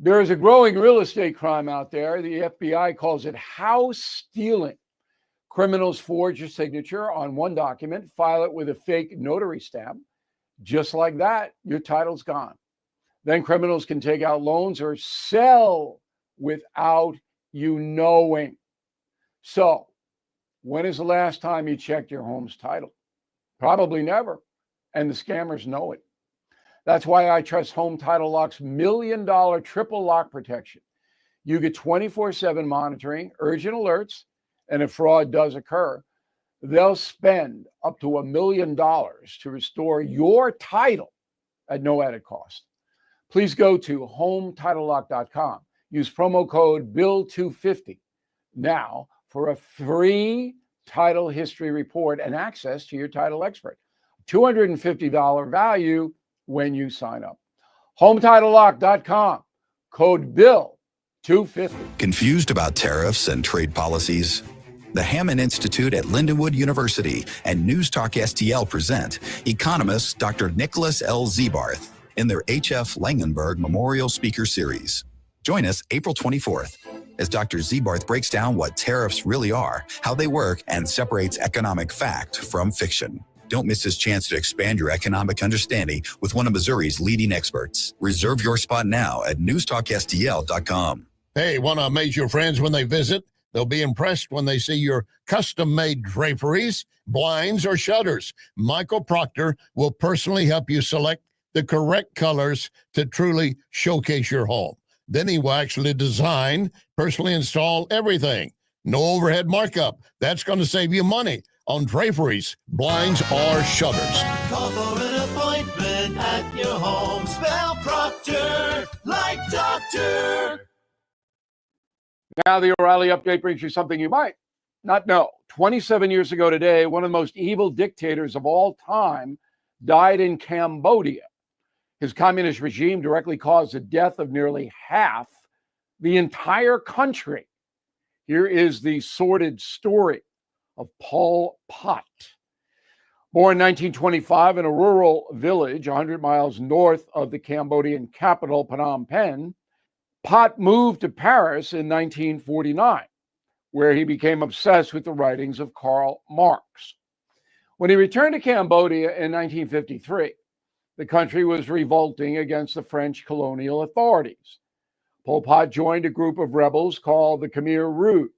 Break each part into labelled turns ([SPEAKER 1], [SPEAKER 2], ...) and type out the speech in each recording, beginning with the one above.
[SPEAKER 1] There is a growing real estate crime out there. The FBI calls it house stealing. Criminals forge your signature on one document, file it with a fake notary stamp. Just like that, your title's gone. Then criminals can take out loans or sell without you knowing. So, when is the last time you checked your home's title? Probably never. And the scammers know it. That's why I trust Home Title Lock's $1 million triple lock protection. You get 24/7 monitoring, urgent alerts, and if fraud does occur, they'll spend up to $1 million to restore your title at no added cost. Please go to HomeTitleLock.com. Use promo code BILL250 now for a free title history report and access to your title expert. $250 value when you sign up. HomeTitleLock.com, code BILL250.
[SPEAKER 2] Confused about tariffs and trade policies? The Hammond Institute at Lindenwood University and News Talk STL present economist Dr. Nicholas L. Zebarth in their H.F. Langenberg Memorial Speaker Series. Join us April 24th as Dr. Zebarth breaks down what tariffs really are, how they work, and separates economic fact from fiction. Don't miss this chance to expand your economic understanding with one of Missouri's leading experts. Reserve your spot now at newstalkstl.com.
[SPEAKER 3] Hey, want to amaze your friends when they visit? They'll be impressed when they see your custom-made draperies, blinds, or shutters. Michael Proctor will personally help you select the correct colors to truly showcase your home. Then he will actually design, personally install everything. No overhead markup. That's going to save you money on draperies, blinds, or shutters.
[SPEAKER 4] Call for an appointment at your home. Spell Proctor like doctor.
[SPEAKER 1] Now the O'Reilly Update brings you something you might not know. 27 years ago today, one of the most evil dictators of all time died in Cambodia. His communist regime directly caused the death of nearly half the entire country. Here is the sordid story of Pol Pot. Born in 1925 in a rural village 100 miles north of the Cambodian capital, Phnom Penh, Pot moved to Paris in 1949, where he became obsessed with the writings of Karl Marx. When he returned to Cambodia in 1953, the country was revolting against the French colonial authorities. Pol Pot joined a group of rebels called the Khmer Rouge.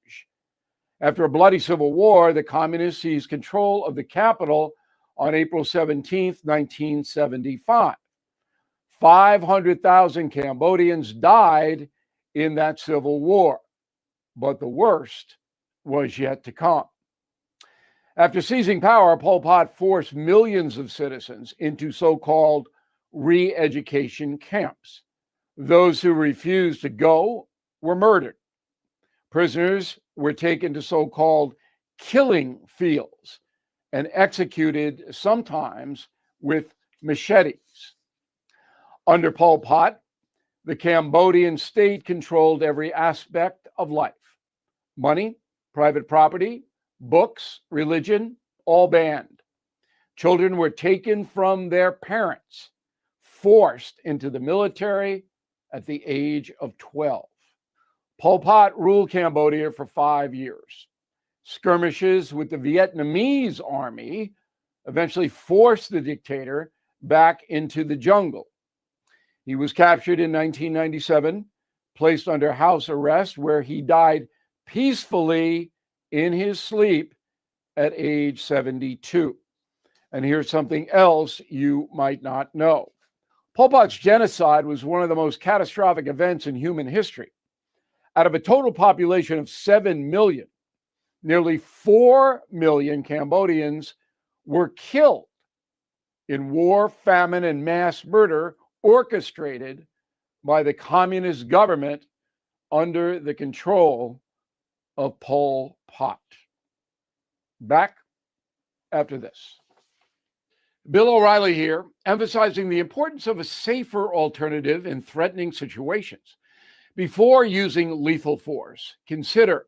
[SPEAKER 1] After a bloody civil war, the communists seized control of the capital on April 17, 1975. 500,000 Cambodians died in that civil war, but the worst was yet to come. After seizing power, Pol Pot forced millions of citizens into so-called re-education camps. Those who refused to go were murdered. Prisoners were taken to so-called killing fields and executed, sometimes with machetes. Under Pol Pot, the Cambodian state controlled every aspect of life. Money, private property, books, religion, all banned. Children were taken from their parents, forced into the military at the age of 12. Pol Pot ruled Cambodia for 5 years. Skirmishes with the Vietnamese army eventually forced the dictator back into the jungle. He was captured in 1997, placed under house arrest, where he died peacefully in his sleep at age 72. And here's something else you might not know. Pol Pot's genocide was one of the most catastrophic events in human history. Out of a total population of 7 million, nearly 4 million Cambodians were killed in war, famine, and mass murder orchestrated by the communist government under the control of Pol Pot. Back after this. Bill O'Reilly here, emphasizing the importance of a safer alternative in threatening situations. Before using lethal force, consider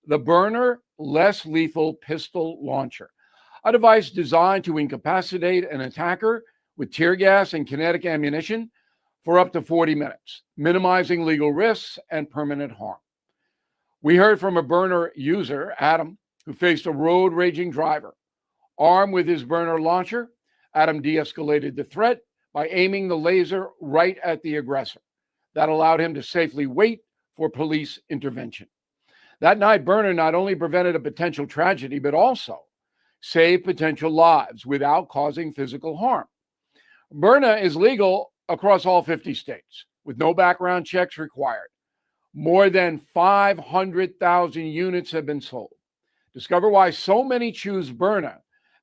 [SPEAKER 1] the Burner Less Lethal Pistol Launcher, a device designed to incapacitate an attacker with tear gas and kinetic ammunition, for up to 40 minutes, minimizing legal risks and permanent harm. We heard from a burner user, Adam, who faced a road-raging driver. Armed with his burner launcher, Adam de-escalated the threat by aiming the laser right at the aggressor. That allowed him to safely wait for police intervention. That night, burner not only prevented a potential tragedy, but also saved potential lives without causing physical harm. Burner is legal across all 50 states, with no background checks required. More than 500,000 units have been sold. Discover why so many choose Byrna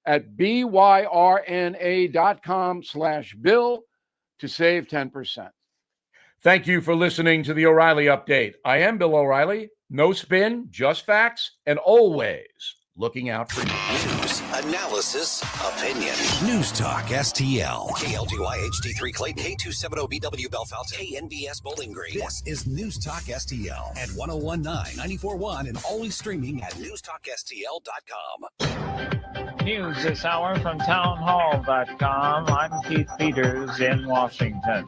[SPEAKER 1] at byrna.com/bill to save 10%. Thank you for listening to the O'Reilly Update. I am Bill O'Reilly. No spin, just facts, and always looking out for you.
[SPEAKER 2] News, analysis, opinion. News Talk STL. KLGY HD3 Clayton, K270BW Belfast, KNBS Bowling Green. This is News Talk STL at 1019, 94.1, and always streaming at newstalkstl.com.
[SPEAKER 5] News this hour from townhall.com. I'm Keith Peters in Washington.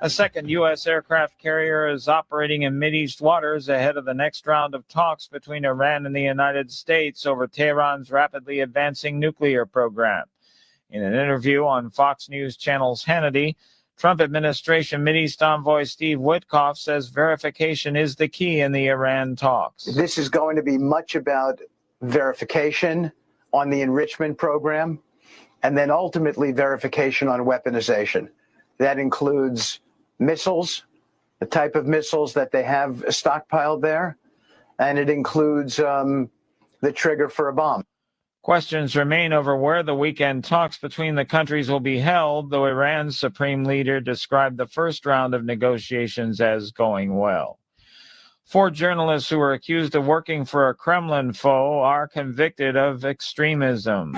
[SPEAKER 5] A second U.S. aircraft carrier is operating in Mideast waters ahead of the next round of talks between Iran and the United States over Tehran's rapidly advancing nuclear program. In an interview on Fox News Channel's Hannity, Trump administration Mideast envoy Steve Witkoff says verification is the key in the Iran talks.
[SPEAKER 6] This is going to be much about verification on the enrichment program, and then ultimately verification on weaponization. That includes missiles, the type of missiles that they have stockpiled there, and it includes the trigger for a bomb.
[SPEAKER 5] Questions remain over where the weekend talks between the countries will be held, though Iran's supreme leader described the first round of negotiations as going well. 4 journalists who were accused of working for a Kremlin foe are convicted of extremism.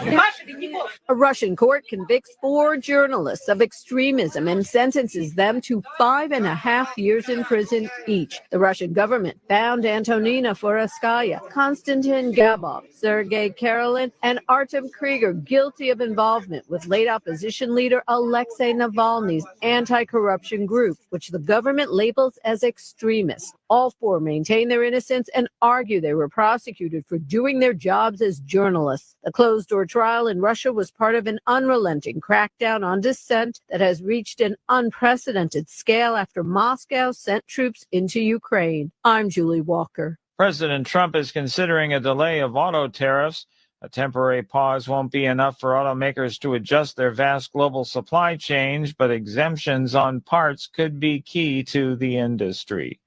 [SPEAKER 7] A Russian court convicts 4 journalists of extremism and sentences them to 5.5 years in prison each. The Russian government found Antonina Forovskaya, Konstantin Gabov, Sergei Karelin, and Artem Krieger guilty of involvement with late opposition leader Alexei Navalny's anti-corruption group, which the government labels as extremist. All 4 maintain their innocence and argue they were prosecuted for doing their jobs as journalists. The closed-door trial in Russia was part of an unrelenting crackdown on dissent that has reached an unprecedented scale after Moscow sent troops into Ukraine. I'm Julie Walker.
[SPEAKER 5] President Trump is considering a delay of auto tariffs. A temporary pause won't be enough for automakers to adjust their vast global supply chains, but exemptions on parts could be key to the industry.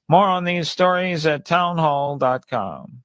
[SPEAKER 5] More on these stories at townhall.com.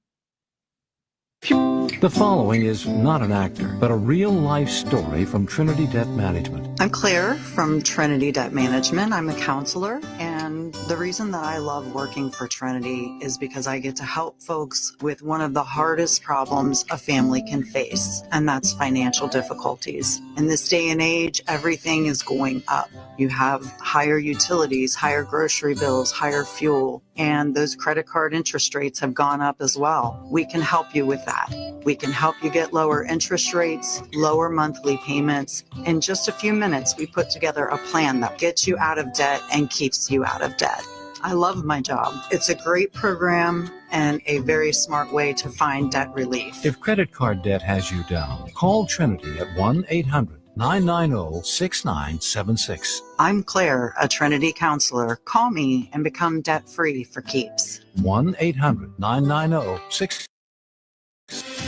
[SPEAKER 8] The following is not an actor, but a real-life story from Trinity Debt Management.
[SPEAKER 9] I'm Claire from Trinity Debt Management. I'm a counselor, and the reason that I love working for Trinity is because I get to help folks with one of the hardest problems a family can face, and that's financial difficulties. In this day and age, everything is going up. You have higher utilities, higher grocery bills, higher fuel, and those credit card interest rates have gone up as well. We can help you with that. We can help you get lower interest rates, lower monthly payments. In just a few minutes, we put together a plan that gets you out of debt and keeps you out of debt. I love my job. It's a great program and a very smart way to find debt relief.
[SPEAKER 8] If credit card debt has you down, call Trinity at 1-800-990-6976.
[SPEAKER 9] I'm Claire, a Trinity counselor. Call me and become debt-free for keeps.
[SPEAKER 8] 1-800-990-6976.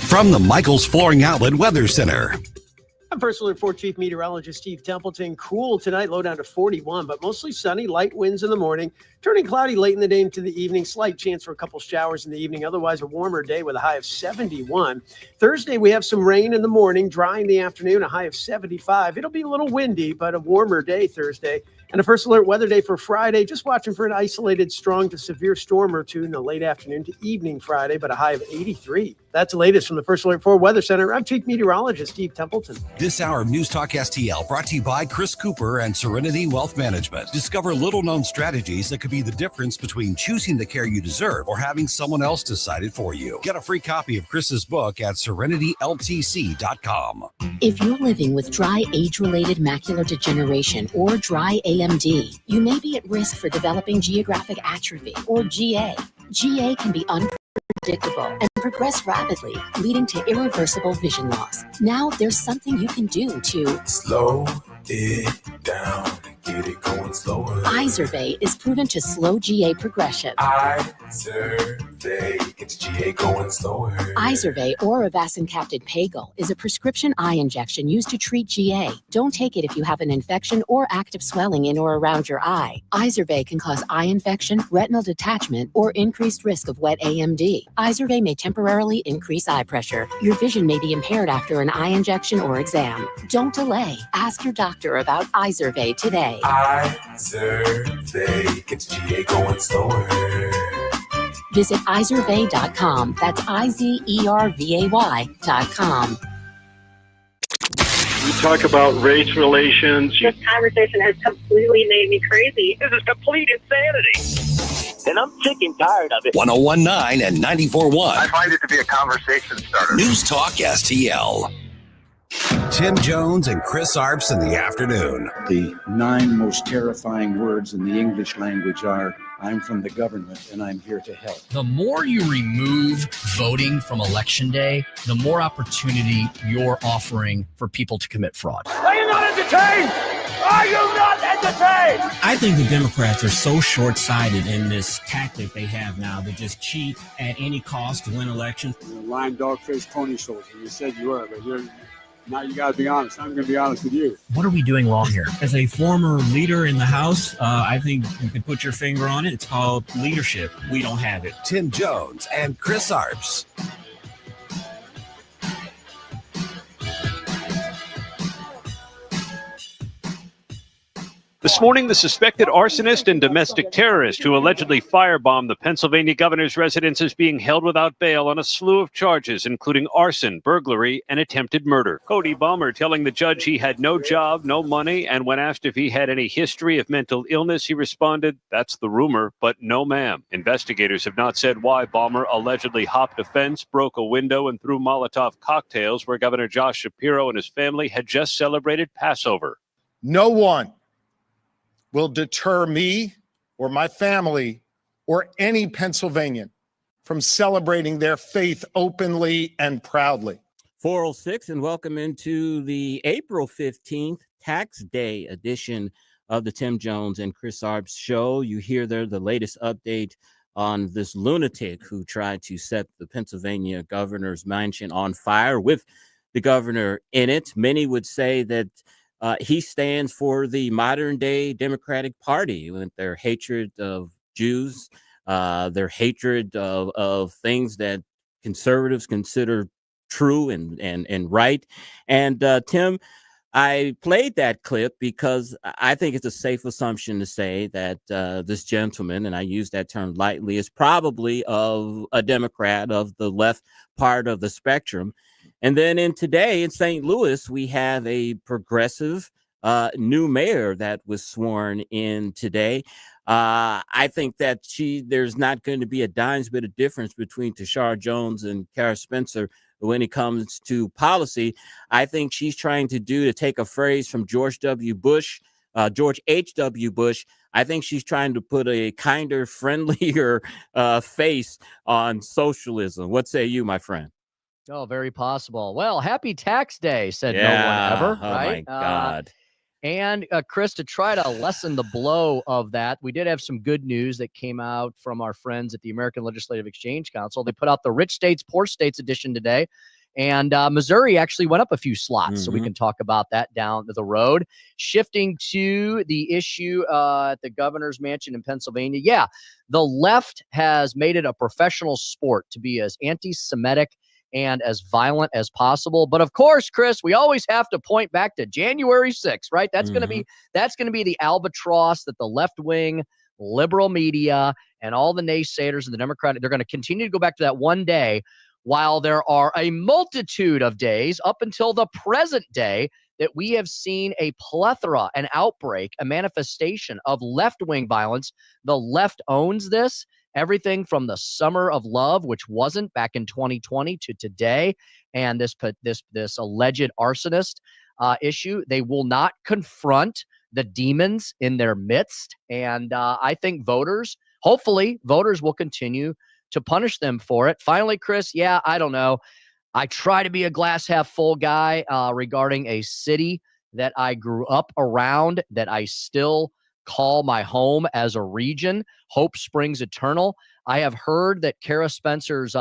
[SPEAKER 2] From the Michaels Flooring Outlet Weather Center.
[SPEAKER 10] I'm First Alert 4 Chief Meteorologist Steve Templeton. Cool tonight, low down to 41, but mostly sunny, light winds in the morning, turning cloudy late in the day into the evening, slight chance for a couple showers in the evening, otherwise a warmer day with a high of 71. Thursday, we have some rain in the morning, dry in the afternoon, a high of 75. It'll be a little windy, but a warmer day Thursday. And a First Alert weather day for Friday, just watching for an isolated strong to severe storm or two in the late afternoon to evening Friday, but a high of 83. That's the latest from the First Alert 4 Weather Center. I'm Chief Meteorologist Steve Templeton.
[SPEAKER 11] This hour of News Talk STL brought to you by Chris Cooper and Serenity Wealth Management. Discover little-known strategies that could be the difference between choosing the care you deserve or having someone else decide it for you. Get a free copy of Chris's book at serenityltc.com.
[SPEAKER 12] If you're living with dry age-related macular degeneration or dry AMD, you may be at risk for developing geographic atrophy or GA. GA can be unpredictable and progress rapidly, leading to irreversible vision loss. Now there's something you can do to
[SPEAKER 13] slow it down, get it going slower.
[SPEAKER 12] Izervay is proven to slow GA progression.
[SPEAKER 13] Izervay gets GA going slower.
[SPEAKER 12] Izervay or avacincaptad pagel is a prescription eye injection used to treat GA. Don't take it if you have an infection or active swelling in or around your eye. Izervay can cause eye infection, retinal detachment, or increased risk of wet AMD. Izervay may temporarily increase eye pressure. Your vision may be impaired after an eye injection or exam. Don't delay. Ask your doctor about Izervay today.
[SPEAKER 13] Izervay gets GA going slower.
[SPEAKER 12] Visit Izervay.com. That's IZERVAY.com.
[SPEAKER 14] We talk about race relations.
[SPEAKER 15] This conversation has completely made me crazy.
[SPEAKER 14] This is complete insanity.
[SPEAKER 16] And I'm sick and tired of it.
[SPEAKER 11] 101.9 and 94.1.
[SPEAKER 17] I find it to be a conversation starter.
[SPEAKER 11] News Talk STL. Tim Jones and Chris Arps in the afternoon.
[SPEAKER 18] The 9 most terrifying words in the English language are, I'm from the government and I'm here to help.
[SPEAKER 19] The more you remove voting from Election Day, the more opportunity you're offering for people to commit fraud.
[SPEAKER 14] Are you not entertained? Are you not entertained?
[SPEAKER 20] I think the Democrats are so short-sighted in this tactic they have now to just cheat at any cost to win elections.
[SPEAKER 21] You're a lying dog-faced pony soldier. You said you were, but now you got to be honest. I'm going to be honest with you.
[SPEAKER 19] What are we doing wrong here?
[SPEAKER 20] As a former leader in the House, I think you can put your finger on it. It's called leadership. We don't have it.
[SPEAKER 11] Tim Jones and Chris Arps.
[SPEAKER 22] This morning, the suspected arsonist and domestic terrorist who allegedly firebombed the Pennsylvania governor's residence is being held without bail on a slew of charges, including arson, burglary, and attempted murder. Cody Balmer telling the judge he had no job, no money, and when asked if he had any history of mental illness, he responded, "That's the rumor, but no ma'am." Investigators have not said why Balmer allegedly hopped a fence, broke a window, and threw Molotov cocktails where Governor Josh Shapiro and his family had just celebrated Passover.
[SPEAKER 3] No one will deter me or my family or any Pennsylvanian from celebrating their faith openly and proudly.
[SPEAKER 23] 406, and welcome into the April 15th Tax Day edition of the Tim Jones and Chris Arps show. You hear there the latest update on this lunatic who tried to set the Pennsylvania governor's mansion on fire with the governor in it. Many would say that he stands for the modern day Democratic Party with their hatred of Jews, their hatred of things that conservatives consider true and right. And Tim, I played that clip because I think it's a safe assumption to say that this gentleman, and I use that term lightly, is probably of a Democrat of the left part of the spectrum. And then today in St. Louis, we have a progressive new mayor that was sworn in today. I think that there's not going to be a dime's bit of difference between Tashara Jones and Kara Spencer when it comes to policy. I think she's trying to take a phrase from George H.W. Bush. I think she's trying to put a kinder, friendlier face on socialism. What say you, my friend?
[SPEAKER 24] Oh, very possible. Well, happy tax day, said no one ever.
[SPEAKER 23] Oh,
[SPEAKER 24] right?
[SPEAKER 23] my God.
[SPEAKER 24] And Chris, to try to lessen the blow of that, we did have some good news that came out from our friends at the American Legislative Exchange Council. They put out the Rich States, Poor States edition today. And Missouri actually went up a few slots. So we can talk about that down the road. Shifting to the issue at the governor's mansion in Pennsylvania. Yeah, the left has made it a professional sport to be as anti-Semitic and as violent as possible. But of course, Chris, we always have to point back to January 6th, right? That's going to be the albatross that the left-wing liberal media and all the naysayers of the Democratic, they're going to continue to go back to that one day while there are a multitude of days up until the present day that we have seen a plethora, an outbreak, a manifestation of left-wing violence. The left owns this. Everything from the summer of love, which wasn't back in 2020, to today, and this alleged arsonist issue. They will not confront the demons in their midst, and I think hopefully voters will continue to punish them for it. Finally, Chris, I don't know. I try to be a glass half full guy regarding a city that I grew up around, that I still call my home as a region, Hope Springs Eternal. I have heard that Kara Spencer's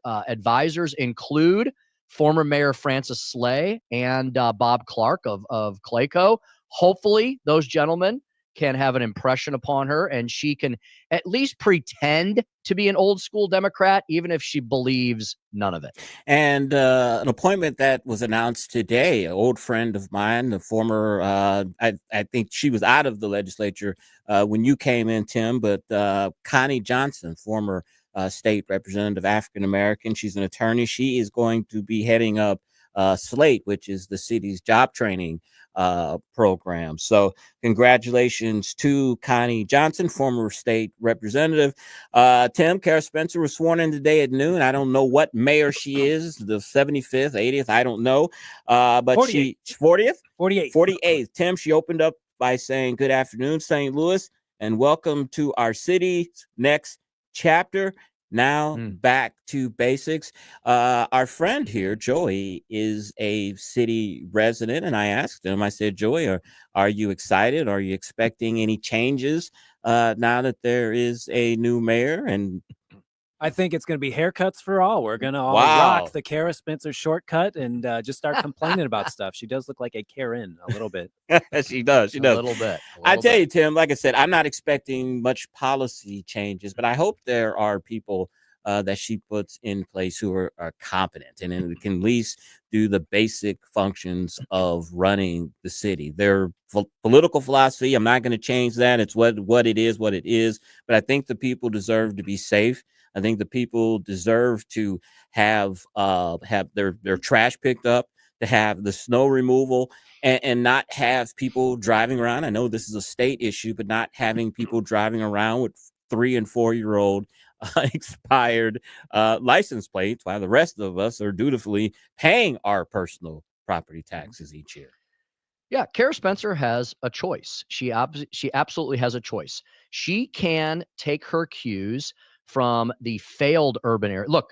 [SPEAKER 24] advisors include former Mayor Francis Slay and Bob Clark of Clayco. Hopefully, those gentlemen can have an impression upon her, and she can at least pretend to be an old school Democrat, even if she believes none of it.
[SPEAKER 23] And an appointment that was announced today, an old friend of mine, the former, I think she was out of the legislature when you came in, Tim, but Connie Johnson, former state representative, African-American. She's an attorney. She is going to be heading up SLATE, which is the city's job training program. So congratulations to Connie Johnson, former state representative. Tim, Kara Spencer was sworn in today at noon. I don't know what mayor she is, the 75th, 80th, I don't know. But
[SPEAKER 1] 48th.
[SPEAKER 23] She 40th?
[SPEAKER 1] 48th.
[SPEAKER 23] 48th. Tim, she opened up by saying, "Good afternoon, St. Louis, and welcome to our city's next chapter." Now back to basics. Our friend here, Joey, is a city resident, and I asked him, I said, "Joey, are you excited? Are you expecting any changes now that there is a new mayor?" And
[SPEAKER 1] I think it's going to be haircuts for all. We're going to all
[SPEAKER 23] Wow.
[SPEAKER 1] rock the Kara Spencer shortcut and just start complaining about stuff. She does look like a Karen a little bit.
[SPEAKER 23] She does. She does.
[SPEAKER 24] A little bit.
[SPEAKER 23] I tell you, Tim, like I said, I'm not expecting much policy changes, but I hope there are people that she puts in place who are competent and then can at least do the basic functions of running the city. Their political philosophy, I'm not going to change that. It's what it is, But I think the people deserve to be safe. I think the people deserve to have their trash picked up, to have the snow removal, and not have people driving around. I know this is a state issue, but not having people driving around with 3 and 4-year-old expired license plates while the rest of us are dutifully paying our personal property taxes each year.
[SPEAKER 24] Yeah, Kara Spencer has a choice. She absolutely has a choice. She can take her cues from the failed urban area. Look,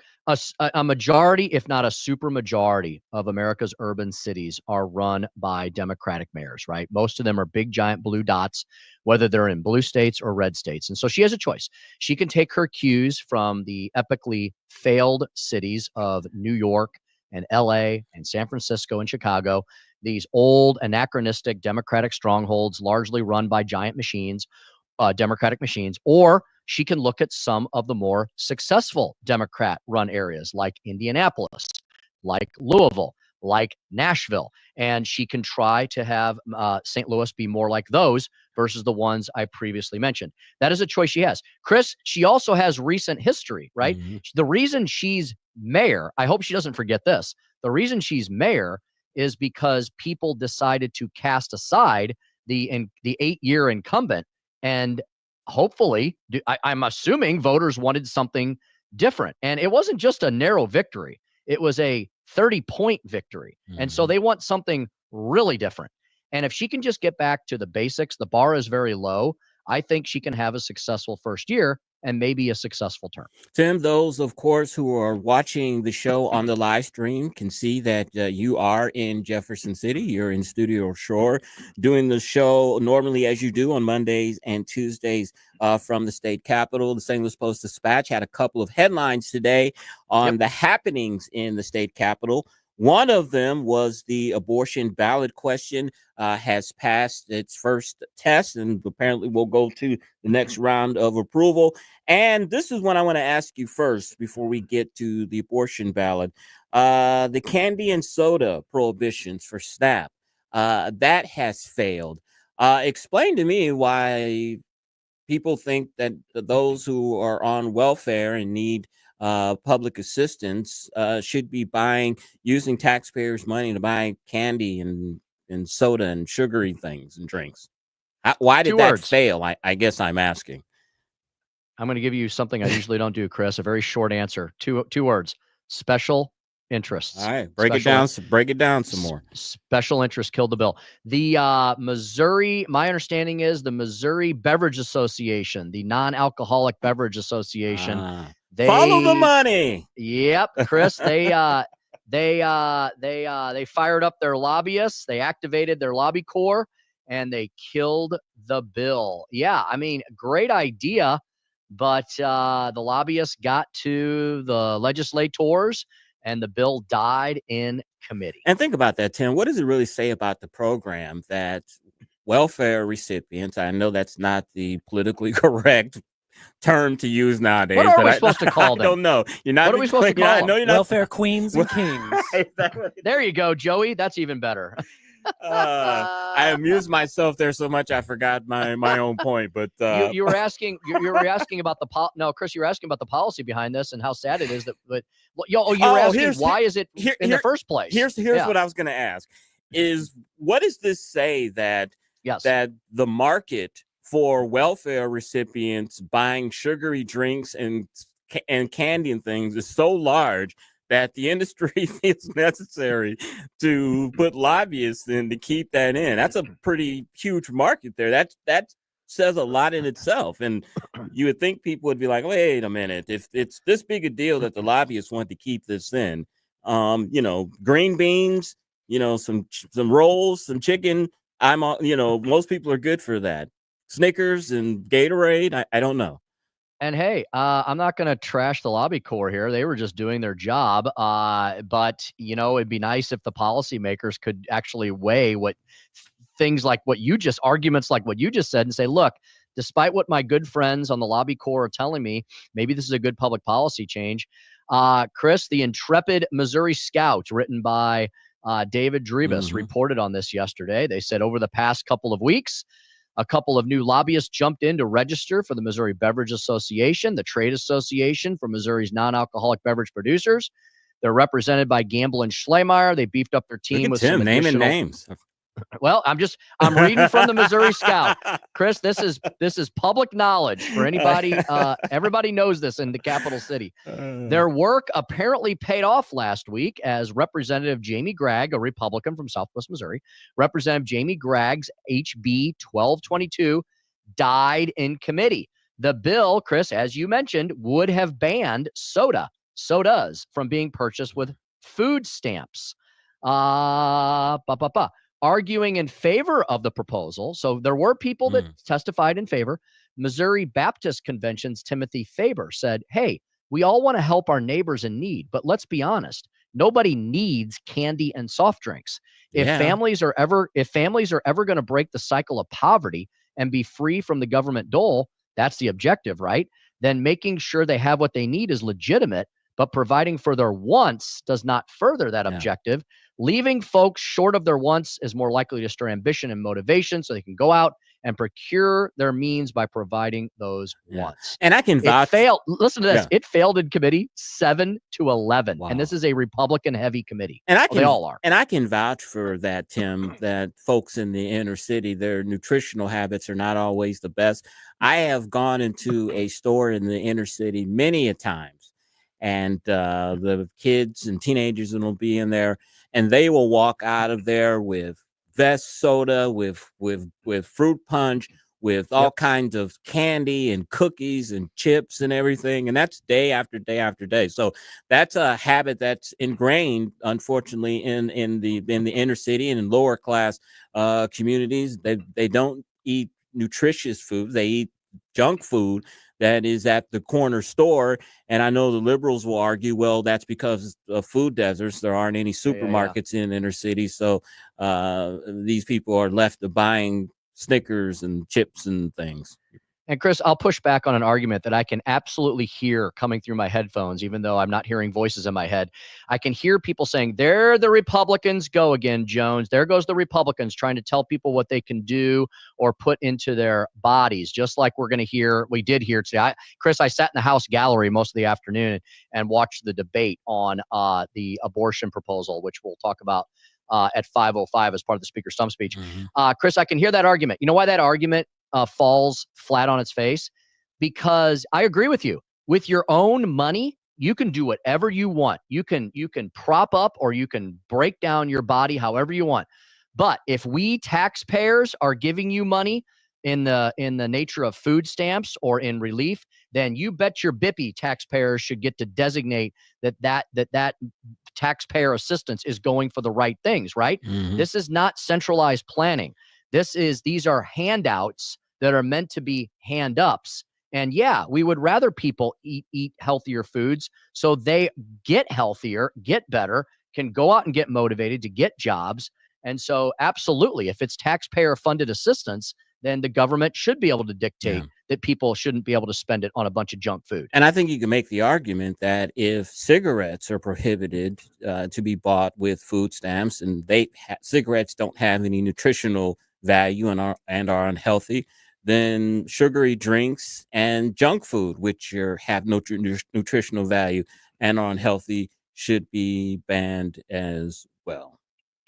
[SPEAKER 24] a majority, if not a super majority, of America's urban cities are run by Democratic mayors, right? Most of them are big, giant blue dots, whether they're in blue states or red states. And so she has a choice. She can take her cues from the epically failed cities of New York and LA and San Francisco and Chicago, these old anachronistic Democratic strongholds largely run by giant machines, Democratic machines, or she can look at some of the more successful Democrat-run areas like Indianapolis, like Louisville, like Nashville, and she can try to have St. Louis be more like those versus the ones I previously mentioned. That is a choice she has. Chris, she also has recent history, right?
[SPEAKER 23] Mm-hmm.
[SPEAKER 24] The reason she's mayor, I hope she doesn't forget this, the reason she's mayor is because people decided to cast aside the 8-year incumbent, and hopefully, I'm assuming voters wanted something different. And it wasn't just a narrow victory. It was a 30-point victory. And so they want something really different. And if she can just get back to the basics, the bar is very low. I think she can have a successful first year and maybe a successful term.
[SPEAKER 23] Tim, those, of course, who are watching the show on the live stream can see that you are in Jefferson City. You're in Studio Shore doing the show normally as you do on Mondays and Tuesdays from the state capitol. The St. Louis Post-Dispatch had a couple of headlines today on the happenings in the state capitol. One of them was the abortion ballot question has passed its first test and apparently will go to the next round of approval. And this is what I want to ask you first before we get to the abortion ballot. The candy and soda prohibitions for SNAP, that has failed. Explain to me why people think that those who are on welfare and need public assistance should be using taxpayers' money to buy candy and soda and sugary things and drinks. Why did
[SPEAKER 24] Two
[SPEAKER 23] that
[SPEAKER 24] words.
[SPEAKER 23] fail? I guess I'm asking.
[SPEAKER 24] I'm going to give you something I usually don't do, Chris. A very short answer. Two words. Special interests.
[SPEAKER 23] All right, break it down some more.
[SPEAKER 24] Special interest killed the bill. The Missouri, my understanding is the Missouri Beverage Association, the Non-Alcoholic Beverage Association. They
[SPEAKER 23] follow the money.
[SPEAKER 24] Yep, Chris. They fired up their lobbyists. They activated their lobby corps, and they killed the bill. Yeah, I mean, great idea, but the lobbyists got to the legislators, and the bill died in committee.
[SPEAKER 23] And think about that, Tim. What does it really say about the program that welfare recipients, I know that's not the politically correct term to use nowadays.
[SPEAKER 24] What are we supposed to call them?
[SPEAKER 23] I don't know. You're not.
[SPEAKER 24] What are we supposed to call them?
[SPEAKER 23] No, you're not.
[SPEAKER 1] Welfare queens and kings.
[SPEAKER 24] There you go, Joey. That's even better.
[SPEAKER 23] I amused myself there so much I forgot my own point. But
[SPEAKER 24] you were asking about the Chris, you were asking about the policy behind this and how sad it is that. But you were asking why is it in the first place?
[SPEAKER 23] Here's what I was going to ask: is what does this say that that the market for welfare recipients buying sugary drinks and candy and things is so large that the industry feels necessary to put lobbyists in to keep that in? That's a pretty huge market there. That says a lot in itself. And you would think people would be like, wait a minute, if it's this big a deal that the lobbyists want to keep this in, green beans, some rolls, some chicken. Most people are good for that. Snickers and Gatorade. I don't know.
[SPEAKER 24] And hey, I'm not going to trash the lobby corps here. They were just doing their job. But it'd be nice if the policymakers could actually weigh arguments like what you just said and say, look, despite what my good friends on the lobby corps are telling me, maybe this is a good public policy change. Chris, the intrepid Missouri Scout, written by David Drebus, reported on this yesterday. They said over the past couple of weeks, a couple of new lobbyists jumped in to register for the Missouri Beverage Association, the trade association for Missouri's non-alcoholic beverage producers. They're represented by Gamble and Schlemeyer. They beefed up their team with some
[SPEAKER 23] naming names.
[SPEAKER 24] Well, I'm reading from the Missouri Scout. Chris, this is public knowledge for anybody. Everybody knows this in the capital city. Their work apparently paid off last week as Representative Jamie Gregg, a Republican from Southwest Missouri, Representative Jamie Gregg's HB 1222 died in committee. The bill, Chris, as you mentioned, would have banned sodas from being purchased with food stamps. Arguing in favor of the proposal. So there were people that testified in favor. Missouri Baptist Convention's Timothy Faber said, hey, we all want to help our neighbors in need, but let's be honest, nobody needs candy and soft drinks. If families are ever going to break the cycle of poverty and be free from the government dole, that's the objective, right? Then making sure they have what they need is legitimate, but providing for their wants does not further that objective. Leaving folks short of their wants is more likely to stir ambition and motivation so they can go out and procure their means by providing those wants.
[SPEAKER 23] And I can vouch.
[SPEAKER 24] Listen to this. It failed in committee 7-11. Wow. And this is a Republican-heavy committee.
[SPEAKER 23] And
[SPEAKER 24] they all are.
[SPEAKER 23] And I can vouch for that, Tim, that folks in the inner city, their nutritional habits are not always the best. I have gone into a store in the inner city many a times, and the kids and teenagers will be in there, and they will walk out of there with Vest soda, with fruit punch, with all kinds of candy and cookies and chips and everything. And that's day after day after day. So that's a habit that's ingrained, unfortunately, in the inner city and in lower class communities. They don't eat nutritious food. They eat junk food that is at the corner store. And I know the liberals will argue, well, that's because of food deserts. There aren't any supermarkets in inner cities. So these people are left to buying Snickers and chips and things.
[SPEAKER 24] And Chris, I'll push back on an argument that I can absolutely hear coming through my headphones, even though I'm not hearing voices in my head. I can hear people saying, there the Republicans go again, Jones. There goes the Republicans trying to tell people what they can do or put into their bodies, just like we did hear today. Chris, I sat in the House gallery most of the afternoon and watched the debate on the abortion proposal, which we'll talk about at 5:05 as part of the Speaker's stump speech. Chris, I can hear that argument. You know why that argument falls flat on its face? Because I agree with you. With your own money, you can do whatever you want. You can prop up or you can break down your body however you want. But if we taxpayers are giving you money in the nature of food stamps or in relief, then you bet your bippy taxpayers should get to designate that taxpayer assistance is going for the right things, right? This is not centralized planning. These are handouts that are meant to be hand-ups. And yeah, we would rather people eat healthier foods so they get healthier, get better, can go out and get motivated to get jobs. And so absolutely, if it's taxpayer-funded assistance, then the government should be able to dictate that people shouldn't be able to spend it on a bunch of junk food.
[SPEAKER 23] And I think you can make the argument that if cigarettes are prohibited to be bought with food stamps, and cigarettes don't have any nutritional value and are unhealthy, then sugary drinks and junk food, which have no nutritional value and are unhealthy, should be banned as well.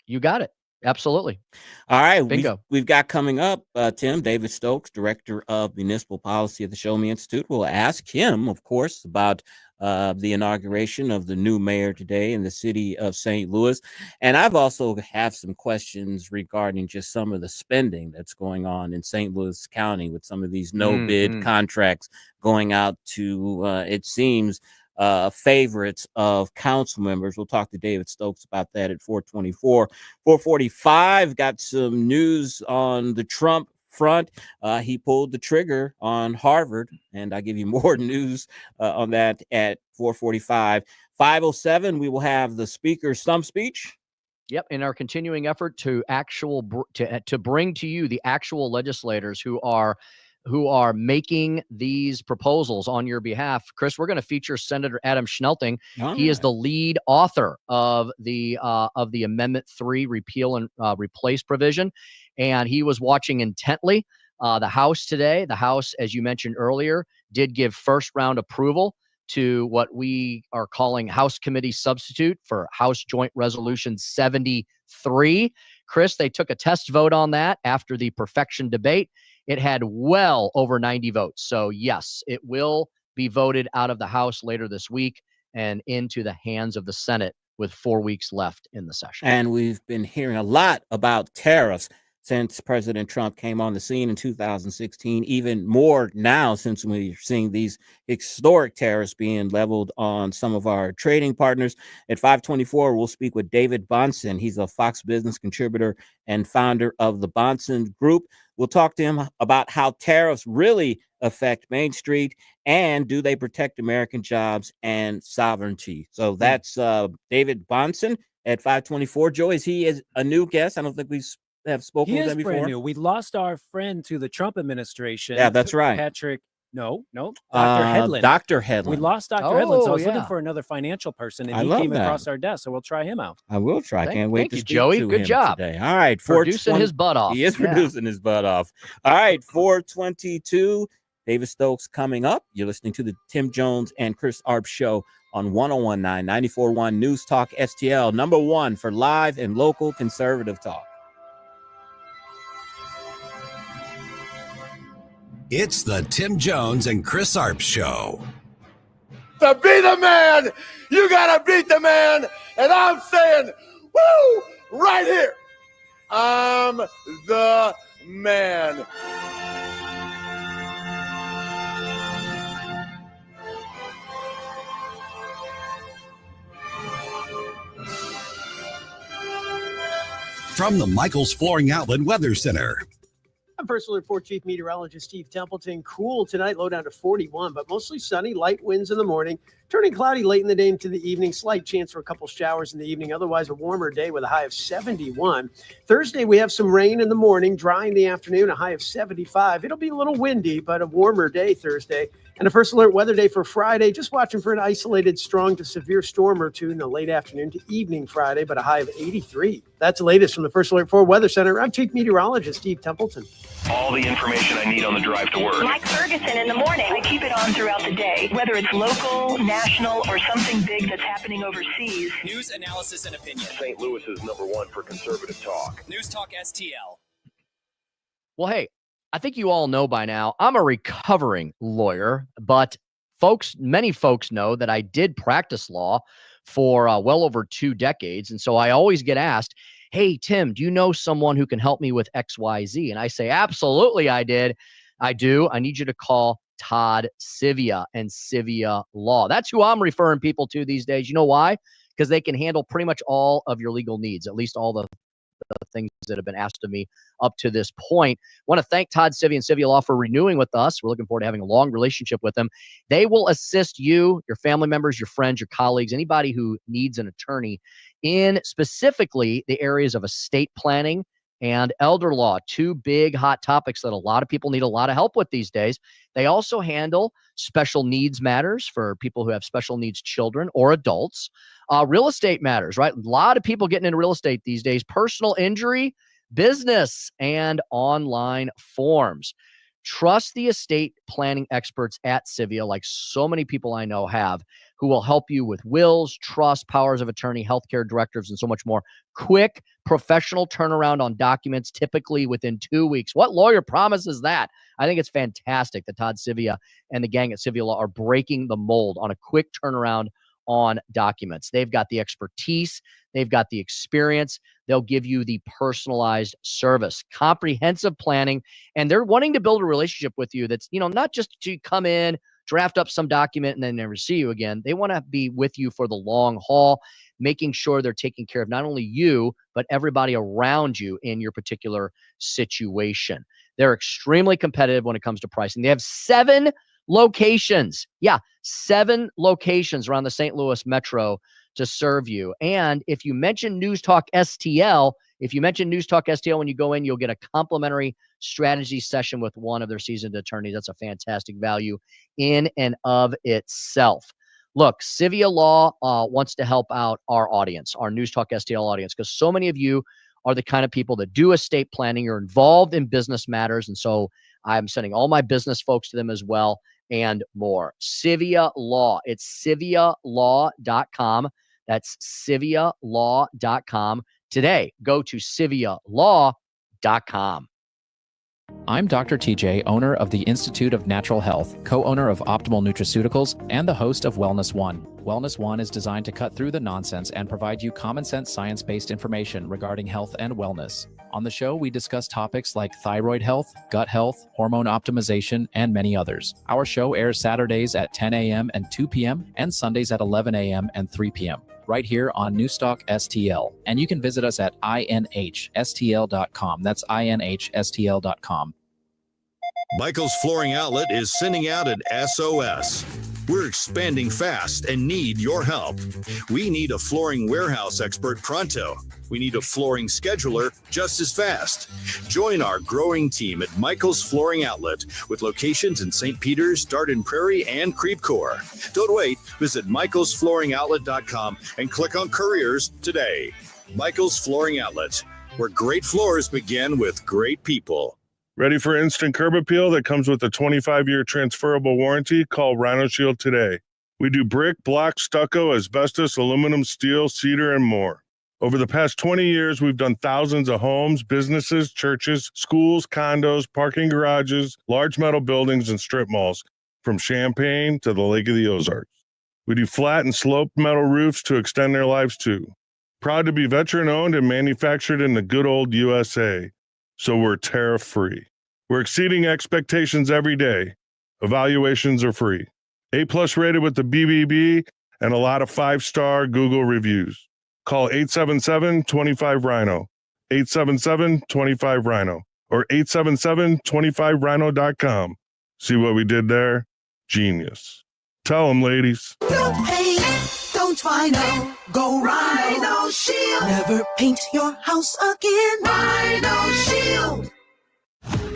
[SPEAKER 24] You got it. Absolutely.
[SPEAKER 23] All right.
[SPEAKER 24] Bingo.
[SPEAKER 23] We've got coming up, Tim, David Stokes, Director of Municipal Policy at the Show Me Institute. We'll ask him, of course, about the inauguration of the new mayor today in the city of St. Louis. And I've also have some questions regarding just some of the spending that's going on in St. Louis County with some of these no-bid contracts going out to, it seems, favorites of council members. We'll talk to David Stokes about that at 4:24. 4:45, got some news on the Trump front. He pulled the trigger on Harvard, and I'll give you more news on that at 4:45. 5:07, we will have the Speaker's stump speech.
[SPEAKER 24] Yep, in our continuing effort to bring to you the actual legislators who are making these proposals on your behalf. Chris, we're going to feature Senator Adam Schnelting. He is the lead author of the Amendment 3 repeal and replace provision, and he was watching intently the House today. The House, as you mentioned earlier, did give first round approval to what we are calling House Committee Substitute for House Joint Resolution 73. Chris, they took a test vote on that after the perfection debate. It had well over 90 votes. So yes, it will be voted out of the House later this week and into the hands of the Senate with 4 weeks left in the session.
[SPEAKER 23] And we've been hearing a lot about tariffs since President Trump came on the scene in 2016, even more now since we're seeing these historic tariffs being leveled on some of our trading partners. At 5:24, we'll speak with David Bahnsen. He's a Fox Business contributor and founder of the Bahnsen Group. We'll talk to him about how tariffs really affect Main Street and do they protect American jobs and sovereignty. So that's David Bahnsen at 5:24. Joe, is he a new guest? I don't think we've have spoken
[SPEAKER 1] He
[SPEAKER 23] with
[SPEAKER 1] is
[SPEAKER 23] them before.
[SPEAKER 1] brand new. We lost our friend to the Trump administration.
[SPEAKER 23] Yeah, that's right.
[SPEAKER 1] Patrick. No, Dr. Hedlund.
[SPEAKER 23] Dr. Hedlund.
[SPEAKER 1] We lost Dr. Hedlund, so I was looking for another financial person, and he came across our desk, so we'll try him out.
[SPEAKER 23] I will try. Can't wait to
[SPEAKER 24] you,
[SPEAKER 23] speak
[SPEAKER 24] Joey.
[SPEAKER 23] to
[SPEAKER 24] Good
[SPEAKER 23] him
[SPEAKER 24] job.
[SPEAKER 23] Today. All right.
[SPEAKER 24] Producing his butt off.
[SPEAKER 23] He is producing his butt off. All right. 4:22. David Stokes coming up. You're listening to the Tim Jones and Chris Arps show on 101.9, 94.1 News Talk STL, number one for live and local conservative talk.
[SPEAKER 11] It's the Tim Jones and Chris Arps show.
[SPEAKER 14] To be the man, you gotta beat the man. And I'm saying, woo, right here. I'm the man.
[SPEAKER 11] From the Michaels Flooring Outlet Weather Center.
[SPEAKER 10] I'm First Alert 4 Chief Meteorologist Steve Templeton. Cool tonight, low down to 41, but mostly sunny, light winds in the morning, turning cloudy late in the day into the evening. Slight chance for a couple showers in the evening. Otherwise, a warmer day with a high of 71. Thursday, we have some rain in the morning, dry in the afternoon, a high of 75. It'll be a little windy, but a warmer day Thursday. And a First Alert weather day for Friday. Just watching for an isolated strong to severe storm or two in the late afternoon to evening Friday, but a high of 83. That's the latest from the First Alert 4 Weather Center. I'm Chief Meteorologist Steve Templeton.
[SPEAKER 17] All the information I need on the drive to work.
[SPEAKER 4] Like Ferguson in the morning, I keep it on throughout the day, whether it's local, national, or something big that's happening overseas.
[SPEAKER 5] News, analysis, and opinion.
[SPEAKER 17] St. Louis is #1 for conservative talk.
[SPEAKER 5] News Talk STL.
[SPEAKER 24] Well, hey, I think you all know by now, I'm a recovering lawyer, but many folks know that I did practice law for well over 2 decades. And so I always get asked, hey, Tim, do you know someone who can help me with XYZ? And I say, absolutely, I do. I need you to call Todd Sivia and Sivia Law. That's who I'm referring people to these days. You know why? Because they can handle pretty much all of your legal needs, at least all the things that have been asked of me up to this point. I want to thank Todd Sivia and Sivia Law for renewing with us. We're looking forward to having a long relationship with them. They will assist you, your family members, your friends, your colleagues, anybody who needs an attorney in specifically the areas of estate planning and elder law, 2 big hot topics that a lot of people need a lot of help with these days. They also handle special needs matters for people who have special needs children or adults. Real estate matters, right? A lot of people getting into real estate these days. Personal injury, business, and online forms. Trust the estate planning experts at Sivia, like so many people I know have, who will help you with wills, trust, powers of attorney, healthcare directives, and so much more. Quick, professional turnaround on documents, typically within 2 weeks. What lawyer promises that? I think it's fantastic that Todd Sivia and the gang at Sivia Law are breaking the mold on a quick turnaround on documents. They've got the expertise. They've got the experience. They'll give you the personalized service, comprehensive planning, and they're wanting to build a relationship with you that's, not just to come in, draft up some document, and then never see you again. They want to be with you for the long haul, making sure they're taking care of not only you, but everybody around you in your particular situation. They're extremely competitive when it comes to pricing. They have 7 locations. Yeah, 7 locations around the St. Louis metro to serve you. And if you mention News Talk STL, when you go in, you'll get a complimentary strategy session with one of their seasoned attorneys. That's a fantastic value in and of itself. Look, Sivia Law wants to help out our audience, our News Talk STL audience, because so many of you are the kind of people that do estate planning. You're involved in business matters. And so I'm sending all my business folks to them as well and more. Sivia Law. It's SiviaLaw.com. That's SiviaLaw.com. Today, go to SiviaLaw.com.
[SPEAKER 6] I'm Dr. TJ, owner of the Institute of Natural Health, co-owner of Optimal Nutraceuticals, and the host of Wellness One. Wellness One is designed to cut through the nonsense and provide you common sense, science-based information regarding health and wellness. On the show, we discuss topics like thyroid health, gut health, hormone optimization, and many others. Our show airs Saturdays at 10 a.m. and 2 p.m. and Sundays at 11 a.m. and 3 p.m. right here on Newstalk STL. And you can visit us at inhstl.com. That's inhstl.com.
[SPEAKER 7] Michael's Flooring Outlet is sending out an SOS. We're expanding fast and need your help. We need a flooring warehouse expert pronto. We need a flooring scheduler just as fast. Join our growing team at Michael's Flooring Outlet with locations in St. Peter's, Darden Prairie, and Creve Coeur. Don't wait. Visit michaelsflooringoutlet.com and click on careers today. Michael's Flooring Outlet, where great floors begin with great people.
[SPEAKER 25] Ready for instant curb appeal that comes with a 25-year transferable warranty? Call Rhino Shield today. We do brick, block, stucco, asbestos, aluminum, steel, cedar, and more. Over the past 20 years, we've done thousands of homes, businesses, churches, schools, condos, parking garages, large metal buildings, and strip malls, from Champaign to the Lake of the Ozarks. We do flat and sloped metal roofs to extend their lives too. Proud to be veteran-owned and manufactured in the good old USA. So we're tariff-free. We're exceeding expectations every day. Evaluations are free. A+ rated with the BBB and a lot of 5-star Google reviews. Call 877-25-RHINO. 877-25-RHINO. or 877-25rhino.com. See what we did there? Genius. Tell them, ladies.
[SPEAKER 2] Don't hate, don't Rhino. Go Rhino Shield. Never paint your house again. Rhino Shield.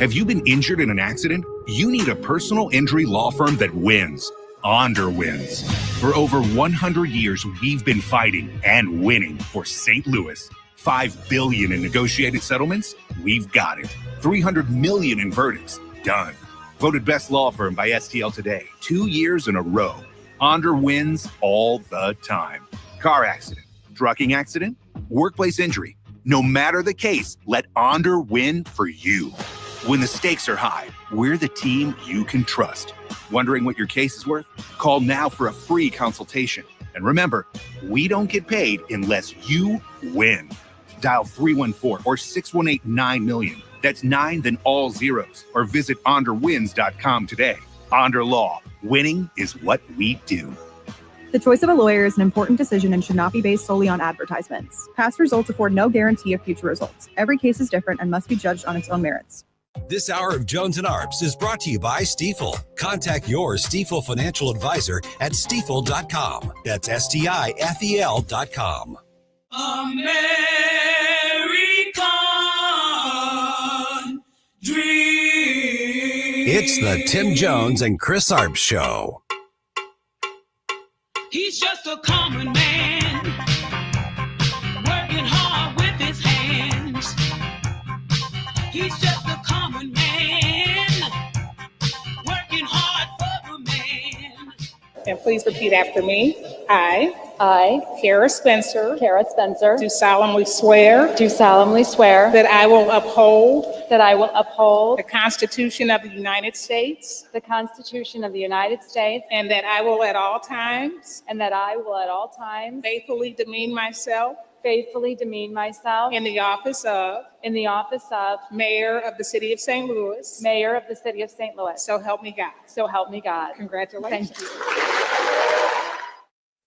[SPEAKER 8] Have you been injured in an accident? You need a personal injury law firm that wins. Onder wins. For over 100 years, we've been fighting and winning for St. Louis. $5 billion in negotiated settlements? We've got it. $300 million in verdicts? Done. Voted best law firm by STL Today 2 years in a row. Onder wins all the time. Car accident, trucking accident, workplace injury. No matter the case, let Onder win for you. When the stakes are high, we're the team you can trust. Wondering what your case is worth? Call now for a free consultation. And remember, we don't get paid unless you win. Dial 314 or 618-9-million. That's 9 then all zeros. Or visit onderwins.com today. Onder Law. Winning is what we do.
[SPEAKER 9] The choice of a lawyer is an important decision and should not be based solely on advertisements. Past results afford no guarantee of future results. Every case is different and must be judged on its own merits.
[SPEAKER 11] This hour of Jones and Arps is brought to you by Stifel. Contact your Stifel financial advisor at stifel.com. That's STIFEL.com.
[SPEAKER 2] American Dream.
[SPEAKER 11] It's the Tim Jones and Chris Arps Show.
[SPEAKER 2] He's just a common man, working hard with his hands. He's just a common man, working hard for the man.
[SPEAKER 12] And please repeat after me. I, Kara Spencer,
[SPEAKER 13] do
[SPEAKER 12] solemnly swear
[SPEAKER 13] that
[SPEAKER 12] I will uphold
[SPEAKER 13] the
[SPEAKER 12] Constitution of the United States, and that I will at all times faithfully demean myself in the office of Mayor of the City of St. Louis. So help me God. Congratulations.
[SPEAKER 13] Thank you.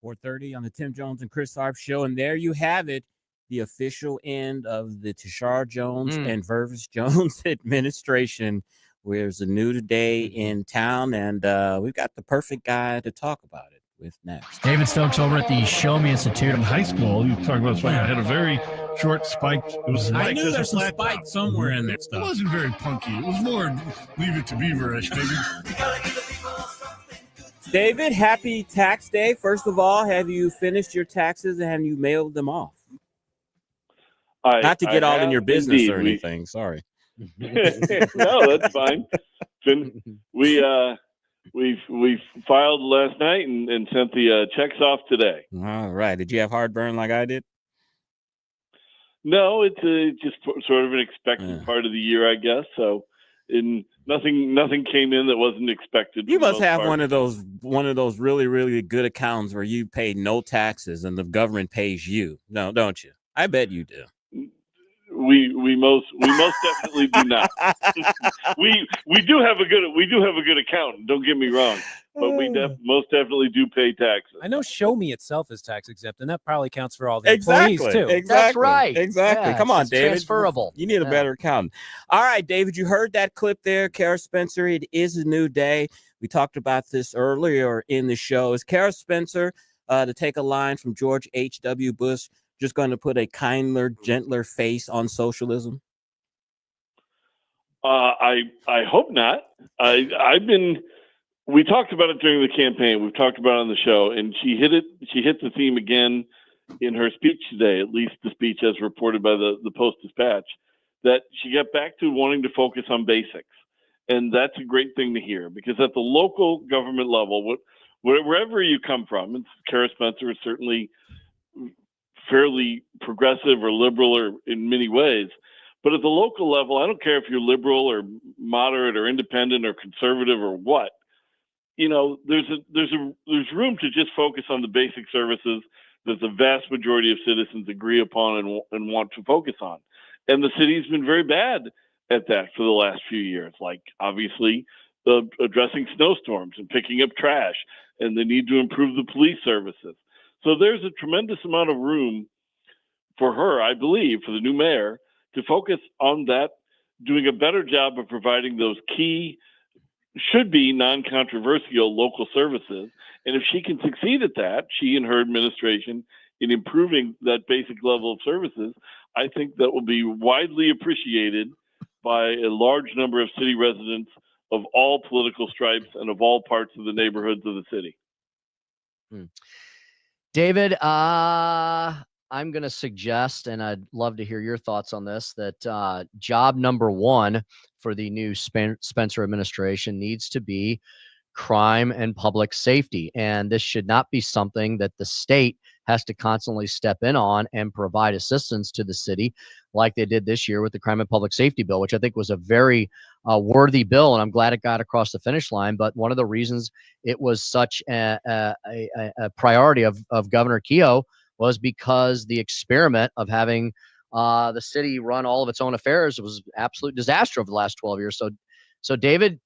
[SPEAKER 23] 4:30 on the Tim Jones and Chris Arps Show. And there you have it, the official end of the Tashar Jones and Vervis Jones administration. There's a new day in town, and we've got the perfect guy to talk about it with next.
[SPEAKER 19] David Stokes over at the Show Me Institute.
[SPEAKER 26] In high school, you talk about spike. I had a very short spike. It was spiked.
[SPEAKER 20] I knew there's a spike somewhere in there.
[SPEAKER 26] It wasn't very punky. It was more Leave It to Beaver-ish, maybe.
[SPEAKER 23] David, happy tax day. First of all, have you finished your taxes and have you mailed them off? Not to get all in your business or anything. Sorry.
[SPEAKER 27] No, that's fine. We filed last night and sent the checks off today.
[SPEAKER 23] All right. Did you have heartburn like I did?
[SPEAKER 27] No, it's just sort of an expected part of the year, I guess. So, nothing came in that wasn't expected.
[SPEAKER 23] You must have one of those really, really good accounts where you pay no taxes and the government pays you. No, don't you? I bet you do.
[SPEAKER 27] We most definitely do not. we do have a good accountant. Don't get me wrong, but we most definitely do pay taxes.
[SPEAKER 1] I know Show Me itself is tax exempt, and that probably counts for all the employees too.
[SPEAKER 23] Exactly.
[SPEAKER 24] That's right.
[SPEAKER 23] Exactly.
[SPEAKER 24] Yeah,
[SPEAKER 23] Come on,
[SPEAKER 24] it's
[SPEAKER 23] David.
[SPEAKER 24] transferable.
[SPEAKER 23] You need a better accountant. All right, David, you heard that clip there. Kara Spencer, it is a new day. We talked about this earlier in the show. Is Kara Spencer, to take a line from George H.W. Bush, just going to put a kinder, gentler face on socialism?
[SPEAKER 27] I hope not. We talked about it during the campaign. We've talked about it on the show, and she hit the theme again in her speech today, at least the speech as reported by the Post-Dispatch, that she got back to wanting to focus on basics. And that's a great thing to hear, because at the local government level, wherever you come from, and Kara Spencer is certainly fairly progressive or liberal or in many ways, but at the local level, I don't care if you're liberal or moderate or independent or conservative or what, there's room to just focus on the basic services that the vast majority of citizens agree upon and want to focus on. And the city's been very bad at that for the last few years, like obviously addressing snowstorms and picking up trash and the need to improve the police services. So there's a tremendous amount of room for her, I believe, for the new mayor to focus on that doing a better job of providing those key, should be non-controversial local services. And if she can succeed at that, she and her administration, in improving that basic level of services, I think that will be widely appreciated by a large number of city residents of all political stripes and of all parts of the neighborhoods of the city.
[SPEAKER 24] David, I'm going to suggest, and I'd love to hear your thoughts on this, that job number one for the new Spencer administration needs to be crime and public safety. And this should not be something that the state has to constantly step in on and provide assistance to the city like they did this year with the crime and public safety bill, which I think was a very worthy bill. And I'm glad it got across the finish line. But one of the reasons it was such a priority of Governor Keogh was because the experiment of having the city run all of its own affairs was an absolute disaster over the last 12 years. So David,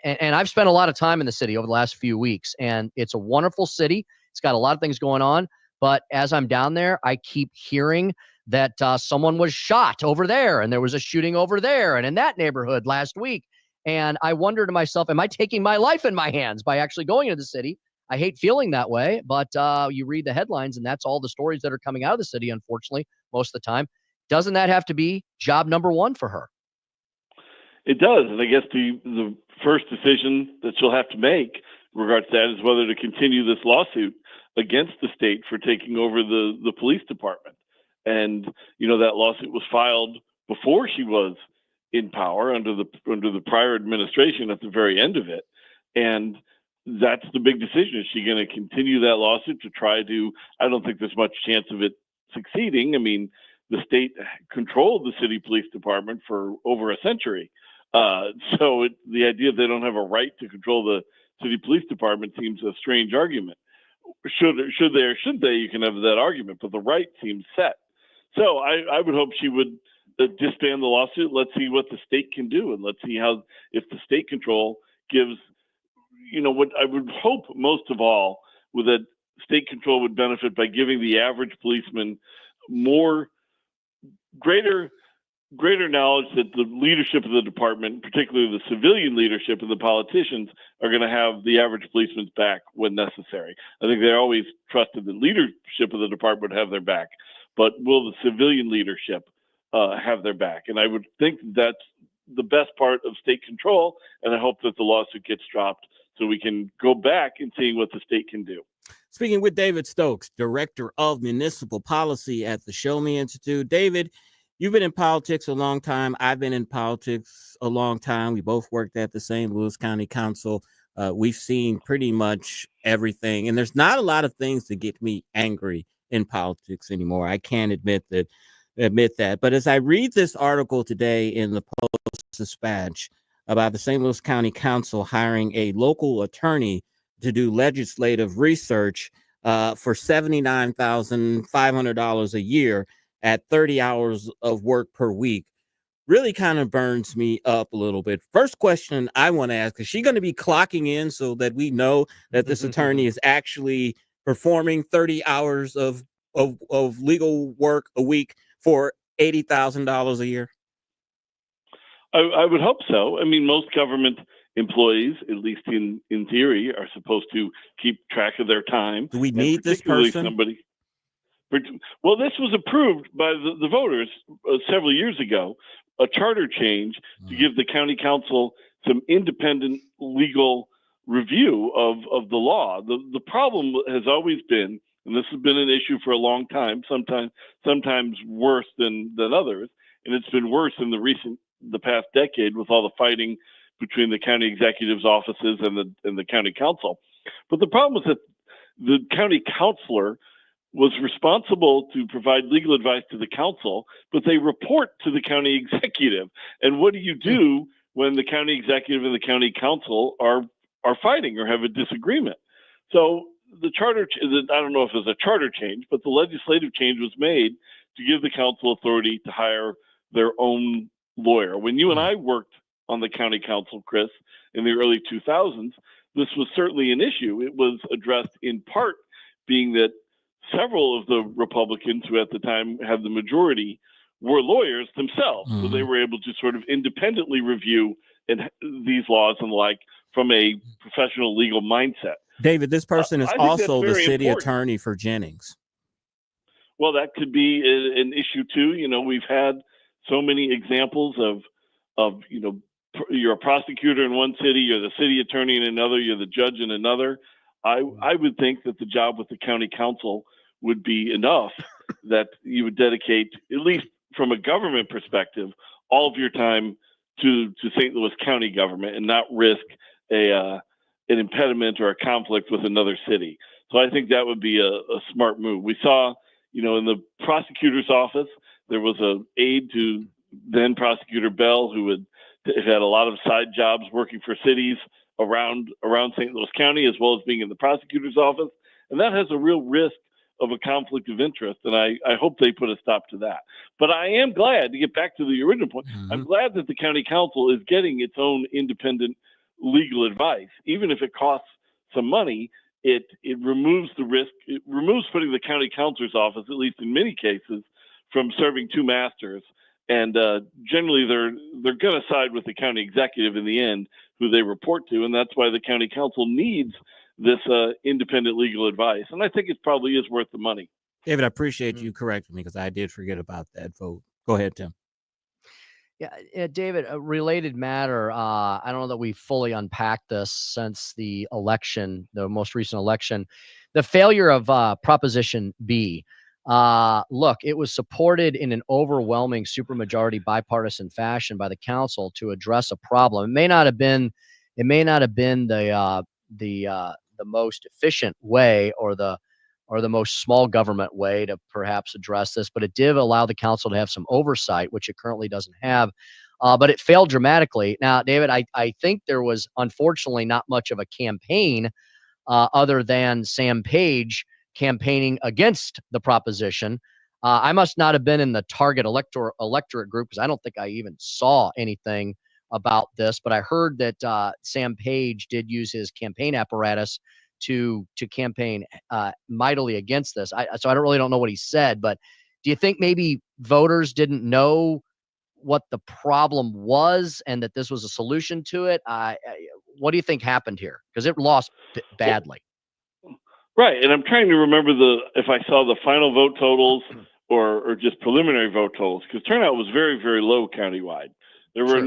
[SPEAKER 24] and I've spent a lot of time in the city over the last few weeks, and it's a wonderful city. It's got a lot of things going on. But as I'm down there, I keep hearing that someone was shot over there, and there was a shooting over there and in that neighborhood last week. And I wonder to myself, am I taking my life in my hands by actually going to the city? I hate feeling that way, but you read the headlines, and that's all the stories that are coming out of the city, unfortunately, most of the time. Doesn't that have to be job number one for her?
[SPEAKER 27] It does. And I guess the first decision that she'll have to make in regards to that is whether to continue this lawsuit against the state for taking over the police department. And, you know, that lawsuit was filed before she was in power under the prior administration at the very end of it. And that's the big decision. Is she going to continue that lawsuit to try to, I don't think there's much chance of it succeeding. I mean, the state controlled the city police department for over a century. So the idea they don't have a right to control the city police department seems a strange argument. Should they or should they, you can have that argument, but the right seems set. So I would hope she would disband the lawsuit. Let's see what the state can do, and let's see how, if the state control gives, you know, what I would hope most of all with that state control would benefit by giving the average policeman greater knowledge that the leadership of the department, particularly the civilian leadership and the politicians, are going to have the average policeman's back when necessary. I think they always trusted the leadership of the department would have their back, but will the civilian leadership have their back? And I would think that's the best part of state control, and I hope that the lawsuit gets dropped so we can go back and see what the state can do.
[SPEAKER 23] Speaking with David Stokes, Director of Municipal Policy at the Show Me Institute. David, you've been in politics a long time. I've been in politics a long time. We both worked at the St. Louis County Council. We've seen pretty much everything, and there's not a lot of things that get me angry in politics anymore. I can't admit that. But as I read this article today in the Post-Dispatch about the St. Louis County Council hiring a local attorney to do legislative research for $79,500 a year at 30 hours of work per week, really kind of burns me up a little bit. First question I want to ask, is she going to be clocking in so that we know that this attorney is actually performing 30 hours of legal work a week for $80,000 a year?
[SPEAKER 27] I would hope so. I mean, most government employees, at least in theory, are supposed to keep track of their time.
[SPEAKER 23] Do we need this person?
[SPEAKER 27] Well, this was approved by the voters several years ago, a charter change to give the county council some independent legal review of the law. The problem has always been, and this has been an issue for a long time, sometimes worse than others, and it's been worse in the past decade with all the fighting between the county executive's offices and the county council. But the problem was that the county councilor was responsible to provide legal advice to the council, but they report to the county executive. And what do you do when the county executive and the county council are fighting or have a disagreement? So the charter, I don't know if it was a charter change, but the legislative change was made to give the council authority to hire their own lawyer. When you and I worked on the county council, Chris, in the early 2000s, this was certainly an issue. It was addressed in part being that several of the Republicans who at the time had the majority were lawyers themselves, so they were able to sort of independently review these laws and the like from a professional legal mindset.
[SPEAKER 23] David, this person is
[SPEAKER 27] I think that's
[SPEAKER 23] also the
[SPEAKER 27] very
[SPEAKER 23] city
[SPEAKER 27] important.
[SPEAKER 23] attorney for Jennings.
[SPEAKER 27] Well, that could be an issue too. You know, we've had so many examples of you're a prosecutor in one city, you're the city attorney in another, you're the judge in another. I would think that the job with the county council would be enough that you would dedicate, at least from a government perspective, all of your time to St. Louis County government and not risk an impediment or a conflict with another city. So I think that would be a smart move. We saw, in the prosecutor's office, there was an aide to then Prosecutor Bell who had a lot of side jobs working for cities around St. Louis County, as well as being in the prosecutor's office. And that has a real risk of a conflict of interest. And I hope they put a stop to that. But I am glad, to get back to the original point, I'm glad that the county council is getting its own independent legal advice. Even if it costs some money, it removes the risk. It removes putting the county councilor's office, at least in many cases, from serving two masters. And generally, they're going to side with the county executive in the end, who they report to. And that's why the county council needs this independent legal advice. And I think it probably is worth the money.
[SPEAKER 23] David, I appreciate you correcting me because I did forget about that vote. Go ahead, Tim.
[SPEAKER 24] Yeah, David, a related matter. I don't know that we fully unpacked this since the election, the most recent election. The failure of Proposition B. Look, it was supported in an overwhelming supermajority bipartisan fashion by the council to address a problem. It may not have been the most efficient way or the most small government way to perhaps address this, but it did allow the council to have some oversight, which it currently doesn't have. But it failed dramatically. Now, David, I think there was unfortunately not much of a campaign other than Sam Page campaigning against the proposition. I must not have been in the target electorate group because I don't think I even saw anything about this, but I heard that Sam Page did use his campaign apparatus to campaign mightily against this. So I don't know what he said, but do you think maybe voters didn't know what the problem was and that this was a solution to it? What do you think happened here? Because it lost badly.
[SPEAKER 27] Right, and I'm trying to remember if I saw the final vote totals or just preliminary vote totals, because turnout was very, very low countywide. There were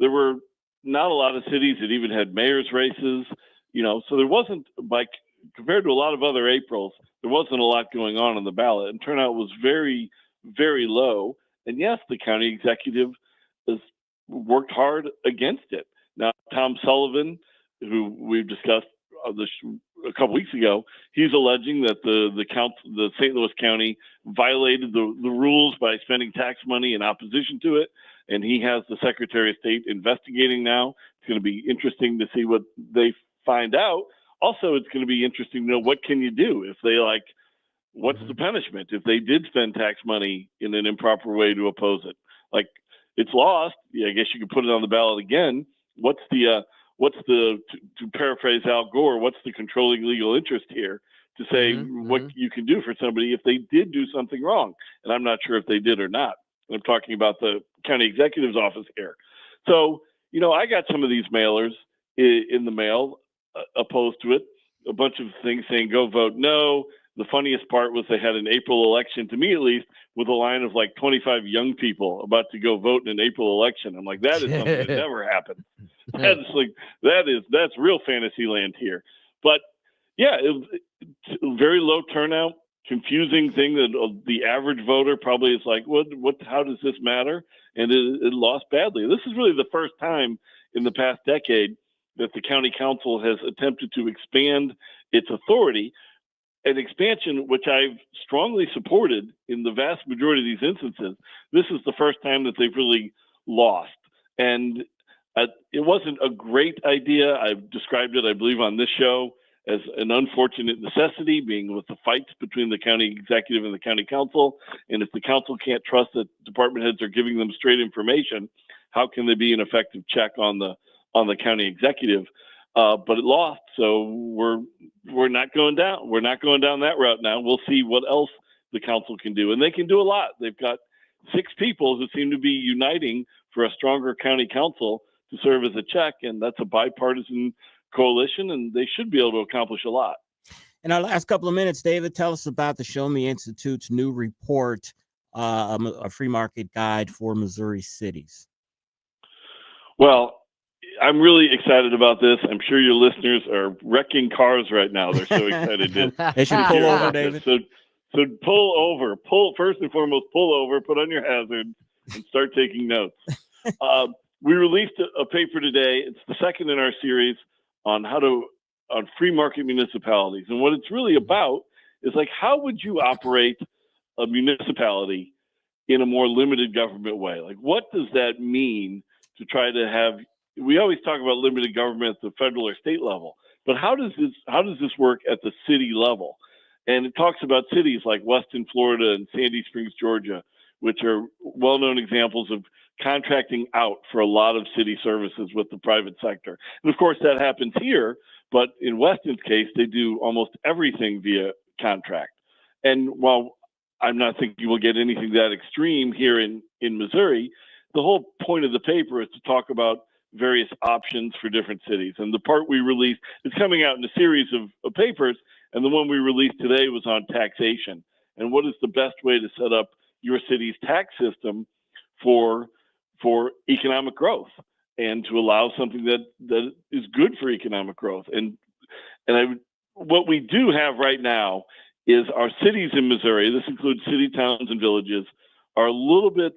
[SPEAKER 27] there were not a lot of cities that even had mayor's races, so there wasn't, compared to a lot of other Aprils, there wasn't a lot going on the ballot, and turnout was very, very low. And yes, the county executive has worked hard against it. Now, Tom Sullivan, who we've discussed a couple weeks ago, he's alleging that the St. Louis County violated the rules by spending tax money in opposition to it, and he has the Secretary of State investigating now. It's going to be interesting to see what they find out. Also, it's going to be interesting to know what can you do if they what's the punishment if they did spend tax money in an improper way to oppose it? It's lost. Yeah, I guess you could put it on the ballot again. To paraphrase Al Gore, what's the controlling legal interest here to say what you can do for somebody if they did do something wrong? And I'm not sure if they did or not. I'm talking about the county executive's office here. So, I got some of these mailers in the mail opposed to it, a bunch of things saying go vote no. The funniest part was they had an April election, to me at least, with a line of 25 young people about to go vote in an April election. I'm like, that is something that never happened. That's real fantasy land here. But yeah, it's very low turnout, confusing thing that the average voter probably is like, how does this matter? And it lost badly. This is really the first time in the past decade that the county council has attempted to expand its authority, an expansion which I've strongly supported in the vast majority of these instances. This is the first time that they've really lost. And it wasn't a great idea. I've described it, I believe, on this show as an unfortunate necessity, being with the fights between the county executive and the county council. And if the council can't trust that department heads are giving them straight information, how can they be an effective check on the county executive? But it lost, so we're not going down. We're not going down that route now. We'll see what else the council can do, and they can do a lot. They've got 6 people who seem to be uniting for a stronger county council to serve as a check, and that's a bipartisan coalition, and they should be able to accomplish a lot.
[SPEAKER 23] In our last couple of minutes, David, tell us about the Show Me Institute's new report, a free market guide for Missouri cities.
[SPEAKER 27] Well, I'm really excited about this. I'm sure your listeners are wrecking cars right now. They're so excited to
[SPEAKER 23] They should pull over, David.
[SPEAKER 27] So pull over. First and foremost, pull over, put on your hazards, and start taking notes. We released a paper today. It's the second in our series on free market municipalities. And what it's really about is like, how would you operate a municipality in a more limited government way? Like, what does that mean to try to have, we always talk about limited government at the federal or state level, but how does this work at the city level? And it talks about cities like Weston, Florida and Sandy Springs, Georgia, which are well-known examples of contracting out for a lot of city services with the private sector. And of course that happens here, but in Weston's case, they do almost everything via contract. And while I'm not thinking we'll get anything that extreme here in Missouri, the whole point of the paper is to talk about various options for different cities. And the part we released is coming out in a series of papers, and the one we released today was on taxation. And what is the best way to set up your city's tax system for economic growth and to allow something that is good for economic growth. What we do have right now is our cities in Missouri, this includes city, towns, and villages, are a little bit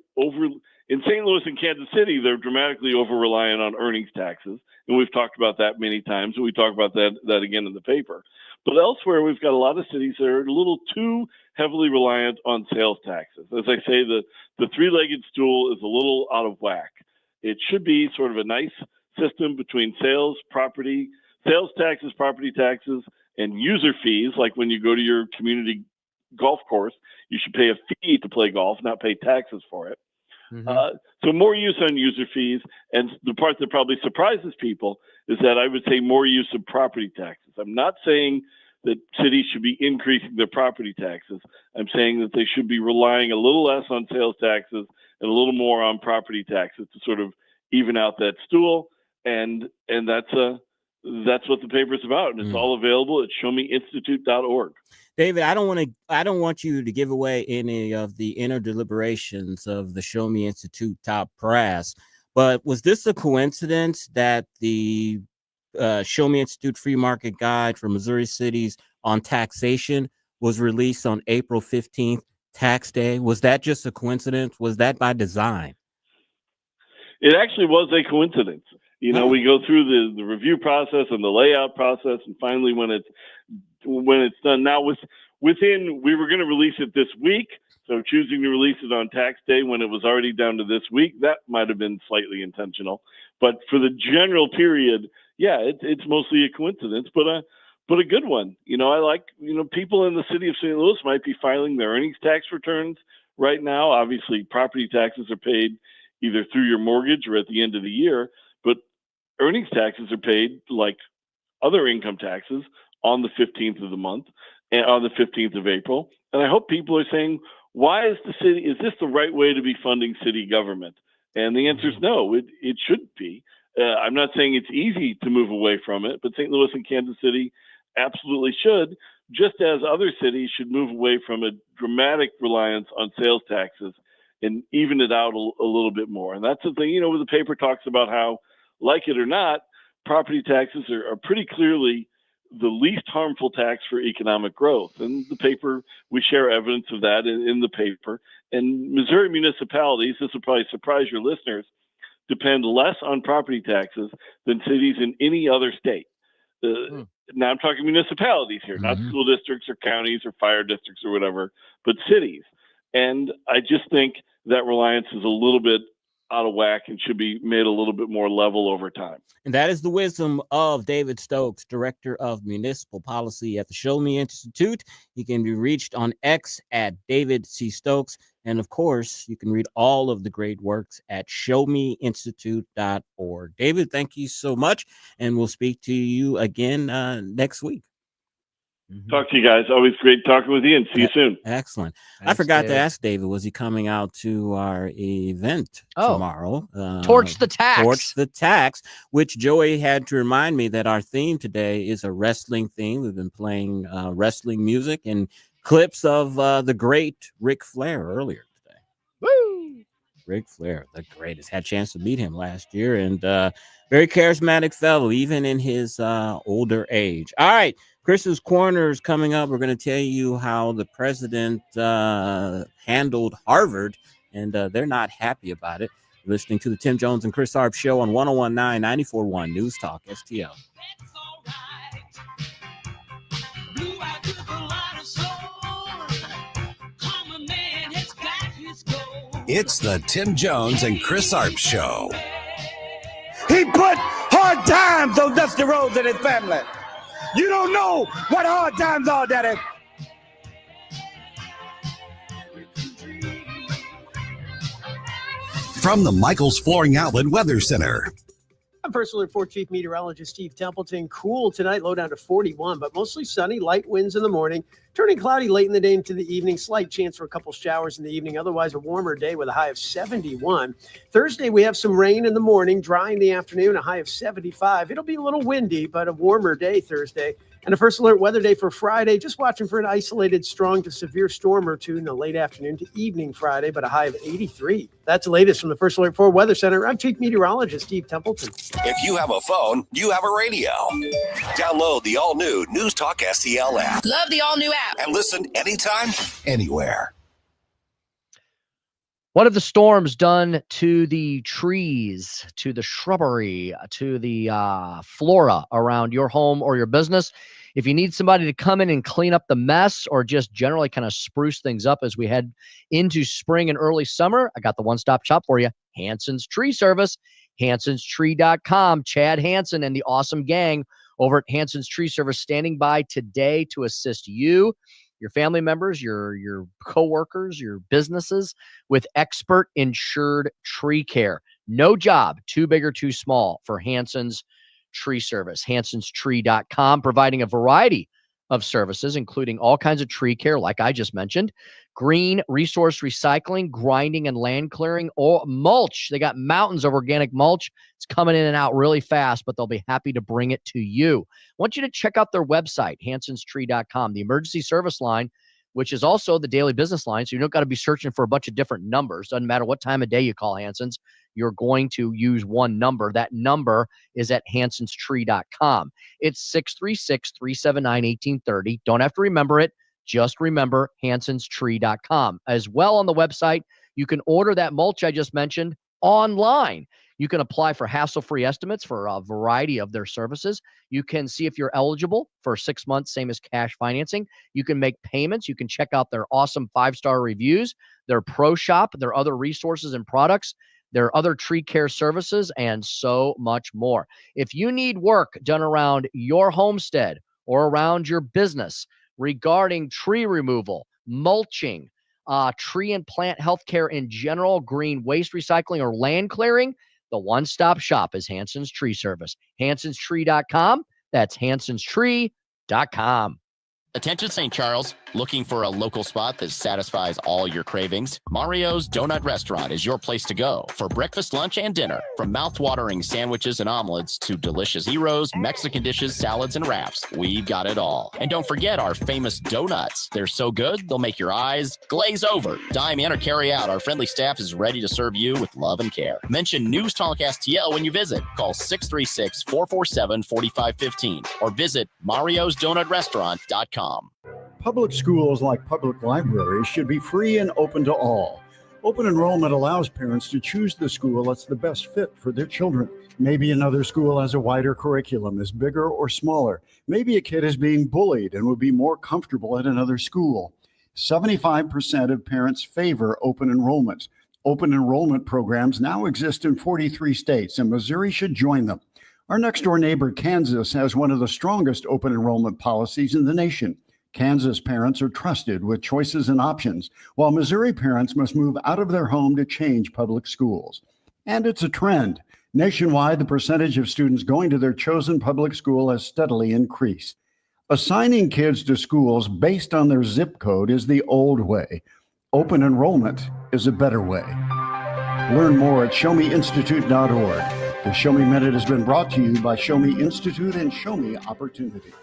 [SPEAKER 27] in St. Louis and Kansas City, they're dramatically over-reliant on earnings taxes. And we've talked about that many times, and we talk about that again in the paper. But elsewhere, we've got a lot of cities that are a little too heavily reliant on sales taxes. As I say, the three-legged stool is a little out of whack. It should be sort of a nice system between sales taxes, property taxes, and user fees. Like when you go to your community golf course, you should pay a fee to play golf, not pay taxes for it. So more use on user fees. And the part that probably surprises people is that I would say more use of property taxes. I'm not saying that cities should be increasing their property taxes. I'm saying that they should be relying a little less on sales taxes and a little more on property taxes to sort of even out that stool. And that's what the paper is about. And it's all available at showmeinstitute.org.
[SPEAKER 23] David, I don't want you to give away any of the inner deliberations of the Show Me Institute top brass, but was this a coincidence that the Show Me Institute Free Market Guide for Missouri Cities on taxation was released on April 15th, tax day? Was that just a coincidence? Was that by design?
[SPEAKER 27] It actually was a coincidence. We go through the review process and the layout process, and finally when it's done. Now we were going to release it this week, so choosing to release it on tax day when it was already down to this week, that might have been slightly intentional. But for the general period, yeah, it's mostly a coincidence, but a good one. I like, people in the city of St. Louis might be filing their earnings tax returns right now. Obviously, property taxes are paid either through your mortgage or at the end of the year, but earnings taxes are paid like other income taxes on the 15th of the month and on the 15th of April. And I hope people are saying, is this the right way to be funding city government? And the answer is no, it shouldn't be. I'm not saying it's easy to move away from it, but St. Louis and Kansas City absolutely should, just as other cities should move away from a dramatic reliance on sales taxes and even it out a little bit more. And that's the thing, where the paper talks about how, like it or not, property taxes are pretty clearly the least harmful tax for economic growth. And the paper, we share evidence of that in the paper. And Missouri municipalities, this will probably surprise your listeners, depend less on property taxes than cities in any other state. Now I'm talking municipalities here, not school districts or counties or fire districts or whatever, but cities. And I just think that reliance is a little bit out of whack and should be made a little bit more level over time.
[SPEAKER 23] And that is the wisdom of David Stokes, Director of Municipal Policy at the Show Me Institute. He can be reached on X at David C. Stokes. And of course, you can read all of the great works at showmeinstitute.org. David, thank you so much. And we'll speak to you again next week.
[SPEAKER 27] Talk to you guys. Always great talking with you, and see you soon.
[SPEAKER 23] Excellent. I
[SPEAKER 24] Thanks,
[SPEAKER 23] forgot to
[SPEAKER 24] David.
[SPEAKER 23] ask David, was he coming out to our event
[SPEAKER 24] Oh.
[SPEAKER 23] tomorrow?
[SPEAKER 24] Torch the Tax.
[SPEAKER 23] Torch the Tax, which Joey had to remind me that our theme today is a wrestling theme. We've been playing wrestling music and clips of the great Ric Flair earlier today.
[SPEAKER 24] Woo!
[SPEAKER 23] Ric Flair, the greatest. Had a chance to meet him last year, and very charismatic fellow, even in his older age. All right, Chris's Corner is coming up. We're going to tell you how the president handled Harvard, and they're not happy about it. You're listening to the Tim Jones and Chris Arps Show on 101.9, 94.1 News Talk STL.
[SPEAKER 11] It's the Tim Jones and Chris Arps Show.
[SPEAKER 3] He put hard times on Dusty Rhodes and his family. You don't know what hard times are, Daddy.
[SPEAKER 11] From the Michaels Flooring Outlet Weather Center.
[SPEAKER 10] I'm Personal Report Chief Meteorologist Steve Templeton. Cool tonight, low down to 41, but mostly sunny, light winds in the morning, turning cloudy late in the day into the evening. Slight chance for a couple showers in the evening. Otherwise, a warmer day with a high of 71. Thursday, we have some rain in the morning, dry in the afternoon, a high of 75. It'll be a little windy, but a warmer day Thursday. And a first alert weather day for Friday. Just watching for an isolated strong to severe storm or two in the late afternoon to evening Friday, but a high of 83. That's the latest from the First Alert 4 Weather Center. I'm Chief Meteorologist Steve Templeton.
[SPEAKER 11] If you have a phone, you have a radio. Download the all-new News Talk STL app.
[SPEAKER 14] Love the all-new app.
[SPEAKER 11] And listen anytime, anywhere.
[SPEAKER 24] What have the storms done to the trees, to the shrubbery, to the flora around your home or your business? If you need somebody to come in and clean up the mess or just generally kind of spruce things up as we head into spring and early summer, I got the one-stop shop for you, Hanson's Tree Service, hansonstree.com. Chad Hanson and the awesome gang over at Hanson's Tree Service standing by today to assist you, your family members, your coworkers, your businesses with expert insured tree care. No job too big or too small for Hanson's Tree Service. hansonstree.com, providing a variety of services, including all kinds of tree care, like I just mentioned, green resource recycling, grinding and land clearing, or mulch. They got mountains of organic mulch. It's coming in and out really fast, but they'll be happy to bring it to you. I want you to check out their website, hansonstree.com, the emergency service line, which is also the daily business line. So you don't got to be searching for a bunch of different numbers. Doesn't matter what time of day you call Hanson's, you're going to use one number. That number is at hansonstree.com. It's 636-379-1830. Don't have to remember it. Just remember hansonstree.com. As well on the website, you can order that mulch I just mentioned online. You can apply for hassle-free estimates for a variety of their services. You can see if you're eligible for 6 months, same as cash financing. You can make payments. You can check out their awesome 5-star reviews, their pro shop, their other resources and products, their other tree care services, and so much more. If you need work done around your homestead or around your business regarding tree removal, mulching, tree and plant healthcare in general, green waste recycling, or land clearing, the one-stop shop is Hanson's Tree Service. hansonstree.com. That's hansonstree.com.
[SPEAKER 6] Attention St. Charles, looking for a local spot that satisfies all your cravings? Mario's Donut Restaurant is your place to go for breakfast, lunch, and dinner. From mouth-watering sandwiches and omelets to delicious gyros, Mexican dishes, salads, and wraps, we've got it all. And don't forget our famous donuts. They're so good, they'll make your eyes glaze over. Dine in or carry out, our friendly staff is ready to serve you with love and care. Mention News Talk STL when you visit. Call 636-447-4515 or visit mariosdonutrestaurant.com.
[SPEAKER 15] Public schools, like public libraries, should be free and open to all. Open enrollment allows parents to choose the school that's the best fit for their children. Maybe another school has a wider curriculum, is bigger or smaller. Maybe a kid is being bullied and would be more comfortable at another school. 75% of parents favor open enrollment. Open enrollment programs now exist in 43 states, and Missouri should join them. Our next-door neighbor, Kansas, has one of the strongest open enrollment policies in the nation. Kansas parents are trusted with choices and options, while Missouri parents must move out of their home to change public schools. And it's a trend. Nationwide, the percentage of students going to their chosen public school has steadily increased. Assigning kids to schools based on their zip code is the old way. Open enrollment is a better way. Learn more at showmeinstitute.org. The Show Me Minute has been brought to you by Show Me Institute and Show Me Opportunity.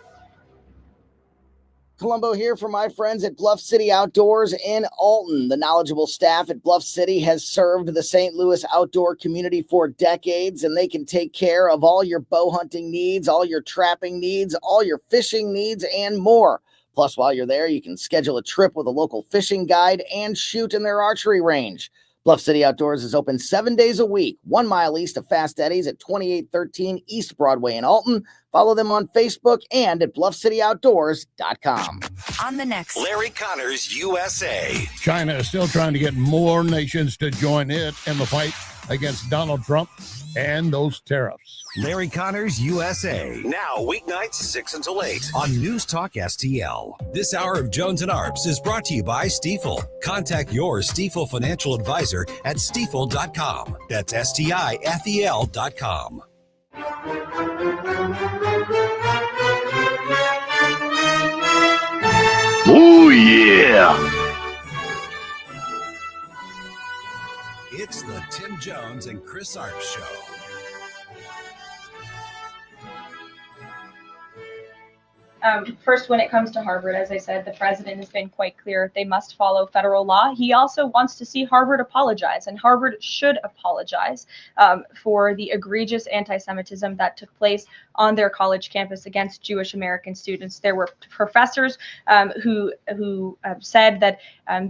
[SPEAKER 4] Columbo here for my friends at Bluff City Outdoors in Alton. The knowledgeable staff at Bluff City has served the St. Louis outdoor community for decades, and they can take care of all your bow hunting needs, all your trapping needs, all your fishing needs, and more. Plus, while you're there, you can schedule a trip with a local fishing guide and shoot in their archery range. Bluff City Outdoors is open 7 days a week, 1 mile east of Fast Eddie's at 2813 East Broadway in Alton. Follow them on Facebook and at bluffcityoutdoors.com.
[SPEAKER 14] On the next
[SPEAKER 11] Larry Connors, USA.
[SPEAKER 26] China is still trying to get more nations to join it in the fight against Donald Trump and those tariffs.
[SPEAKER 11] Larry Connors, USA. Now, weeknights 6 until 8 on News Talk STL. This hour of Jones and Arps is brought to you by Stifel. Contact your Stifel financial advisor at stifel.com. That's STIFEL.com.
[SPEAKER 3] Oh, yeah.
[SPEAKER 11] It's the Tim Jones and Chris Arps Show.
[SPEAKER 16] First, when it comes to Harvard, as I said, the president has been quite clear they must follow federal law. He also wants to see Harvard apologize, and Harvard should apologize for the egregious anti-Semitism that took place on their college campus against Jewish American students. There were professors who said that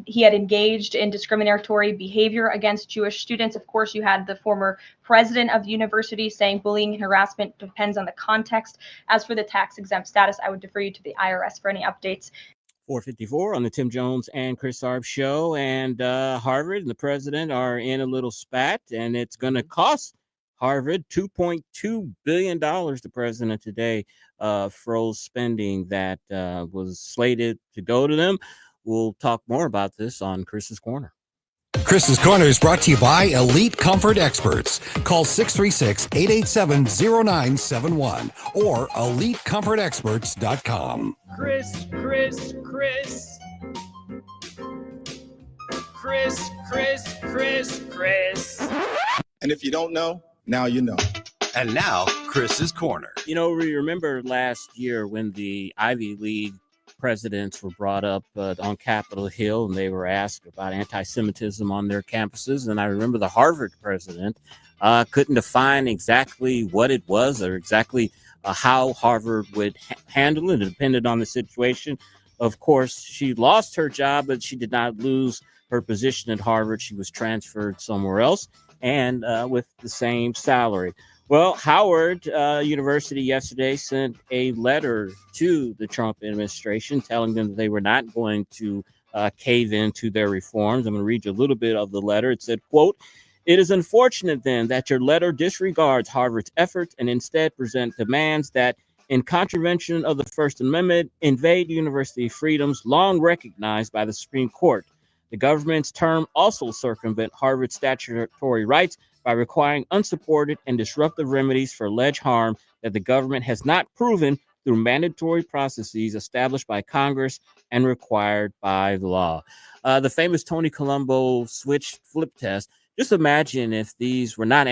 [SPEAKER 16] he had engaged in discriminatory behavior against Jewish students. Of course, you had the former president of the university saying bullying and harassment depends on the context. As for the tax-exempt status, I would defer you to the IRS for any updates.
[SPEAKER 23] 454 on the Tim Jones and Chris Arps show. And Harvard and the president are in a little spat, and it's going to cost Harvard $2.2 billion. The president today froze spending that was slated to go to them. We'll talk more about this on Chris's Corner.
[SPEAKER 11] Chris's Corner is brought to you by Elite Comfort Experts. Call 636-887-0971 or EliteComfortExperts.com.
[SPEAKER 5] Chris.
[SPEAKER 17] And if you don't know, now you know.
[SPEAKER 11] And now, Chris's Corner.
[SPEAKER 23] You know, we remember last year when the Ivy League presidents were brought up on Capitol Hill, and they were asked about anti-Semitism on their campuses. And I remember the Harvard president couldn't define exactly what it was or exactly how Harvard would handle it. It depended on the situation. Of course, she lost her job, but she did not lose her position at Harvard. She was transferred somewhere else and with the same salary. Well, Howard University yesterday sent a letter to the Trump administration telling them that they were not going to cave into their reforms. I'm going to read you a little bit of the letter. It said, quote, "It is unfortunate then that your letter disregards Harvard's efforts and instead present demands that, in contravention of the First Amendment, invade university freedoms long recognized by the Supreme Court. The government's term also circumvent Harvard's statutory rights by requiring unsupported and disruptive remedies for alleged harm that the government has not proven through mandatory processes established by Congress and required by the law." The famous Tony Colombo flip test. Just imagine if these were not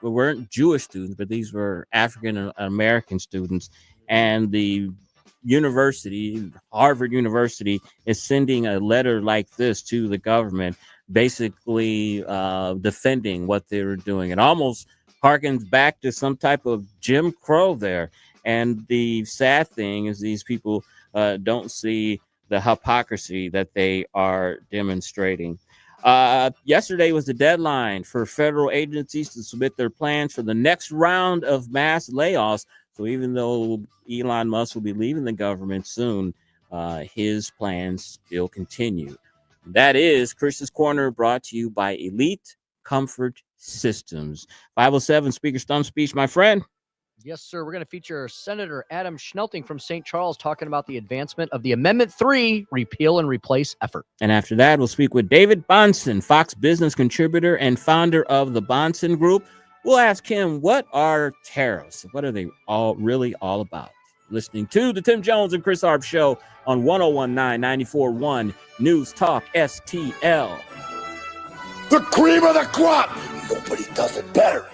[SPEAKER 23] weren't Jewish students, but these were African American students, and the university, Harvard University, is sending a letter like this to the government, basically defending what they were doing. It almost harkens back to some type of Jim Crow there. And the sad thing is these people don't see the hypocrisy that they are demonstrating. Yesterday was the deadline for federal agencies to submit their plans for the next round of mass layoffs. So even though Elon Musk will be leaving the government soon, his plans still continue. That is Chris's Corner, brought to you by Elite Comfort Systems. 507 Speaker Stump Speech, my friend.
[SPEAKER 24] Yes, sir. We're going to feature Senator Adam Schnelting from St. Charles talking about the advancement of the Amendment 3 repeal and replace effort.
[SPEAKER 23] And after that, we'll speak with David Bahnsen, Fox Business contributor and founder of the Bahnsen Group. We'll ask him, what are tariffs? What are they all really all about? listening to the Tim Jones and Chris Arps Show on 1019 94.1 News Talk STL.
[SPEAKER 3] The cream of the crop. Nobody does it better.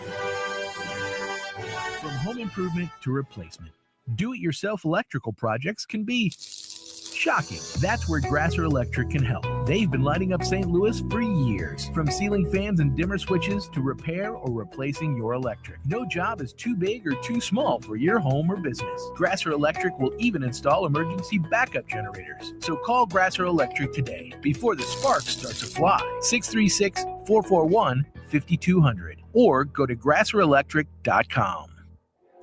[SPEAKER 7] From home improvement to replacement, do-it-yourself electrical projects can be shocking. That's where Grasser Electric can help. They've been lighting up St. Louis for years. From ceiling fans and dimmer switches to repair or replacing your electric. No job is too big or too small for your home or business. Grasser Electric will even install emergency backup generators. So call Grasser Electric today before the sparks start to fly. 636-441-5200 or go to grasserelectric.com.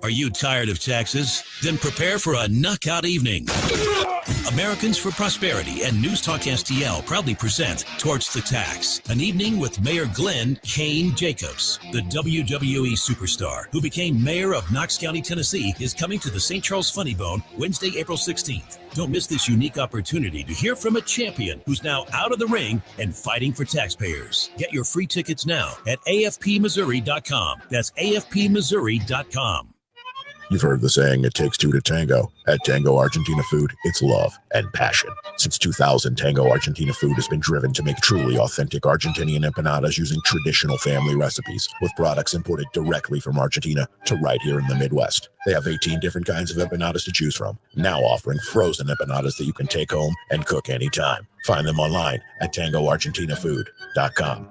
[SPEAKER 8] Are you tired of taxes? Then prepare for a knockout evening. Americans for Prosperity and News Talk STL proudly present Torch the Tax, an evening with Mayor Glenn Kane Jacobs. The WWE superstar who became mayor of Knox County, Tennessee, is coming to the St. Charles Funny Bone Wednesday, April 16th. Don't miss this unique opportunity to hear from a champion who's now out of the ring and fighting for taxpayers. Get your free tickets now at afpmissouri.com. That's afpmissouri.com.
[SPEAKER 14] You've heard the saying, it takes two to tango. At Tango Argentina Food, it's love and passion. Since 2000, Tango Argentina Food has been driven to make truly authentic Argentinian empanadas using traditional family recipes with products imported directly from Argentina to right here in the Midwest. They have 18 different kinds of empanadas to choose from, now offering frozen empanadas that you can take home and cook anytime. Find them online at tangoargentinafood.com.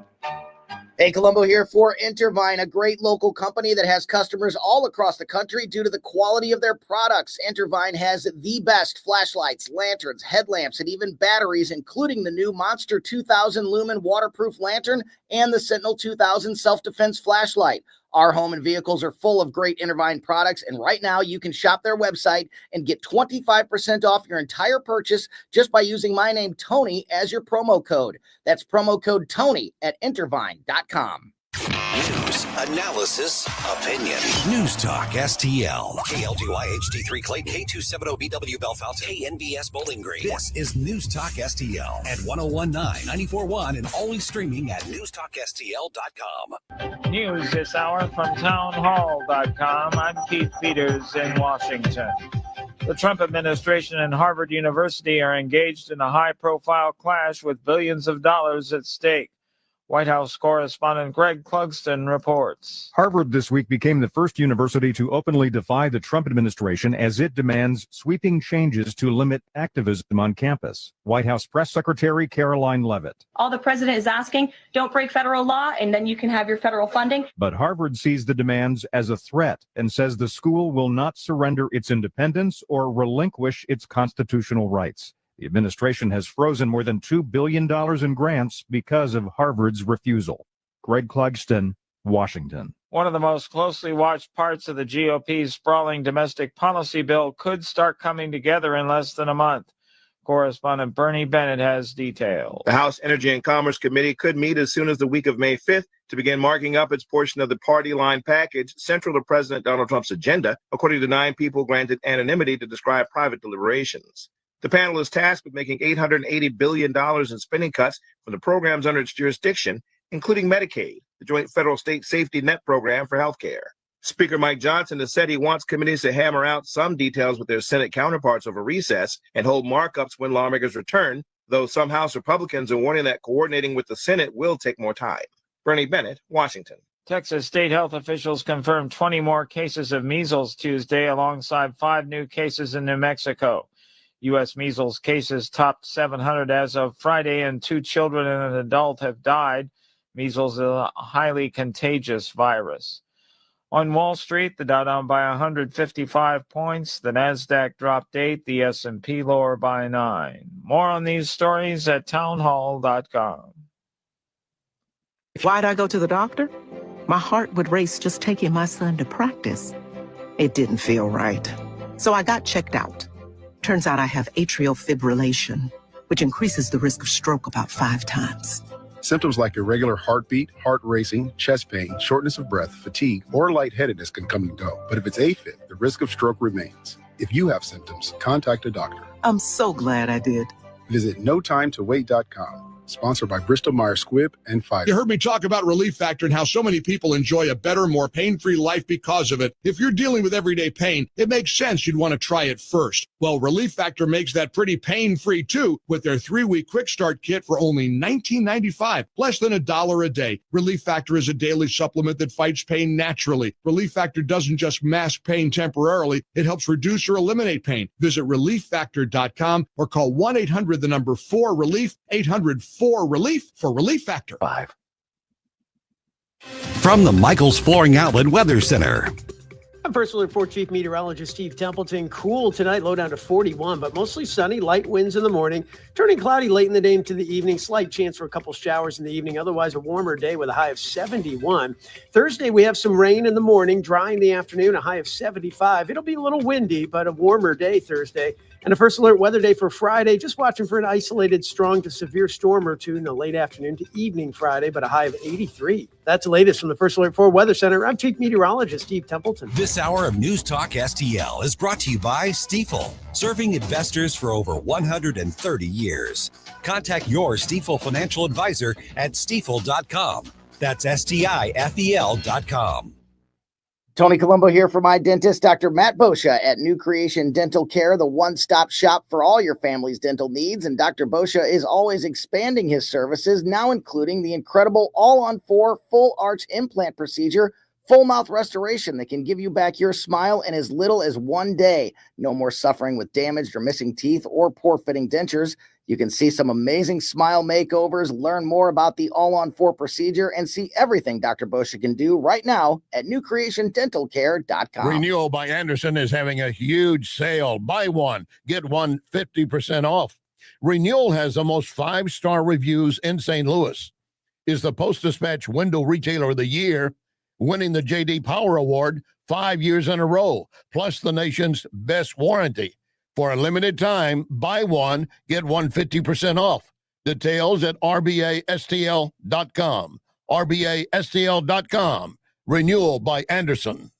[SPEAKER 4] Hey, Colombo here for Intervine, a great local company that has customers all across the country due to the quality of their products. Intervine has the best flashlights, lanterns, headlamps, and even batteries, including the new Monster 2000 Lumen waterproof lantern and the Sentinel 2000 self-defense flashlight. Our home and vehicles are full of great Intervine products, and right now you can shop their website and get 25% off your entire purchase just by using my name, Tony, as your promo code. That's promo code Tony at Intervine.com.
[SPEAKER 11] News, analysis, opinion. News Talk STL. KLGY HD3 Clayton, K270BW Belfast, KNBS Bowling Green. This is News Talk STL at 1019 94.1 and always streaming at newstalkstl.com.
[SPEAKER 18] News this hour from townhall.com. I'm Keith Peters in Washington. The Trump administration and Harvard University are engaged in a high-profile clash with billions of dollars at stake. White House correspondent Greg Clugston reports.
[SPEAKER 21] Harvard this week became the first university to openly defy the Trump administration as it demands sweeping changes to limit activism on campus. White House Press Secretary Caroline Leavitt.
[SPEAKER 16] All the president is asking, don't break federal law, and then you can have your federal funding.
[SPEAKER 21] But Harvard sees the demands as a threat and says the school will not surrender its independence or relinquish its constitutional rights. The administration has frozen more than $2 billion in grants because of Harvard's refusal. Greg Clugston, Washington.
[SPEAKER 18] One of the most closely watched parts of the GOP's sprawling domestic policy bill could start coming together in less than a month. Correspondent Bernie Bennett has details.
[SPEAKER 22] The House Energy and Commerce Committee could meet as soon as the week of May 5th to begin marking up its portion of the party line package central to President Donald Trump's agenda, according to 9 people granted anonymity to describe private deliberations. The panel is tasked with making $880 billion in spending cuts for the programs under its jurisdiction, including Medicaid, the joint federal-state safety net program for health care. Speaker Mike Johnson has said he wants committees to hammer out some details with their Senate counterparts over recess and hold markups when lawmakers return, though some House Republicans are warning that coordinating with the Senate will take more time. Bernie Bennett, Washington.
[SPEAKER 18] Texas state health officials confirmed 20 more cases of measles Tuesday, alongside 5 new cases in New Mexico. U.S. measles cases topped 700 as of Friday, and 2 children and an adult have died. Measles is a highly contagious virus. On Wall Street, the Dow down by 155 points, the Nasdaq dropped 8, the S&P lower by 9. More on these stories at townhall.com.
[SPEAKER 25] Why'd I go to the doctor? My heart would race just taking my son to practice. It didn't feel right. So I got checked out. Turns out I have atrial fibrillation, which increases the risk of stroke about 5 times.
[SPEAKER 28] Symptoms like irregular heartbeat, heart racing, chest pain, shortness of breath, fatigue, or lightheadedness can come and go. But if it's AFib, the risk of stroke remains. If you have symptoms, contact a doctor.
[SPEAKER 25] I'm so glad I did.
[SPEAKER 28] Visit notimetowait.com. Sponsored by Bristol Myers Squibb and Pfizer.
[SPEAKER 26] You heard me talk about Relief Factor and how so many people enjoy a better, more pain-free life because of it. If you're dealing with everyday pain, it makes sense you'd want to try it first. Well, Relief Factor makes that pretty pain-free too with their 3-week quick start kit for only $19.95, less than $1 a day. Relief Factor is a daily supplement that fights pain naturally. Relief Factor doesn't just mask pain temporarily, it helps reduce or eliminate pain. Visit relieffactor.com or call 1-800-4RELIEF, 800-4RELIEF for Relief Factor.
[SPEAKER 11] 5. From the Michaels Flooring Outlet Weather Center.
[SPEAKER 10] I'm Personal Report Chief Meteorologist Steve Templeton. Cool tonight, low down to 41, but mostly sunny, light winds in the morning, turning cloudy late in the day into the evening, slight chance for a couple showers in the evening, otherwise a warmer day with a high of 71. Thursday, we have some rain in the morning, dry in the afternoon, a high of 75. It'll be a little windy, but a warmer day Thursday. And a first alert weather day for Friday, just watching for an isolated strong to severe storm or two in the late afternoon to evening Friday, but a high of 83. That's the latest from the First Alert 4 Weather Center. I'm Chief Meteorologist Steve Templeton.
[SPEAKER 11] This hour of News Talk STL is brought to you by Stifel, serving investors for over 130 years. Contact your Stifel financial advisor at stifel.com. That's STIFEL.com.
[SPEAKER 4] Tony Colombo here for my dentist, Dr. Matt Boscia at New Creation Dental Care, the one-stop shop for all your family's dental needs. And Dr. Boscia is always expanding his services, now including the incredible all-on-4 full arch implant procedure, full mouth restoration that can give you back your smile in as little as 1 day. No more suffering with damaged or missing teeth or poor fitting dentures. You can see some amazing smile makeovers, learn more about the all-on-4 procedure, and see everything Dr. Boscia can do right now at newcreationdentalcare.com.
[SPEAKER 26] Renewal by Anderson is having a huge sale. Buy one, get one 50% off. Renewal has the most 5-star reviews in St. Louis, is the Post-Dispatch Window Retailer of the Year, winning the J.D. Power Award 5 years in a row, plus the nation's best warranty. For a limited time, buy one, get one 50% off. Details at rbastl.com. rbastl.com. Renewal by Anderson.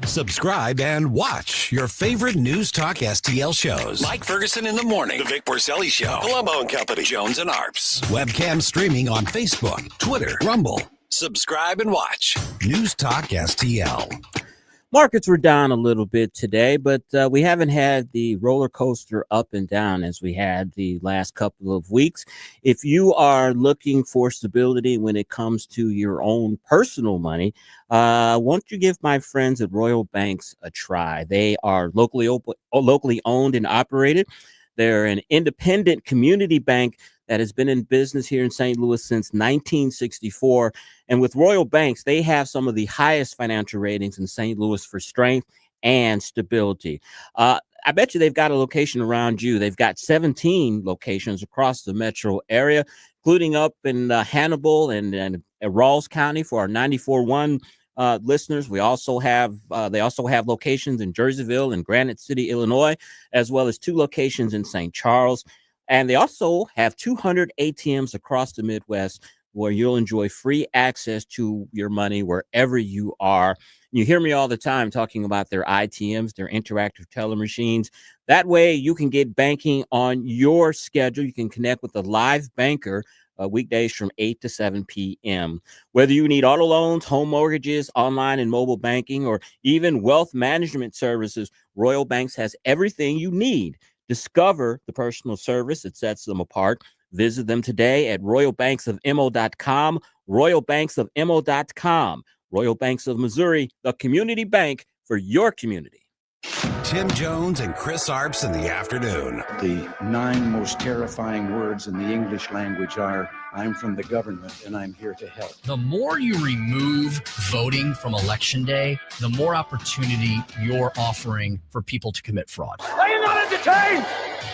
[SPEAKER 11] Subscribe and watch your favorite News Talk STL shows.
[SPEAKER 8] Mike Ferguson in the morning, The Vic Porcelli Show, Colombo and Company, Jones and Arps.
[SPEAKER 11] Webcam streaming on Facebook, Twitter, Rumble.
[SPEAKER 8] Subscribe and watch
[SPEAKER 11] News Talk STL.
[SPEAKER 23] Markets were down a little bit today, but we haven't had the roller coaster up and down as we had the last couple of weeks. If you are looking for stability when it comes to your own personal money, won't you give my friends at Royal Banks a try? They are locally owned and operated. They're an independent community bank that has been in business here in St. Louis since 1964. And with Royal Banks, they have some of the highest financial ratings in St. Louis for strength and stability. I bet you they've got a location around you. They've got 17 locations across the metro area, including up in Hannibal and Rawls County for our 94.1 listeners. They also have locations in Jerseyville and Granite City, Illinois, as well as 2 locations in St. Charles. And they also have 200 ATMs across the Midwest where you'll enjoy free access to your money wherever you are. You hear me all the time talking about their ITMs, their interactive teller machines. That way you can get banking on your schedule. You can connect with a live banker weekdays from 8 to 7 p.m. Whether you need auto loans, home mortgages, online and mobile banking, or even wealth management services, Royal Banks has everything you need. Discover the personal service that sets them apart. Visit them today at royalbanksofmo.com, royalbanksofmo.com. Royal Banks of Missouri, the community bank for your community.
[SPEAKER 11] Tim Jones and Chris Arps in the afternoon.
[SPEAKER 1] The 9 most terrifying words in the English language are, I'm from the government and I'm here to help.
[SPEAKER 2] The more you remove voting from Election Day, the more opportunity you're offering for people to commit fraud.
[SPEAKER 3] Are you not entertained?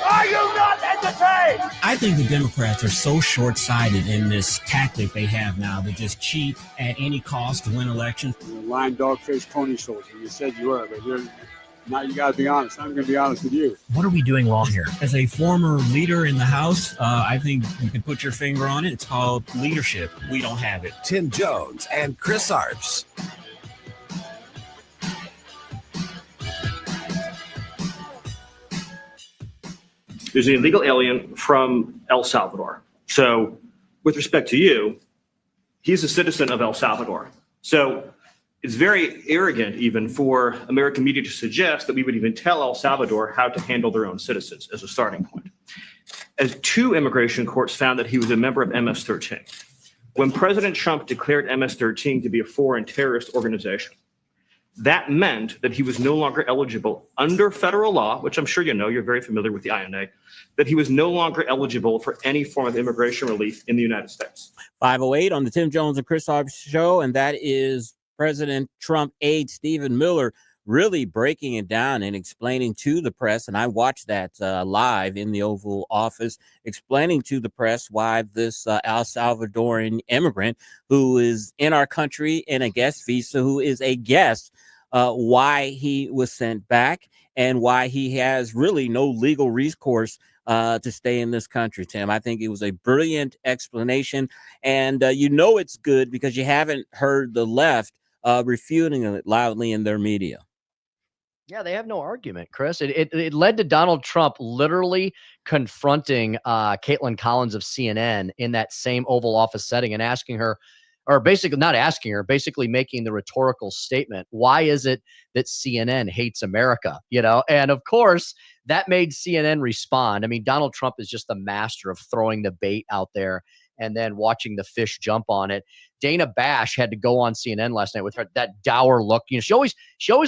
[SPEAKER 3] Are you not entertained?
[SPEAKER 2] I think the Democrats are so short-sighted in this tactic they have now to just cheat at any cost to win elections.
[SPEAKER 9] Lying dog-faced pony soldier. You said you were, but now you got to be honest. I'm going to be honest with you.
[SPEAKER 2] What are we doing wrong here? As a former leader in the House, I think you can put your finger on it. It's called leadership. We don't have it.
[SPEAKER 11] Tim Jones and Chris Arps.
[SPEAKER 12] There's an illegal alien from El Salvador. So
[SPEAKER 5] with respect to you, he's a citizen of El Salvador. So it's very arrogant even for American media to suggest that we would even tell El Salvador how to handle their own citizens as a starting point. As 2 immigration courts found that he was a member of MS-13. When President Trump declared MS-13 to be a foreign terrorist organization, that meant that he was no longer eligible under federal law, which I'm sure you know, you're very familiar with the INA, that he was no longer eligible for any form of immigration relief in the United States.
[SPEAKER 23] 508 on the Tim Jones and Chris Arps show, and that is President Trump aide Stephen Miller really breaking it down and explaining to the press, and I watched that live in the Oval Office, explaining to the press why this El Salvadoran immigrant who is in our country in a guest visa, who is a guest, why he was sent back and why he has really no legal recourse to stay in this country, Tim. I think it was a brilliant explanation, and it's good because you haven't heard the left refuting it loudly in their media.
[SPEAKER 24] Yeah, they have no argument, Chris. It led to Donald Trump literally confronting Caitlin Collins of CNN in that same Oval Office setting and asking her, or basically not asking her, basically making the rhetorical statement, why is it that CNN hates America? And of course, that made CNN respond. I mean, Donald Trump is just the master of throwing the bait out there and then watching the fish jump on it. Dana Bash had to go on CNN last night with that dour look. She always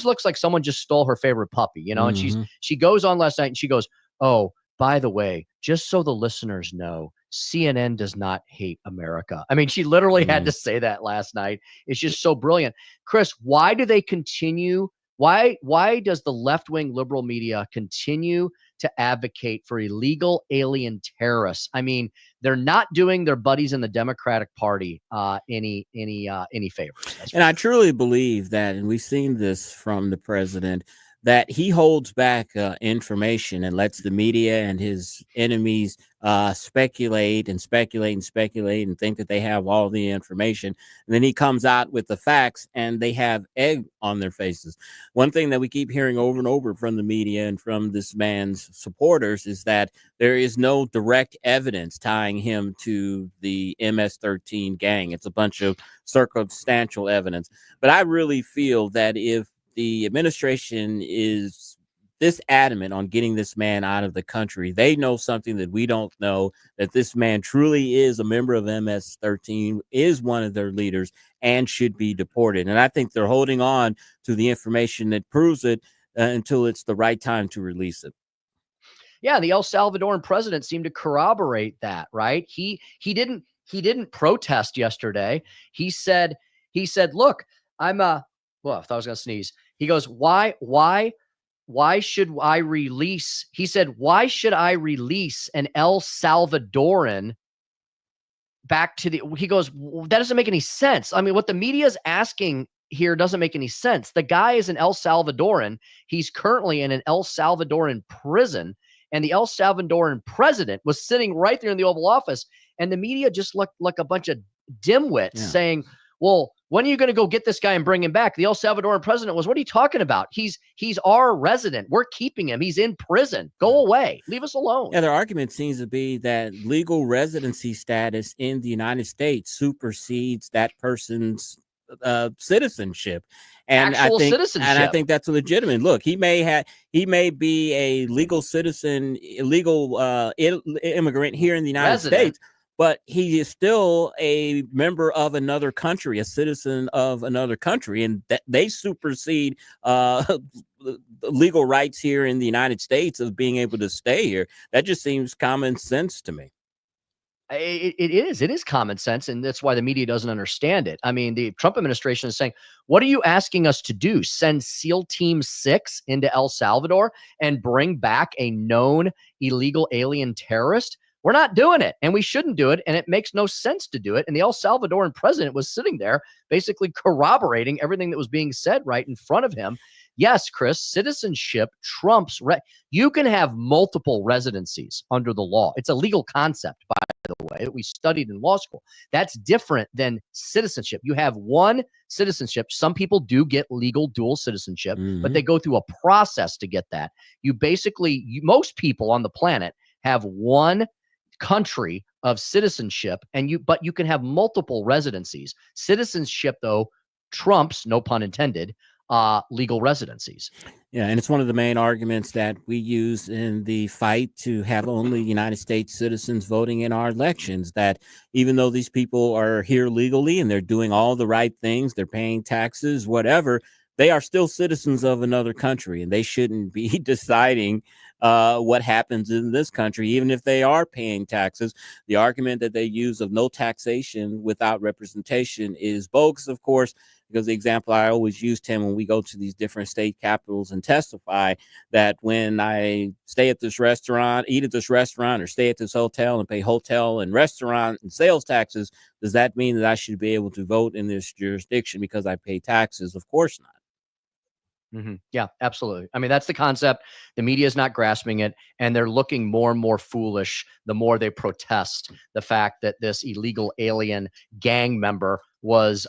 [SPEAKER 24] looks like someone just stole her favorite puppy, and she goes on last night and she goes, "Oh, by the way, just so the listeners know, CNN does not hate America." I mean, she literally had to say that last night. It's just so brilliant. Chris, why do they continue? Why does the left-wing liberal media continue to advocate for illegal alien terrorists? I mean, they're not doing their buddies in the Democratic Party any favors.
[SPEAKER 23] And I truly believe that, and we've seen this from the president, that he holds back information and lets the media and his enemies speculate and think that they have all the information. And then he comes out with the facts and they have egg on their faces. One thing that we keep hearing over and over from the media and from this man's supporters is that there is no direct evidence tying him to the MS-13 gang. It's a bunch of circumstantial evidence. But I really feel that if the administration is this adamant on getting this man out of the country, they know something that we don't know, that this man truly is a member of MS-13, is one of their leaders, and should be deported. And I think they're holding on to the information that proves it until it's the right time to release it.
[SPEAKER 24] Yeah, the El Salvadoran president seemed to corroborate that, right? He didn't protest yesterday. He said, look, I'm well, I thought I was gonna sneeze. He goes, why should I release? He said, why should I release an El Salvadoran back to the, he goes, that doesn't make any sense. I mean, what the media is asking here doesn't make any sense. The guy is an El Salvadoran. He's currently in an El Salvadoran prison, and the El Salvadoran president was sitting right there in the Oval Office, and the media just looked like a bunch of dimwits saying, well, when are you going to go get this guy and bring him back? The El Salvadoran president was, what are you talking about? He's our resident. We're keeping him. He's in prison. Go away. Leave us alone.
[SPEAKER 23] Yeah, their argument seems to be that legal residency status in the United States supersedes that person's citizenship. And
[SPEAKER 24] actual citizenship.
[SPEAKER 23] And I think that's legitimate. Look, he may be a legal citizen, illegal immigrant here in the United States, but he is still a member of another country, a citizen of another country, and that they supersede legal rights here in the United States of being able to stay here. That just seems common sense to me.
[SPEAKER 24] It is common sense, and that's why the media doesn't understand it. I mean, the Trump administration is saying, what are you asking us to do? Send SEAL Team 6 into El Salvador and bring back a known illegal alien terrorist? We're not doing it, and we shouldn't do it, and it makes no sense to do it. And the El Salvadoran president was sitting there basically corroborating everything that was being said right in front of him. Yes, Chris, citizenship trumps. You can have multiple residencies under the law. It's a legal concept, by the way, that we studied in law school. That's different than citizenship. You have one citizenship. Some people do get legal dual citizenship, but they go through a process to get that. Most people on the planet have one country of citizenship, but you can have multiple residencies. Citizenship, though, trumps, no pun intended, legal residencies.
[SPEAKER 23] Yeah, and it's one of the main arguments that we use in the fight to have only United States citizens voting in our elections, that even though these people are here legally and they're doing all the right things, they're paying taxes, whatever, they are still citizens of another country, and they shouldn't be deciding what happens in this country, even if they are paying taxes. The argument that they use of no taxation without representation is bogus, of course, because the example I always use, Tim, when we go to these different state capitals and testify, that when I stay at this restaurant, eat at this restaurant, or stay at this hotel and pay hotel and restaurant and sales taxes, does that mean that I should be able to vote in this jurisdiction because I pay taxes? Of course not.
[SPEAKER 24] Yeah, absolutely. I mean, that's the concept. The media is not grasping it, and they're looking more and more foolish the more they protest the fact that this illegal alien gang member was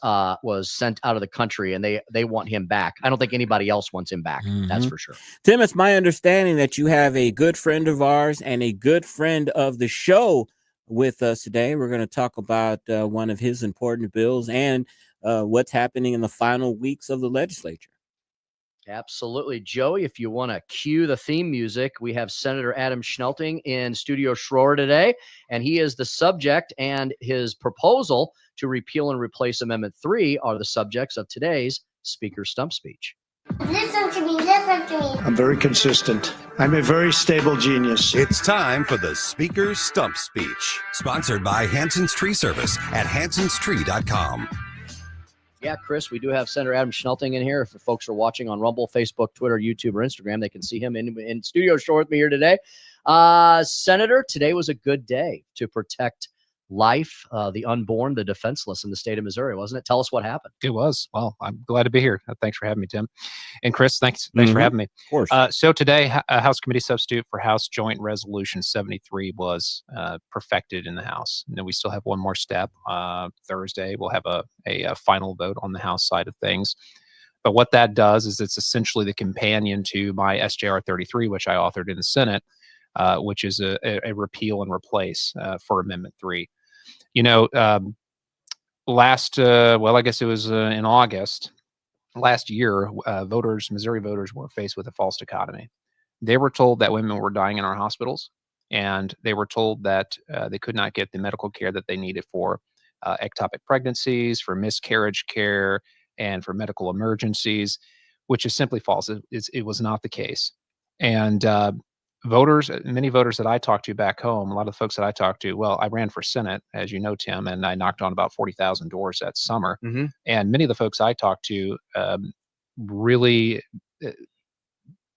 [SPEAKER 24] sent out of the country, and they want him back. I don't think anybody else wants him back. That's for sure.
[SPEAKER 23] Tim, it's my understanding that you have a good friend of ours and a good friend of the show with us today. We're going to talk about one of his important bills and what's happening in the final weeks of the legislature.
[SPEAKER 24] Absolutely. Joey, if you want to cue the theme music, we have Senator Adam Schnelting in Studio Schroer today, and he is the subject, and his proposal to repeal and replace Amendment 3 are the subjects of today's Speaker's Stump Speech.
[SPEAKER 6] Listen to me, listen to me.
[SPEAKER 12] I'm very consistent. I'm a very stable genius.
[SPEAKER 11] It's time for the Speaker's Stump Speech, sponsored by Hanson's Tree Service at hansonstree.com.
[SPEAKER 24] Yeah, Chris, we do have Senator Adam Schnelting in here. If folks are watching on Rumble, Facebook, Twitter, YouTube, or Instagram, they can see him in Studio Show with me here today. Senator, today was a good day to protect life, the unborn, the defenseless in the state of Missouri, wasn't it? Tell us what happened.
[SPEAKER 13] It was. Well, I'm glad to be here. Thanks for having me, Tim. And Chris, thanks for having me.
[SPEAKER 23] Of course.
[SPEAKER 13] So today, House Committee Substitute for House Joint Resolution 73 was perfected in the House. And then we still have one more step. Thursday, we'll have a final vote on the House side of things. But what that does is it's essentially the companion to my SJR 33, which I authored in the Senate, which is a repeal and replace for Amendment 3. You know, I guess it was in August last year, Missouri voters were faced with a false dichotomy. They were told that women were dying in our hospitals, and they were told that they could not get the medical care that they needed for ectopic pregnancies, for miscarriage care, and for medical emergencies, which is simply false. It was not the case. And many voters that I talked to back home, a lot of the folks that I talked to, well, I ran for Senate, as you know, Tim, and I knocked on about 40,000 doors that summer. And many of the folks I talked to really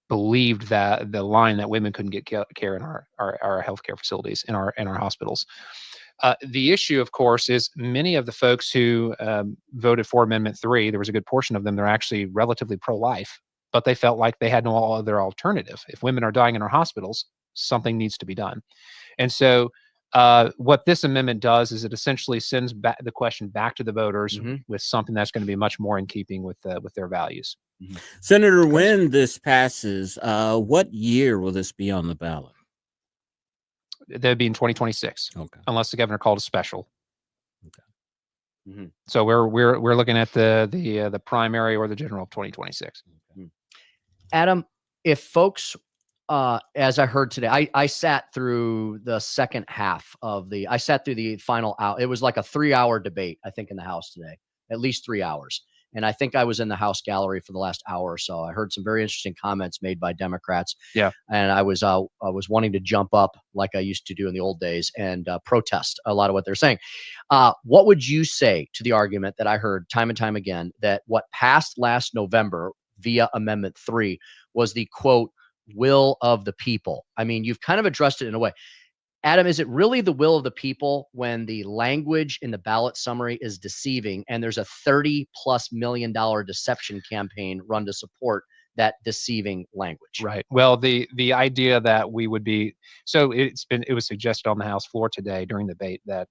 [SPEAKER 13] believed that the line that women couldn't get care in our healthcare facilities, in our hospitals. The issue, of course, is many of the folks who voted for Amendment 3, there was a good portion of them, they're actually relatively pro-life, but they felt like they had no other alternative. If women are dying in our hospitals, something needs to be done. And so what this amendment does is it essentially sends back the question back to the voters with something that's going to be much more in keeping with their values.
[SPEAKER 23] Senator, when this passes, what year will this be on the ballot?
[SPEAKER 13] That'd be in 2026, unless the governor called a special.
[SPEAKER 24] Okay.
[SPEAKER 13] So we're looking at the primary or the general of 2026.
[SPEAKER 24] Adam, if folks, as I heard today, I sat through the second half of I sat through the final hour. It was like a 3-hour debate, I think, in the House today, at least 3 hours. And I think I was in the House gallery for the last hour or so. I heard some very interesting comments made by Democrats.
[SPEAKER 13] Yeah.
[SPEAKER 24] And I was wanting to jump up like I used to do in the old days and protest a lot of what they're saying. What would you say to the argument that I heard time and time again, that what passed last November via Amendment 3 was the, quote, will of the people? I mean, you've kind of addressed it in a way. Adam, is it really the will of the people when the language in the ballot summary is deceiving and there's a $30+ million deception campaign run to support that deceiving language?
[SPEAKER 13] Right. Well, the idea that we would be, so it was suggested on the House floor today during the debate that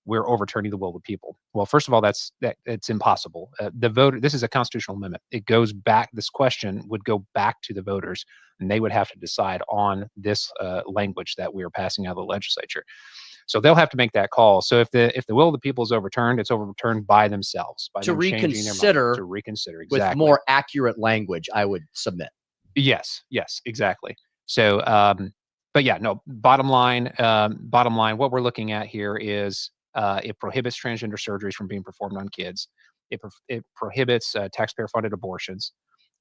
[SPEAKER 13] we're overturning the will of the people. Well, first of all, it's impossible. This is a constitutional amendment. It goes back. This question would go back to the voters, and they would have to decide on this language that we are passing out of the legislature. So they'll have to make that call. So if the will of the people is overturned, it's overturned by themselves. By
[SPEAKER 24] to
[SPEAKER 13] them changing their mind.
[SPEAKER 24] reconsider,
[SPEAKER 13] To reconsider, exactly.
[SPEAKER 24] with more accurate language, I would submit.
[SPEAKER 13] Yes, exactly. So, but yeah, no. Bottom line, what we're looking at here is it prohibits transgender surgeries from being performed on kids. It prohibits taxpayer-funded abortions,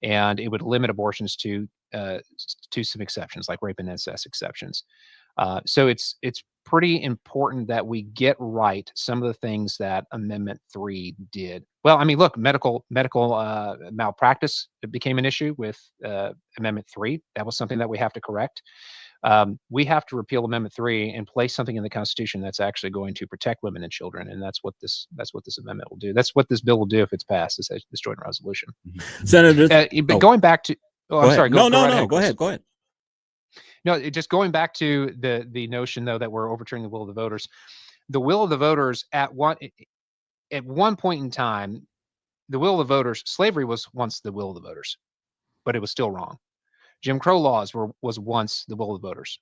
[SPEAKER 13] and it would limit abortions to some exceptions, like rape and incest exceptions. So it's pretty important that we get right some of the things that Amendment 3 did. Well, I mean, look, medical malpractice became an issue with Amendment 3. That was something that we have to correct. We have to repeal Amendment 3 and place something in the Constitution that's actually going to protect women and children, and that's what this amendment will do. That's what this bill will do if it's passed. This joint resolution.
[SPEAKER 23] Senator,
[SPEAKER 13] but going back to, I'm sorry.
[SPEAKER 23] No,
[SPEAKER 13] Go
[SPEAKER 23] ahead.
[SPEAKER 13] No, just going back to the notion, though, that we're overturning the will of the voters. The will of the voters at one point in time, the will of the voters, slavery was once the will of the voters, but it was still wrong. Jim Crow laws was once the will of the voters.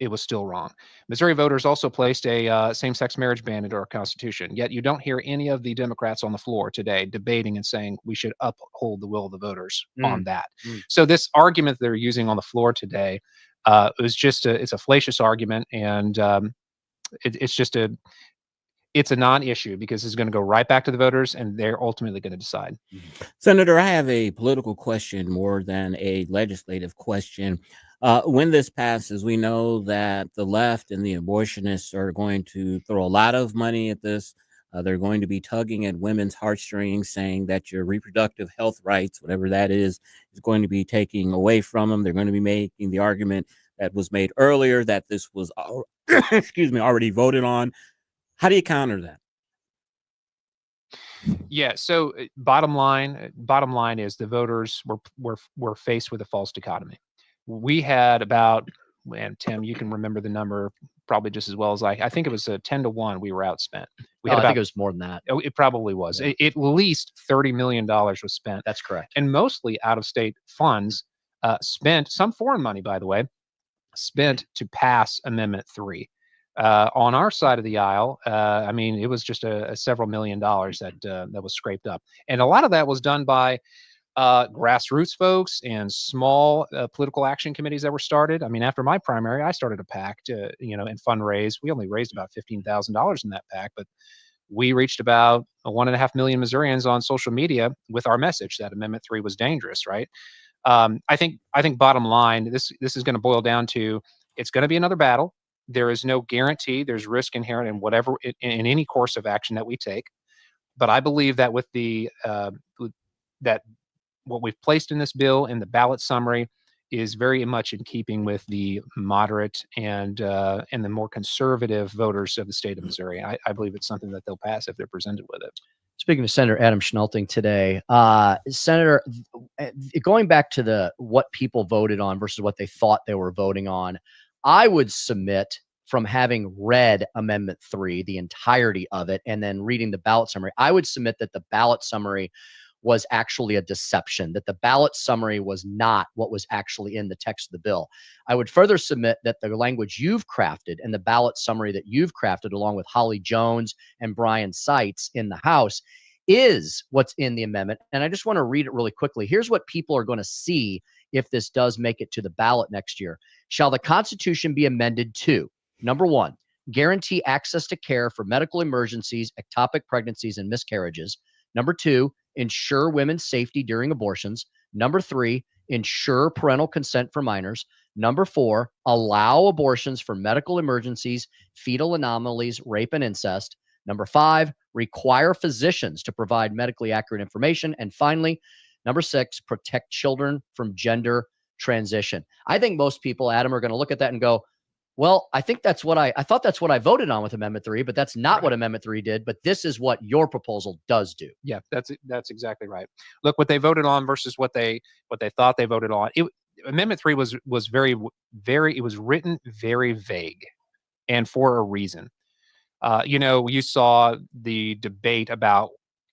[SPEAKER 13] It was still wrong. Missouri voters also placed a same-sex marriage ban into our Constitution, yet you don't hear any of the Democrats on the floor today debating and saying we should uphold the will of the voters on that. So this argument they're using on the floor today is just it's a fallacious argument, and it's a non-issue because it's going to go right back to the voters, and they're ultimately going to decide.
[SPEAKER 23] Senator, I have a political question more than a legislative question. When this passes, we know that the left and the abortionists are going to throw a lot of money at this. They're going to be tugging at women's heartstrings, saying that your reproductive health rights, whatever that is going to be taking away from them. They're going to be making the argument that was made earlier that this was, already voted on. How do you counter that?
[SPEAKER 13] Yeah. So bottom line is the voters were faced with a false dichotomy. We had about, and Tim, you can remember the number probably just as well as I think it was 10-1. We were outspent. I think it
[SPEAKER 24] was more than that.
[SPEAKER 13] It probably was. Yeah. At least $30 million was spent.
[SPEAKER 24] That's correct.
[SPEAKER 13] And mostly out of state funds spent, some foreign money, by the way, spent to pass Amendment 3. On our side of the aisle, I mean, it was just a several $1 million that was scraped up. And a lot of that was done by grassroots folks and small political action committees that were started. I mean, after my primary, I started a PAC to, and fundraise. We only raised about $15,000 in that PAC, but we reached about 1.5 million Missourians on social media with our message that Amendment 3 was dangerous, right? I think bottom line, this is going to boil down to, it's going to be another battle. There is no guarantee. There's risk inherent in whatever in any course of action that we take. But I believe that with that what we've placed in this bill in the ballot summary is very much in keeping with the moderate and the more conservative voters of the state of Missouri. I believe it's something that they'll pass if they're presented with it.
[SPEAKER 24] Speaking of Senator Adam Schnelting today, Senator, going back to what people voted on versus what they thought they were voting on, I would submit, from having read Amendment 3, the entirety of it, and then reading the ballot summary, I would submit that the ballot summary was actually a deception, that the ballot summary was not what was actually in the text of the bill. I would further submit that the language you've crafted and the ballot summary that you've crafted along with Holly Jones and Brian Seitz in the House is what's in the amendment. And I just want to read it really quickly. Here's what people are going to see if this does make it to the ballot next year. Shall the Constitution be amended to, number 1, guarantee access to care for medical emergencies, ectopic pregnancies, and miscarriages. Number 2, ensure women's safety during abortions. Number 3, ensure parental consent for minors. Number 4, allow abortions for medical emergencies, fetal anomalies, rape, and incest. Number 5, require physicians to provide medically accurate information. And finally, number 6, protect children from gender transition. I think most people, Adam, are going to look at that and go, well, I think that's what I thought that's what I voted on with Amendment 3, but that's not what Amendment 3 did. But this is what your proposal does do.
[SPEAKER 13] Yeah, that's exactly right. Look, what they voted on versus what they thought they voted on. Amendment 3 was very, very, it was written very vague, and for a reason. You saw the debate about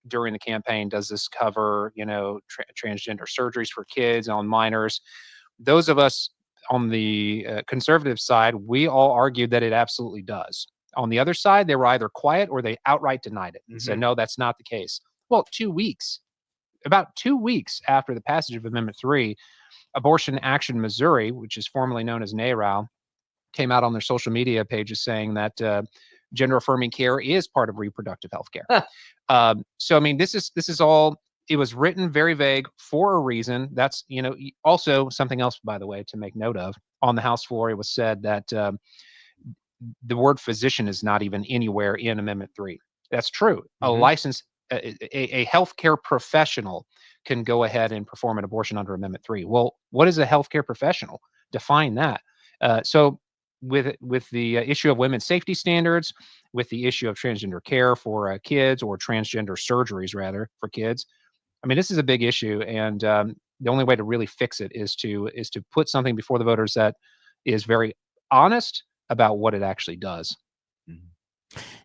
[SPEAKER 13] during the campaign, does this cover, transgender surgeries for kids on minors? Those of us on the conservative side, we all argued that it absolutely does. On the other side, they were either quiet or they outright denied it and said, no, that's not the case. Well, about 2 weeks after the passage of Amendment 3, Abortion Action Missouri, which is formerly known as NARAL, came out on their social media pages saying that gender affirming care is part of reproductive health care. So, I mean, this is all, it was written very vague for a reason. That's, also something else, by the way, to make note of. On the House floor, it was said that the word physician is not even anywhere in Amendment 3. That's true. A licensed, a healthcare professional can go ahead and perform an abortion under Amendment 3. Well, what is a healthcare professional? Define that. So with the issue of women's safety standards, with the issue of transgender care for kids, or transgender surgeries rather for kids, I mean, this is a big issue, and the only way to really fix it is to put something before the voters that is very honest about what it actually does.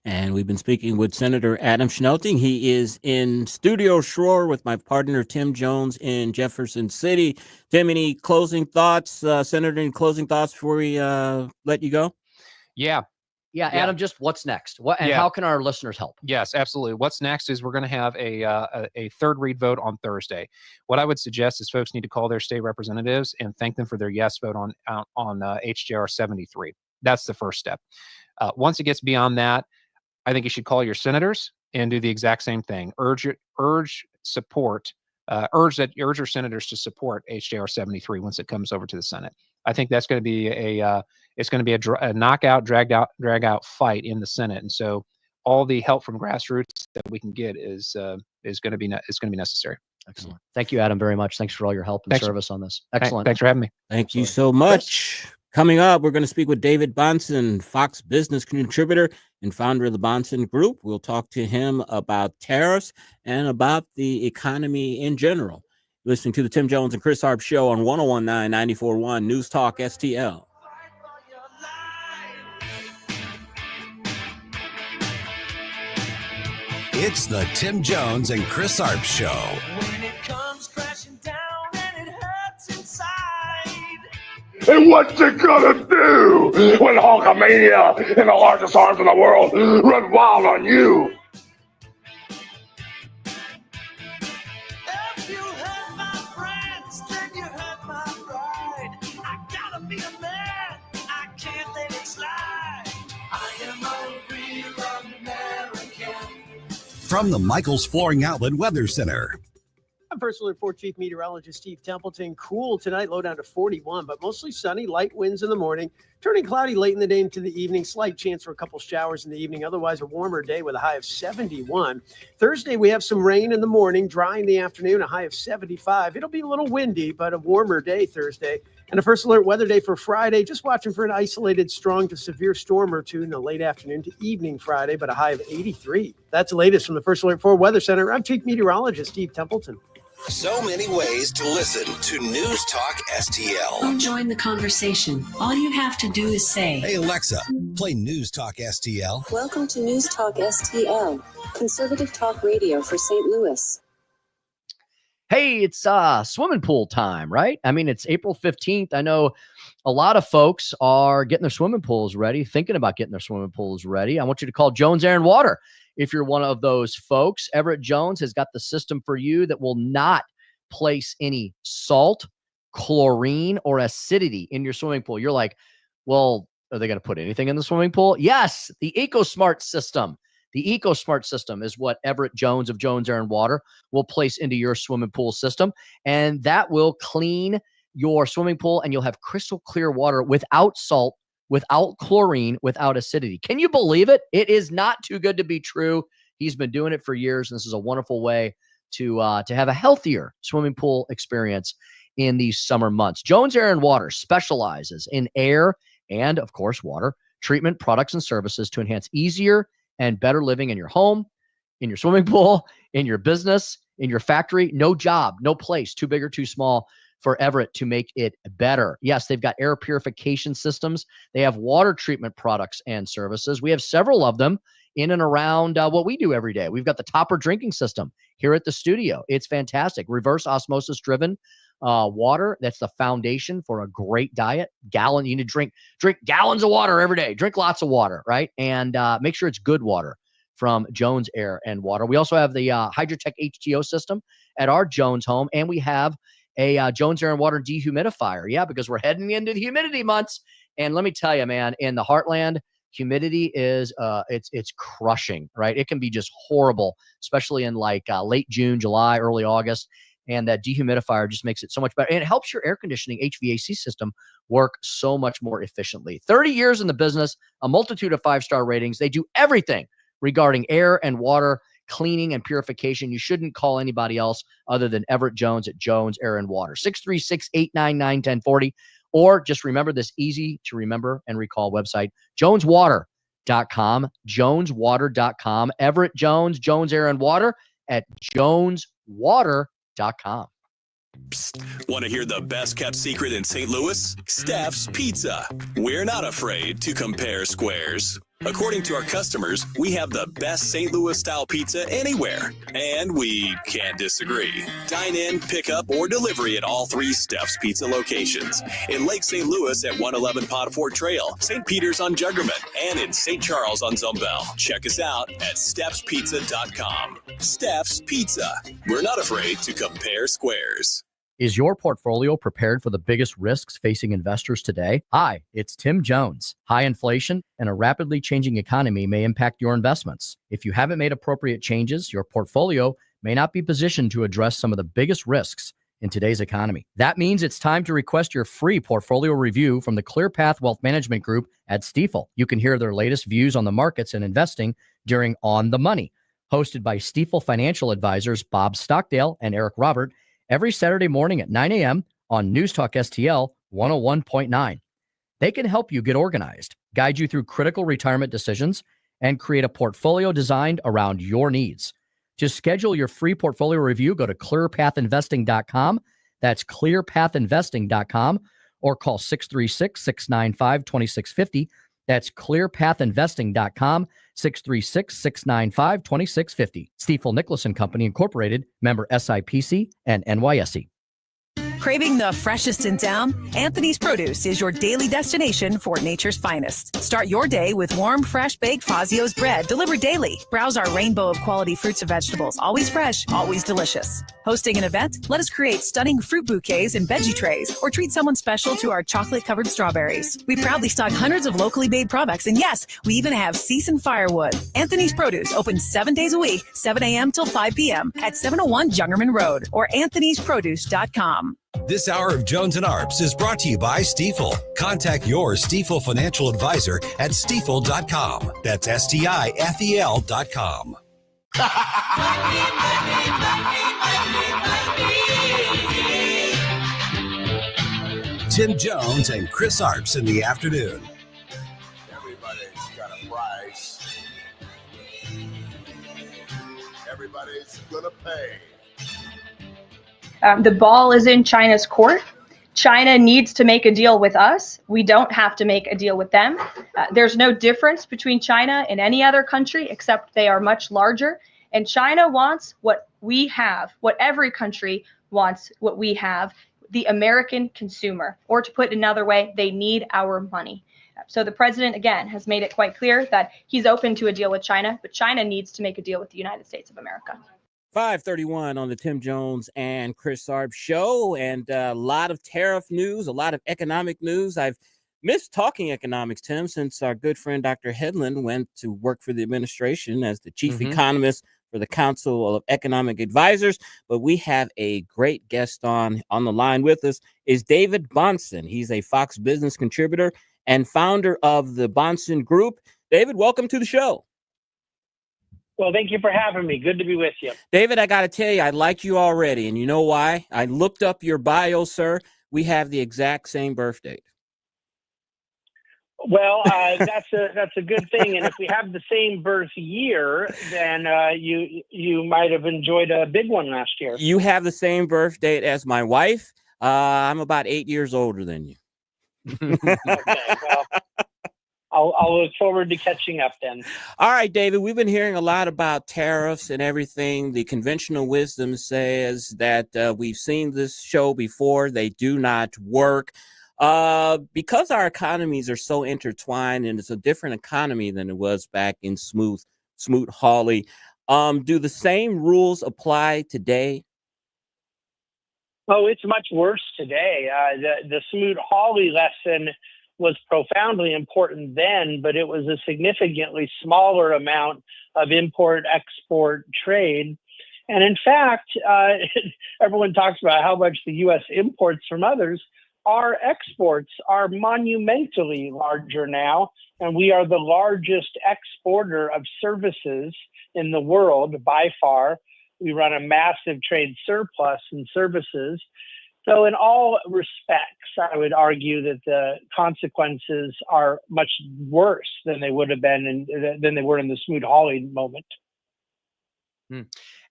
[SPEAKER 23] And we've been speaking with Senator Adam Schnelting. He is in Studio Shore with my partner, Tim Jones, in Jefferson City. Tim, any closing thoughts? Senator, any closing thoughts before we let you go?
[SPEAKER 24] Yeah, Adam, just what's next? How can our listeners help?
[SPEAKER 13] Yes, absolutely. What's next is we're going to have a third read vote on Thursday. What I would suggest is folks need to call their state representatives and thank them for their yes vote on HJR 73. That's the first step. Once it gets beyond that, I think you should call your senators and do the exact same thing. Urge your senators to support HJR 73 once it comes over to the Senate. I think that's going to be a knockout, drag out fight in the Senate, and so all the help from grassroots that we can get is going to be necessary.
[SPEAKER 24] Excellent. Thank you, Adam, very much. Thanks for all your help and service on this. Excellent.
[SPEAKER 13] Thanks for having me.
[SPEAKER 23] Thank you so much. Coming up, we're going to speak with David Bahnsen, Fox Business contributor and founder of the Bahnsen Group. We'll talk to him about tariffs and about the economy in general. Listening to the Tim Jones and Chris Arps show on 101.9 94.1 News Talk STL.
[SPEAKER 11] It's the Tim Jones and Chris Arps show.
[SPEAKER 7] When it comes crashing down and it hurts inside.
[SPEAKER 3] And what's it gonna do when Hulkamania and the largest arms in the world run wild on you?
[SPEAKER 7] If you hurt my friends, then you hurt my pride. I gotta be a man, I can't let it slide. I am a real American.
[SPEAKER 11] From the Michaels Flooring Outlet Weather Center.
[SPEAKER 10] I'm Personal Report Chief Meteorologist Steve Templeton. Cool tonight, low down to 41, but mostly sunny, light winds in the morning, turning cloudy late in the day into the evening, slight chance for a couple showers in the evening, otherwise a warmer day with a high of 71. Thursday, we have some rain in the morning, dry in the afternoon, a high of 75. It'll be a little windy, but a warmer day Thursday. And a first alert weather day for Friday, just watching for an isolated strong to severe storm or two in the late afternoon to evening Friday, but a high of 83. That's the latest from the First Alert 4 Weather Center. I'm Chief Meteorologist Steve Templeton.
[SPEAKER 11] So many ways to listen to News Talk STL.
[SPEAKER 14] Or join the conversation. All you have to do is say,
[SPEAKER 11] Hey Alexa, play News Talk STL.
[SPEAKER 14] Welcome to News Talk STL, conservative talk radio for St. Louis.
[SPEAKER 24] Hey, it's swimming pool time, right? I mean, it's April 15th. I know a lot of folks are getting their swimming pools ready, thinking about getting their swimming pools ready. I want you to call Jones Air and Water. If you're one of those folks, Everett Jones has got the system for you that will not place any salt, chlorine, or acidity in your swimming pool. You're like, well, are they going to put anything in the swimming pool? Yes, the EcoSmart system. The EcoSmart system is what Everett Jones of Jones Air and Water will place into your swimming pool system, and that will clean your swimming pool, and you'll have crystal clear water without salt, without chlorine, without acidity. Can you believe it? It is not too good to be true. He's been doing it for years, and this is a wonderful way to have a healthier swimming pool experience in these summer months. Jones Air and Water specializes in air and, of course, water treatment products and services to enhance easier and better living in your home, in your swimming pool, in your business, in your factory. No job, no place too big or too small for Everett to make it better. Yes, they've got air purification systems. They have water treatment products and services. We have several of them in and around what we do every day. We've got the Topper drinking system here at the studio. It's fantastic. Reverse osmosis driven water. That's the foundation for a great diet. You need to drink gallons of water every day. Drink lots of water, right? And make sure it's good water from Jones Air and Water. We also have the Hydrotech H2O system at our Jones home, and we have a Jones Air and Water dehumidifier. Yeah, because we're heading into the humidity months. And let me tell you, man, in the heartland, humidity is it's crushing, right? It can be just horrible, especially in like late June, July, early August. And that dehumidifier just makes it so much better. And it helps your air conditioning HVAC system work so much more efficiently. 30 years in the business, a multitude of 5-star ratings. They do everything regarding air and water cleaning and purification. You shouldn't call anybody else other than Everett Jones at Jones Air and Water. 636-899-1040. Or just remember this easy to remember and recall website, joneswater.com, joneswater.com. Everett Jones, Jones Air and Water at joneswater.com.
[SPEAKER 15] Psst. Want to hear the best kept secret in St. Louis? Steph's Pizza. We're not afraid to compare squares. According to our customers, we have the best St. Louis style pizza anywhere. And we can't disagree. Dine in, pick up, or delivery at all 3 Steph's Pizza locations. In Lake St. Louis at 111 Potterford Trail, St. Peter's on Juggerman, and in St. Charles on Zumbell. Check us out at Steph'sPizza.com. Steph's Pizza. We're not afraid to compare squares.
[SPEAKER 24] Is your portfolio prepared for the biggest risks facing investors today? Hi, it's Tim Jones. High inflation and a rapidly changing economy may impact your investments. If you haven't made appropriate changes, your portfolio may not be positioned to address some of the biggest risks in today's economy. That means it's time to request your free portfolio review from the ClearPath Wealth Management Group at Stifel. You can hear their latest views on the markets and investing during On the Money, hosted by Stifel financial advisors Bob Stockdale and Eric Robert, every Saturday morning at 9 a.m. on News Talk STL 101.9. They can help you get organized, guide you through critical retirement decisions, and create a portfolio designed around your needs. To schedule your free portfolio review, go to clearpathinvesting.com. That's clearpathinvesting.com, or call 636-695-2650. That's clearpathinvesting.com, 636-695-2650. Stifel Nicholas & Company Incorporated, member SIPC and NYSE.
[SPEAKER 16] Craving the freshest in town? Anthony's Produce is your daily destination for nature's finest. Start your day with warm, fresh baked Fazio's bread delivered daily. Browse our rainbow of quality fruits and vegetables, always fresh, always delicious. Hosting an event? Let us create stunning fruit bouquets and veggie trays, or treat someone special to our chocolate-covered strawberries. We proudly stock hundreds of locally made products, and yes, we even have seasoned firewood. Anthony's Produce opens 7 days a week, 7 a.m. till 5 p.m. at 701 Jungerman Road or anthonysproduce.com.
[SPEAKER 11] This hour of Jones and Arps is brought to you by Stifel. Contact your Stifel financial advisor at stifel.com. That's STIFEL.com. Tim Jones and Chris Arps in the afternoon.
[SPEAKER 3] Everybody's got a price. Everybody's gonna pay.
[SPEAKER 17] The ball is in China's court. China needs to make a deal with us. We don't have to make a deal with them. There's no difference between China and any other country, except they are much larger. And China wants what we have, what every country wants, what we have, the American consumer. Or to put it another way, they need our money. So the president, again, has made it quite clear that he's open to a deal with China, but China needs to make a deal with the United States of America.
[SPEAKER 23] 5:31 on the Tim Jones and Chris Arps show, and a lot of tariff news, a lot of economic news. I've missed talking economics, Tim, since our good friend Dr. Headland went to work for the administration as the chief economist for the Council of Economic Advisors. But we have a great guest on the line with us is David Bahnsen. He's a Fox Business contributor and founder of the Bahnsen Group. David, welcome to the show.
[SPEAKER 19] Well, thank you for having me. Good to be with you.
[SPEAKER 23] David, I got to tell you, I like you already. And you know why? I looked up your bio, sir. We have the exact same birth date.
[SPEAKER 19] Well, that's a good thing. And if we have the same birth year, then you might have enjoyed a big one last year.
[SPEAKER 23] You have the same birth date as my wife. I'm about 8 years older than you.
[SPEAKER 19] Okay, well, I'll look forward to catching up then.
[SPEAKER 23] All right, David, we've been hearing a lot about tariffs and everything. The conventional wisdom says that we've seen this show before. They do not work. Because our economies are so intertwined and it's a different economy than it was back in Smoot-Hawley, do the same rules apply today?
[SPEAKER 19] Oh, it's much worse today. The Smoot-Hawley lesson was profoundly important then, but it was a significantly smaller amount of import-export trade. And in fact, everyone talks about how much the U.S. imports from others. Our exports are monumentally larger now, and we are the largest exporter of services in the world by far. We run a massive trade surplus in services. So in all respects, I would argue that the consequences are much worse than they would have been than they were in the Smoot-Hawley moment.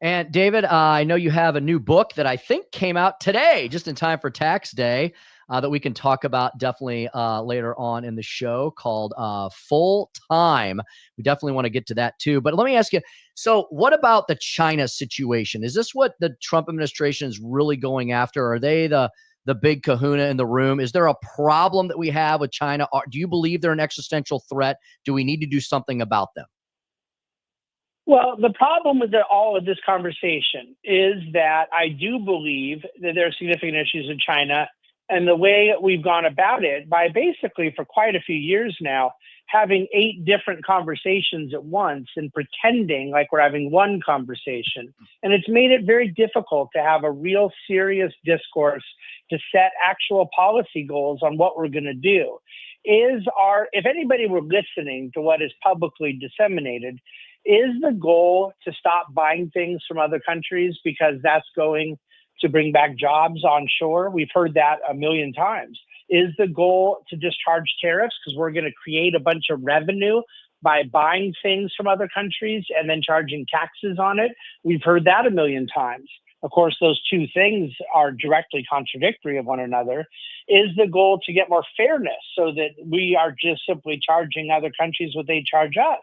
[SPEAKER 24] And David, I know you have a new book that I think came out today, just in time for tax day, that we can talk about definitely later on in the show, called Full Time. We definitely want to get to that too. But let me ask you, so what about the China situation? Is this what the Trump administration is really going after? Are they the big kahuna in the room? Is there a problem that we have with China? Do you believe they're an existential threat? Do we need to do something about them?
[SPEAKER 19] Well, the problem with all of this conversation is that I do believe that there are significant issues in China, and the way we've gone about it by basically for quite a few years now, having 8 different conversations at once and pretending like we're having one conversation. And it's made it very difficult to have a real serious discourse to set actual policy goals on what we're going to do. If anybody were listening to what is publicly disseminated, is the goal to stop buying things from other countries because that's going to bring back jobs onshore? We've heard that a million times. Is the goal to just charge tariffs because we're going to create a bunch of revenue by buying things from other countries and then charging taxes on it? We've heard that a million times. Of course, those two things are directly contradictory of one another. Is the goal to get more fairness so that we are just simply charging other countries what they charge us?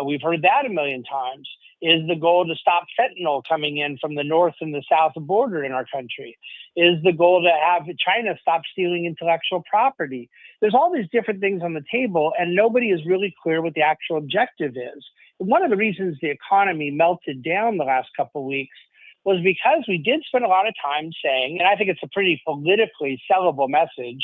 [SPEAKER 19] We've heard that a million times. Is the goal to stop fentanyl coming in from the north and the south border in our country? Is the goal to have China stop stealing intellectual property? There's all these different things on the table, and nobody is really clear what the actual objective is. And one of the reasons the economy melted down the last couple of weeks was because we did spend a lot of time saying, and I think it's a pretty politically sellable message,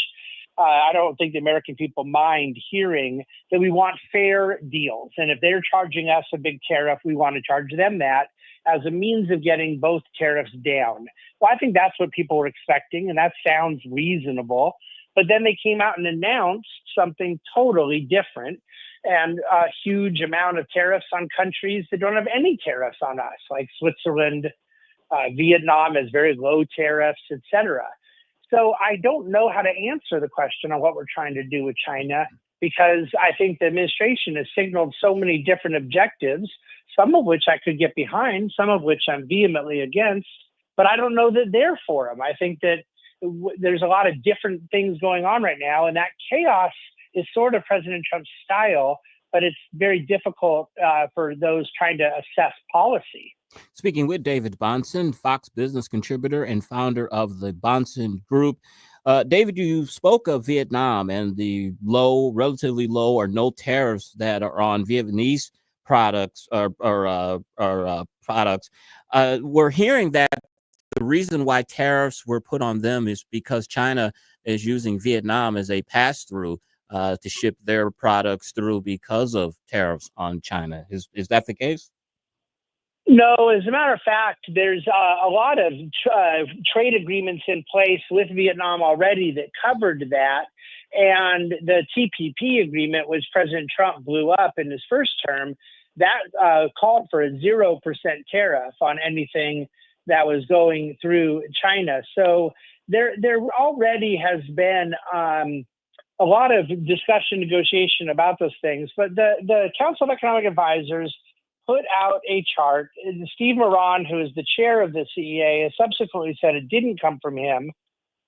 [SPEAKER 19] I don't think the American people mind hearing that we want fair deals. And if they're charging us a big tariff, we want to charge them that as a means of getting both tariffs down. Well, I think that's what people were expecting, and that sounds reasonable. But then they came out and announced something totally different, and a huge amount of tariffs on countries that don't have any tariffs on us, like Switzerland, Vietnam has very low tariffs, et cetera. So I don't know how to answer the question on what we're trying to do with China, because I think the administration has signaled so many different objectives, some of which I could get behind, some of which I'm vehemently against, but I don't know that they're for them. I think that there's a lot of different things going on right now, and that chaos is sort of President Trump's style, but it's very difficult for those trying to assess policy.
[SPEAKER 23] Speaking with David Bahnsen, Fox Business contributor and founder of the Bahnsen Group. David, you spoke of Vietnam and the relatively low or no tariffs that are on Vietnamese products or products. We're hearing that the reason why tariffs were put on them is because China is using Vietnam as a pass-through to ship their products through because of tariffs on China. Is that the case?
[SPEAKER 19] No, as a matter of fact, there's a lot of trade agreements in place with Vietnam already that covered that. And the TPP agreement, which President Trump blew up in his first term, that called for a 0% tariff on anything that was going through China. So there already has been a lot of discussion, negotiation about those things. But the Council of Economic Advisors put out a chart. Steve Moran, who is the chair of the CEA, has subsequently said it didn't come from him,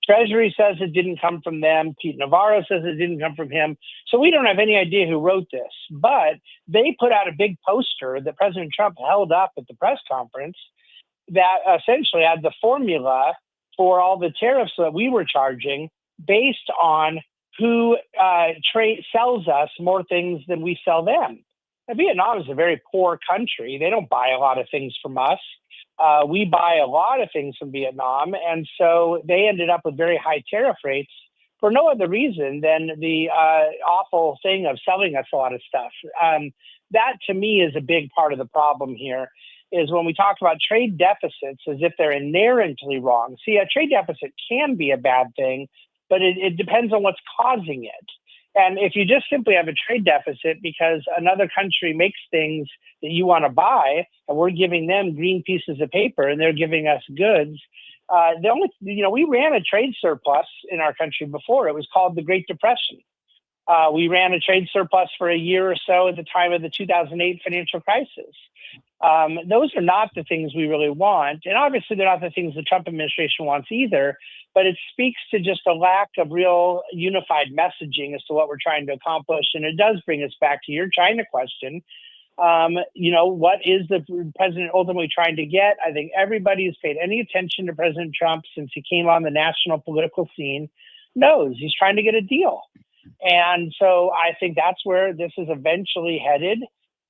[SPEAKER 19] Treasury says it didn't come from them. Pete Navarro says it didn't come from him. So we don't have any idea who wrote this. But they put out a big poster that President Trump held up at the press conference that essentially had the formula for all the tariffs that we were charging based on who sells us more things than we sell them. Now, Vietnam is a very poor country. They don't buy a lot of things from us. We buy a lot of things from Vietnam. And so they ended up with very high tariff rates for no other reason than the awful thing of selling us a lot of stuff. That, to me, is a big part of the problem here, is when we talk about trade deficits as if they're inherently wrong. See, a trade deficit can be a bad thing, but it depends on what's causing it. And if you just simply have a trade deficit because another country makes things that you want to buy, and we're giving them green pieces of paper and they're giving us goods, we ran a trade surplus in our country before. It was called the Great Depression. We ran a trade surplus for a year or so at the time of the 2008 financial crisis. Those are not the things we really want. And obviously, they're not the things the Trump administration wants either. But it speaks to just a lack of real unified messaging as to what we're trying to accomplish. And it does bring us back to your China question. What is the president ultimately trying to get? I think everybody who's paid any attention to President Trump since he came on the national political scene knows he's trying to get a deal. And so I think that's where this is eventually headed.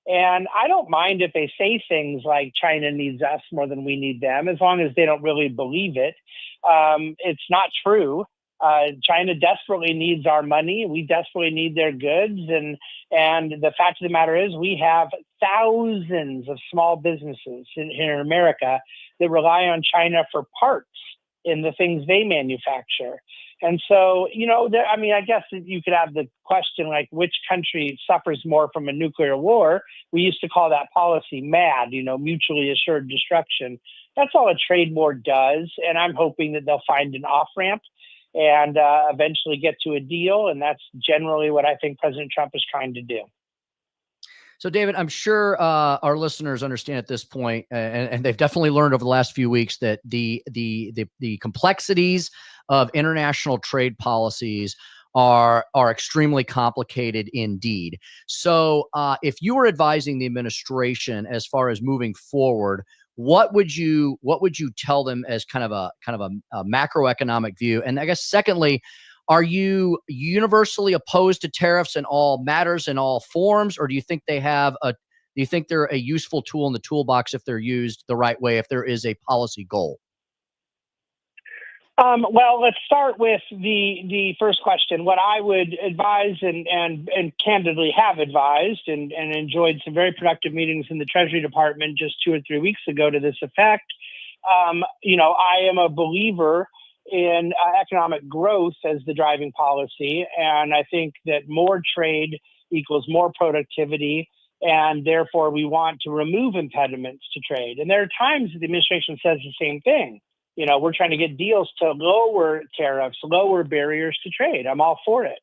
[SPEAKER 19] And I don't mind if they say things like China needs us more than we need them, as long as they don't really believe it. It's not true. China desperately needs our money. We desperately need their goods. And the fact of the matter is we have thousands of small businesses in America that rely on China for parts in the things they manufacture. And so, I guess you could have the question, like, which country suffers more from a nuclear war? We used to call that policy MAD, mutually assured destruction. That's all a trade war does. And I'm hoping that they'll find an off-ramp and eventually get to a deal. And that's generally what I think President Trump is trying to do.
[SPEAKER 24] So, David, I'm sure our listeners understand at this point, and they've definitely learned over the last few weeks that the complexities of international trade policies are extremely complicated indeed. So, if you were advising the administration as far as moving forward, what would you tell them as kind of a macroeconomic view? And I guess secondly, are you universally opposed to tariffs in all matters, in all forms, or do you think they're a useful tool in the toolbox if they're used the right way, if there is a policy goal?
[SPEAKER 19] Well, let's start with the first question. What I would advise and candidly have advised and enjoyed some very productive meetings in the Treasury Department just 2 or 3 weeks ago to this effect. I am a believer in economic growth as the driving policy. And I think that more trade equals more productivity. And therefore, we want to remove impediments to trade. And there are times that the administration says the same thing. We're trying to get deals to lower tariffs, lower barriers to trade. I'm all for it.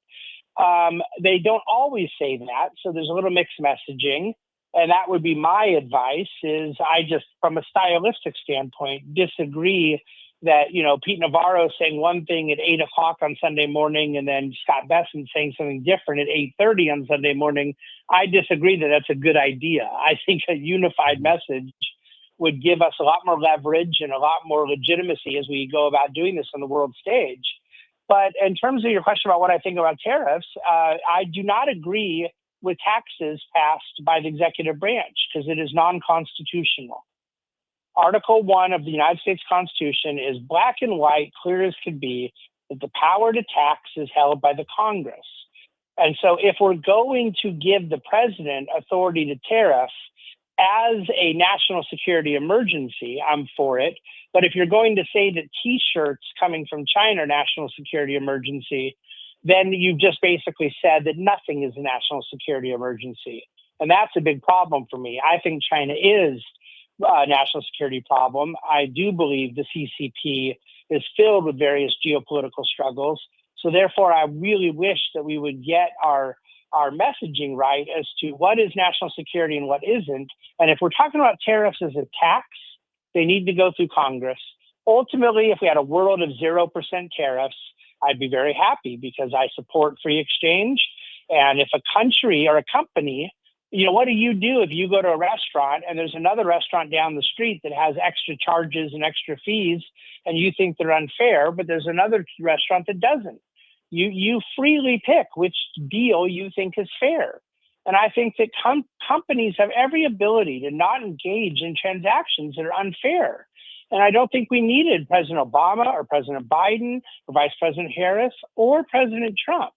[SPEAKER 19] They don't always say that. So there's a little mixed messaging. And that would be my advice is I just, from a stylistic standpoint, disagree that, Pete Navarro saying one thing at 8 o'clock on Sunday morning and then Scott Bahnsen saying something different at 8:30 on Sunday morning. I disagree that that's a good idea. I think a unified message would give us a lot more leverage and a lot more legitimacy as we go about doing this on the world stage. But in terms of your question about what I think about tariffs, I do not agree with taxes passed by the executive branch because it is non-constitutional. Article 1 of the United States Constitution is black and white, clear as could be, that the power to tax is held by the Congress. And so if we're going to give the president authority to tariff as a national security emergency, I'm for it. But if you're going to say that T-shirts coming from China are national security emergency, then you've just basically said that nothing is a national security emergency. And that's a big problem for me. I think China is a national security problem. I do believe the CCP is filled with various geopolitical struggles. So therefore, I really wish that we would get our messaging right as to what is national security and what isn't. And if we're talking about tariffs as a tax, they need to go through Congress. ultimately, if we had a world of 0% tariffs, I'd be very happy because I support free exchange. And if a country or a company, what do you do if you go to a restaurant and there's another restaurant down the street that has extra charges and extra fees and you think they're unfair, but there's another restaurant that doesn't? You freely pick which deal you think is fair. And I think that companies have every ability to not engage in transactions that are unfair. And I don't think we needed President Obama or President Biden or Vice President Harris or President Trump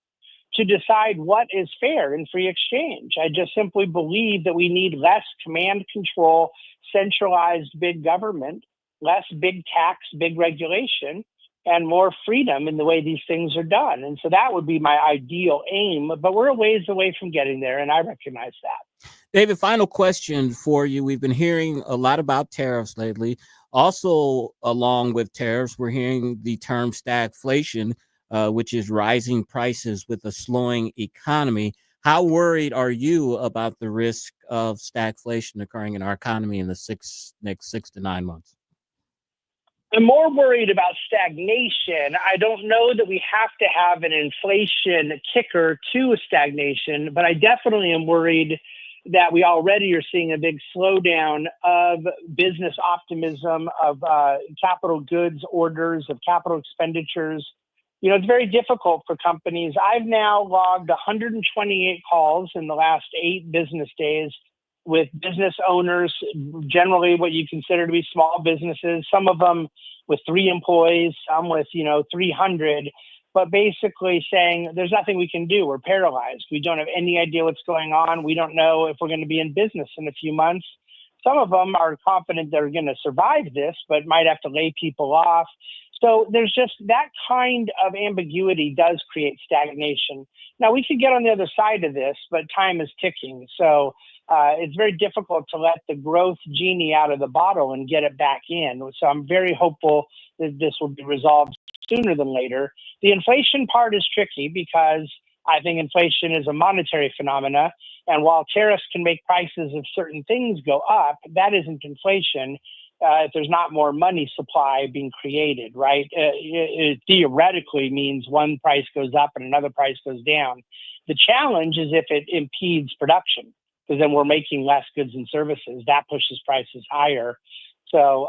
[SPEAKER 19] to decide what is fair in free exchange. I just simply believe that we need less command control, centralized big government, less big tax, big regulation, and more freedom in the way these things are done. And so that would be my ideal aim, but we're a ways away from getting there, and I recognize that.
[SPEAKER 23] David, final question for you. We've been hearing a lot about tariffs lately. Also, along with tariffs, we're hearing the term stagflation, which is rising prices with a slowing economy. How worried are you about the risk of stagflation occurring in our economy in the next 6 to 9 months?
[SPEAKER 19] I'm more worried about stagnation. I don't know that we have to have an inflation kicker to a stagnation, but I definitely am worried that we already are seeing a big slowdown of business optimism, of capital goods orders, of capital expenditures. It's very difficult for companies. I've now logged 128 calls in the last 8 business days with business owners, generally what you consider to be small businesses, some of them with 3 employees, some with, 300, but basically saying there's nothing we can do. We're paralyzed. We don't have any idea what's going on. We don't know if we're going to be in business in a few months. Some of them are confident they're going to survive this, but might have to lay people off. So there's just that kind of ambiguity does create stagnation. Now, we could get on the other side of this, but time is ticking. So it's very difficult to let the growth genie out of the bottle and get it back in. So I'm very hopeful that this will be resolved sooner than later. The inflation part is tricky because I think inflation is a monetary phenomena. And while tariffs can make prices of certain things go up, that isn't inflation. If there's not more money supply being created, right? It theoretically means one price goes up and another price goes down. The challenge is if it impedes production, because then we're making less goods and services. That pushes prices higher. So,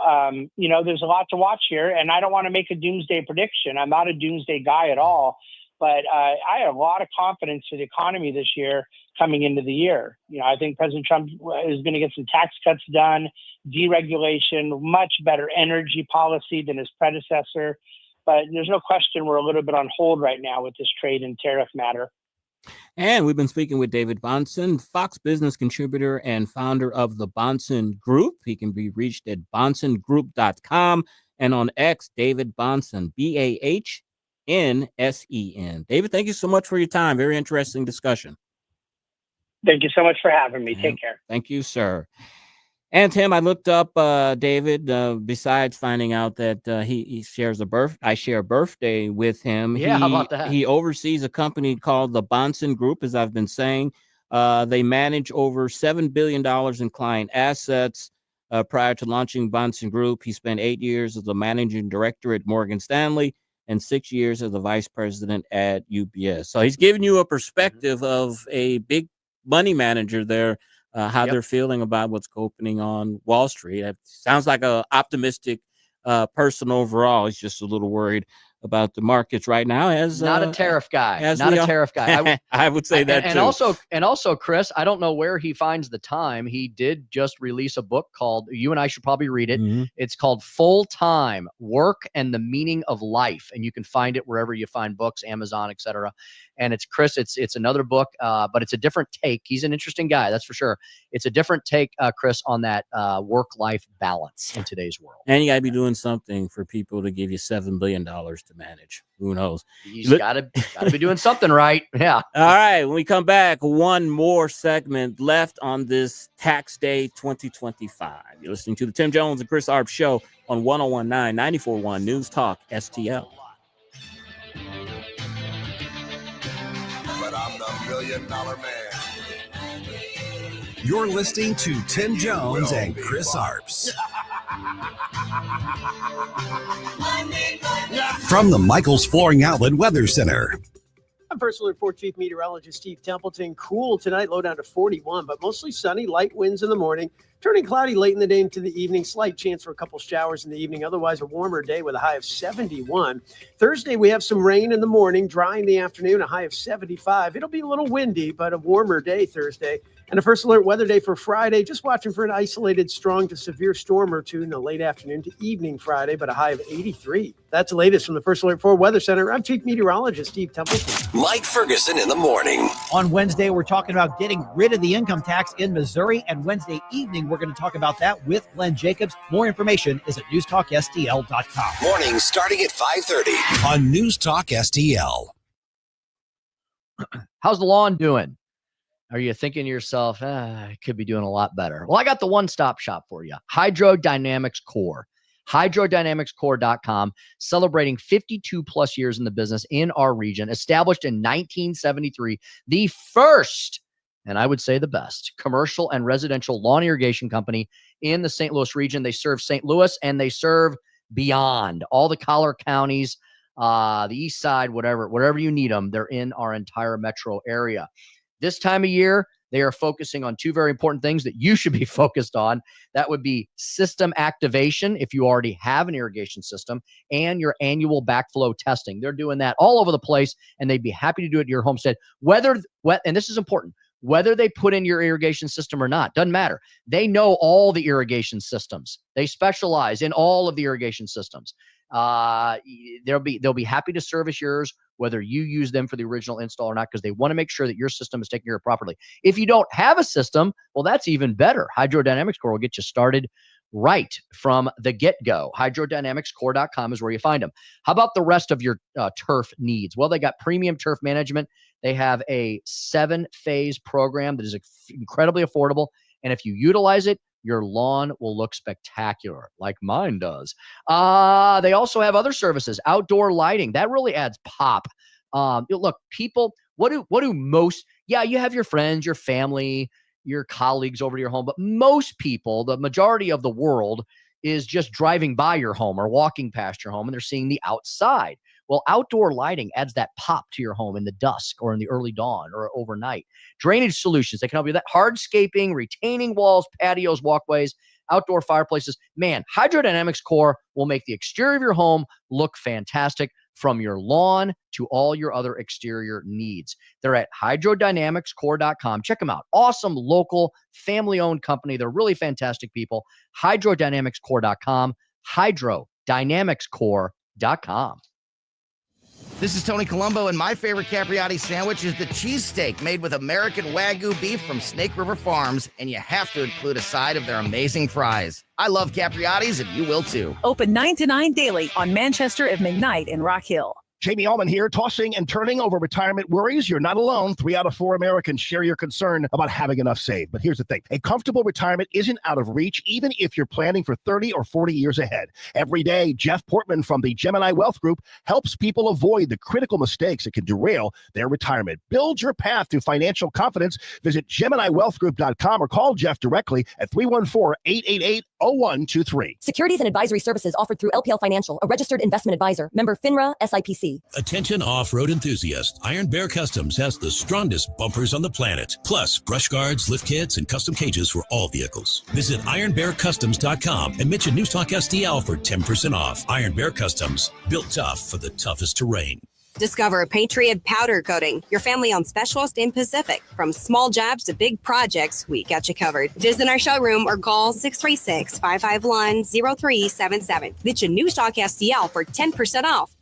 [SPEAKER 19] there's a lot to watch here, and I don't want to make a doomsday prediction. I'm not a doomsday guy at all, but I have a lot of confidence for the economy this year coming into the year. I think President Trump is going to get some tax cuts done, deregulation, much better energy policy than his predecessor. But there's no question we're a little bit on hold right now with this trade and tariff matter.
[SPEAKER 23] And we've been speaking with David Bahnsen, Fox Business contributor and founder of the Bahnsen Group. He can be reached at bahnsengroup.com and on X, David Bahnsen, BAHNSEN. David, thank you so much for your time. Very interesting discussion.
[SPEAKER 19] Thank you so much for having me. Take care.
[SPEAKER 23] Thank you, sir. And Tim, I looked up David. Besides finding out that he shares I share a birthday with him.
[SPEAKER 24] Yeah, how about that?
[SPEAKER 23] He oversees a company called the Bahnsen Group, as I've been saying. They manage over $7 billion in client assets. Prior to launching Bahnsen Group, he spent 8 years as the managing director at Morgan Stanley and 6 years as the vice president at UBS. So he's giving you a perspective of a big money manager there. How they're feeling about what's opening on Wall Street. It sounds like an optimistic person overall. He's just a little worried about the markets right now. As
[SPEAKER 24] not a tariff guy, not a tariff guy.
[SPEAKER 23] I would say that
[SPEAKER 24] and
[SPEAKER 23] too.
[SPEAKER 24] Also, Chris, I don't know where he finds the time. He did just release a book called, you and I should probably read it.
[SPEAKER 23] Mm-hmm.
[SPEAKER 24] It's called Full Time: Work and the Meaning of Life, and you can find it wherever you find books, Amazon, etc. And it's Chris. It's another book, but it's a different take. He's an interesting guy, that's for sure. It's a different take, Chris, on that work-life balance in today's world.
[SPEAKER 23] And you got to be doing something for people to give you $7 billion to manage. Who knows?
[SPEAKER 24] He's got to be doing something right. Yeah.
[SPEAKER 23] All right. When we come back, one more segment left on this tax day 2025. You're listening to the Tim Jones and Chris Arps show on 101.9 94.1 News Talk STL.
[SPEAKER 7] But I'm the $1 million man.
[SPEAKER 8] You're listening to Tim Jones and Chris Arps.
[SPEAKER 11] From the Michaels Flooring Outlet Weather Center.
[SPEAKER 10] I'm First Alert 4 Chief Meteorologist Steve Templeton. Cool tonight, low down to 41, but mostly sunny, light winds in the morning, turning cloudy late in the day into the evening. Slight chance for a couple showers in the evening. Otherwise, a warmer day with a high of 71. Thursday, we have some rain in the morning, dry in the afternoon, a high of 75. It'll be a little windy, but a warmer day Thursday. And a First Alert weather day for Friday, just watching for an isolated strong to severe storm or two in the late afternoon to evening Friday, but a high of 83. That's the latest from the First Alert 4 Weather Center. I'm Chief Meteorologist Steve Templeton.
[SPEAKER 11] Mike Ferguson in the morning.
[SPEAKER 4] On Wednesday, we're talking about getting rid of the income tax in Missouri. And Wednesday evening, we're going to talk about that with Glenn Jacobs. More information is at newstalkstl.com.
[SPEAKER 11] Mornings starting at 5:30 on News Talk STL.
[SPEAKER 24] How's the lawn doing? Are you thinking to yourself, I could be doing a lot better? Well, I got the one-stop shop for you. Hydrodynamics Core. Hydrodynamicscore.com, celebrating 52 plus years in the business in our region, established in 1973, the first, and I would say the best, commercial and residential lawn irrigation company in the St. Louis region. They serve St. Louis and they serve beyond all the collar counties, the east side, whatever you need them. They're in our entire metro area. This time of year, they are focusing on two very important things that you should be focused on. That would be system activation, if you already have an irrigation system, and your annual backflow testing. They're doing that all over the place, and they'd be happy to do it at your homestead. And this is important, whether they put in your irrigation system or not, doesn't matter. They know all the irrigation systems. They specialize in all of the irrigation systems. They'll be happy to service yours, whether you use them for the original install or not, because they want to make sure that your system is taken care of properly. If you don't have a system, well, that's even better. Hydrodynamics Core will get you started right from the get-go. Hydrodynamicscore.com is where you find them. How about the rest of your turf needs? Well, they got premium turf management. They have a 7-phase program that is incredibly affordable. And if you utilize it, your lawn will look spectacular, like mine does. They also have other services, outdoor lighting. That really adds pop. Look, people, what do most, you have your friends, your family, your colleagues over to your home, but most people, the majority of the world, is just driving by your home or walking past your home, and they're seeing the outside. Well, outdoor lighting adds that pop to your home in the dusk or in the early dawn or overnight. Drainage solutions, they can help you with that. Hardscaping, retaining walls, patios, walkways, outdoor fireplaces. Man, Hydrodynamics Core will make the exterior of your home look fantastic, from your lawn to all your other exterior needs. They're at hydrodynamicscore.com. Check them out. Awesome, local, family-owned company. They're really fantastic people. Hydrodynamicscore.com. Hydrodynamicscore.com.
[SPEAKER 18] This is Tony Colombo, and my favorite Capriotti sandwich is the cheesesteak made with American Wagyu beef from Snake River Farms, and you have to include a side of their amazing fries. I love Capriotti's, and you will too.
[SPEAKER 16] Open 9 to 9 daily on Manchester and McKnight in Rock Hill.
[SPEAKER 20] Jamie Allman here, tossing and turning over retirement worries. You're not alone. 3 out of 4 Americans share your concern about having enough saved. But here's the thing. A comfortable retirement isn't out of reach, even if you're planning for 30 or 40 years ahead. Every day, Jeff Portman from the Gemini Wealth Group helps people avoid the critical mistakes that can derail their retirement. Build your path to financial confidence. Visit GeminiWealthGroup.com or call Jeff directly at 314-888-0123.
[SPEAKER 21] Securities and advisory services offered through LPL Financial, a registered investment advisor. Member FINRA, SIPC.
[SPEAKER 8] Attention off-road enthusiasts. Iron Bear Customs has the strongest bumpers on the planet. Plus, brush guards, lift kits, and custom cages for all vehicles. Visit ironbearcustoms.com and mention News Talk STL for 10% off. Iron Bear Customs, built tough for the toughest terrain.
[SPEAKER 22] Discover Patriot Powder Coating, your family-owned specialist in Pacific. From small jobs to big projects, we got you covered. Visit our showroom or call 636-551-0377. Mention News Talk STL for 10% off.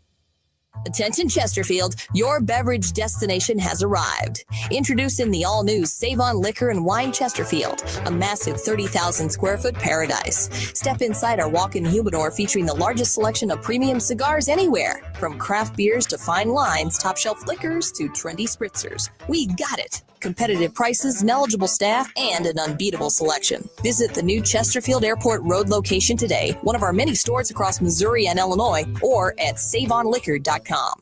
[SPEAKER 25] Attention Chesterfield, your beverage destination has arrived. Introducing the all-new Save On Liquor and Wine Chesterfield, a massive 30,000 square foot paradise. Step inside our walk-in humidor featuring the largest selection of premium cigars anywhere. From craft beers to fine wines, top shelf liquors to trendy spritzers. We got it. Competitive prices, knowledgeable staff, and an unbeatable selection. Visit the new Chesterfield Airport Road location today, one of our many stores across Missouri and Illinois, or at saveonliquor.com.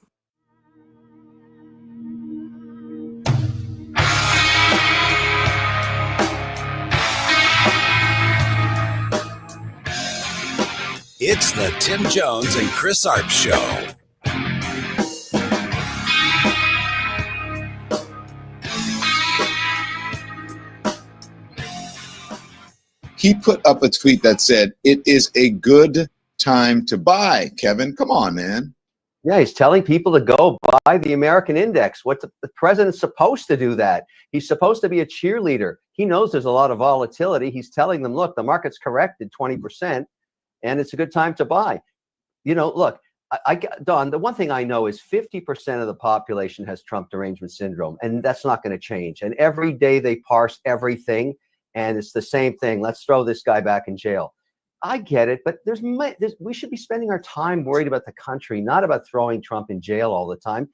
[SPEAKER 11] It's the Tim Jones and Chris Arps Show.
[SPEAKER 1] He put up a tweet that said, "It is a good time to buy." Kevin, come on, man.
[SPEAKER 2] Yeah, he's telling people to go buy the American index. What's the president's supposed to do that? He's supposed to be a cheerleader. He knows there's a lot of volatility. He's telling them, look, the market's corrected 20%, and it's a good time to buy. You know, look, Don, the one thing I know is 50% of the population has Trump derangement syndrome, and that's not going to change. And every day they parse everything, and it's the same thing. Let's throw this guy back in jail. I get it, but we should be spending our time worried about the country, not about throwing Trump in jail all the time.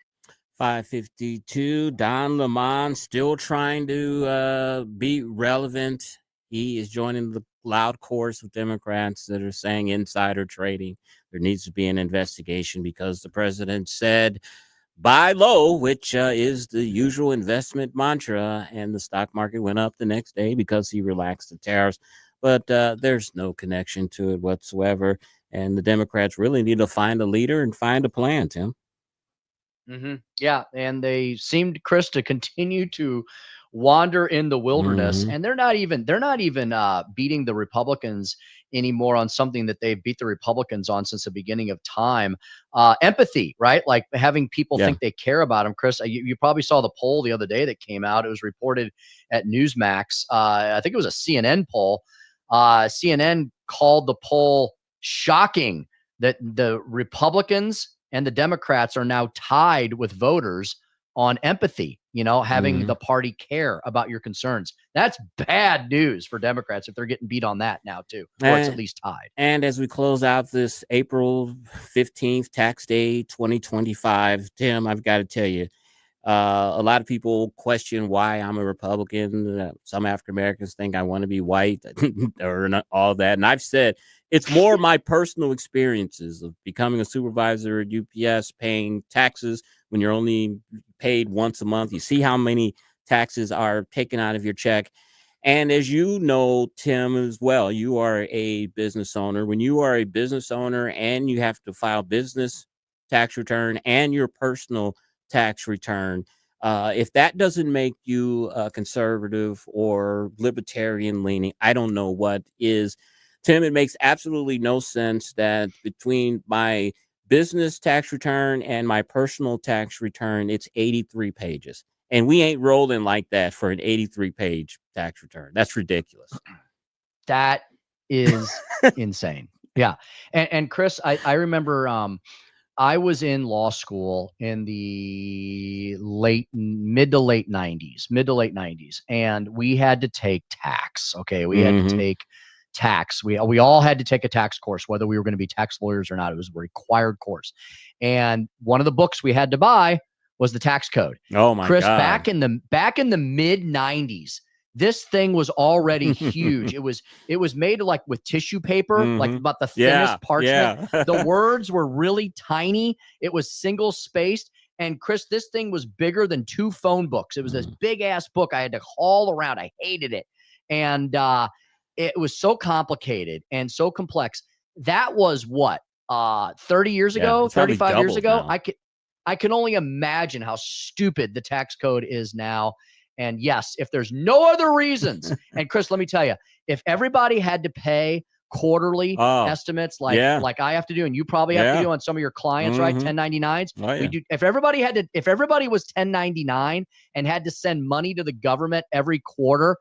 [SPEAKER 23] 552, Don Lemon still trying to be relevant. He is joining the loud chorus of Democrats that are saying insider trading. There needs to be an investigation because the president said buy low, which is the usual investment mantra, and the stock market went up the next day because he relaxed the tariffs. But there's no connection to it whatsoever. And the Democrats really need to find a leader and find a plan, Tim.
[SPEAKER 24] Mm-hmm. Yeah. And they seemed, Chris, to continue to wander in the wilderness. And they're not even beating the Republicans anymore on something that they've beat the Republicans on since the beginning of time. Empathy, right? Like having people think they care about them. Chris, you probably saw the poll the other day that came out. It was reported at Newsmax. I think it was a CNN poll. CNN called the poll shocking that the Republicans and the Democrats are now tied with voters on empathy, having the party care about your concerns. That's bad news for Democrats if they're getting beat on that now too, or it's at least tied.
[SPEAKER 23] And as we close out this April 15th, tax day 2025, Tim, I've got to tell you, a lot of people question why I'm a Republican. Some African Americans think I want to be white or not, all that. And I've said it's more my personal experiences of becoming a supervisor at UPS, paying taxes when you're only paid once a month. You see how many taxes are taken out of your check. And as you know, Tim, as well, you are a business owner. When you are a business owner and you have to file business tax return and your personal tax return, if that doesn't make you conservative or libertarian leaning, I don't know what is. Tim, it makes absolutely no sense that between my business tax return and my personal tax return, it's 83 pages. And we ain't rolling like that for an 83-page tax return. That's ridiculous.
[SPEAKER 24] That is insane. Yeah. And Chris, I remember I was in law school in the mid to late 90s. And we had to take tax. Okay. We had to take tax. We all had to take a tax course, whether we were going to be tax lawyers or not. It was a required course. And one of the books we had to buy was the tax code.
[SPEAKER 23] Oh my
[SPEAKER 24] Chris,
[SPEAKER 23] God.
[SPEAKER 24] back in the mid 90s, this thing was already huge. It was made like with tissue paper, like about the thinnest parchment. The words were really tiny. It was single spaced. And Chris, this thing was bigger than 2 phone books. It was this big ass book I had to haul around. I hated it. And it was so complicated and so complex. That was what, 30 years ago, 35 years ago? Now. I can only imagine how stupid the tax code is now. And yes, if there's no other reasons, and Chris, let me tell you, if everybody had to pay quarterly estimates like I have to do, and you probably have to do on some of your clients, right? 1099s. We do. If everybody was 1099 and had to send money to the government every quarter,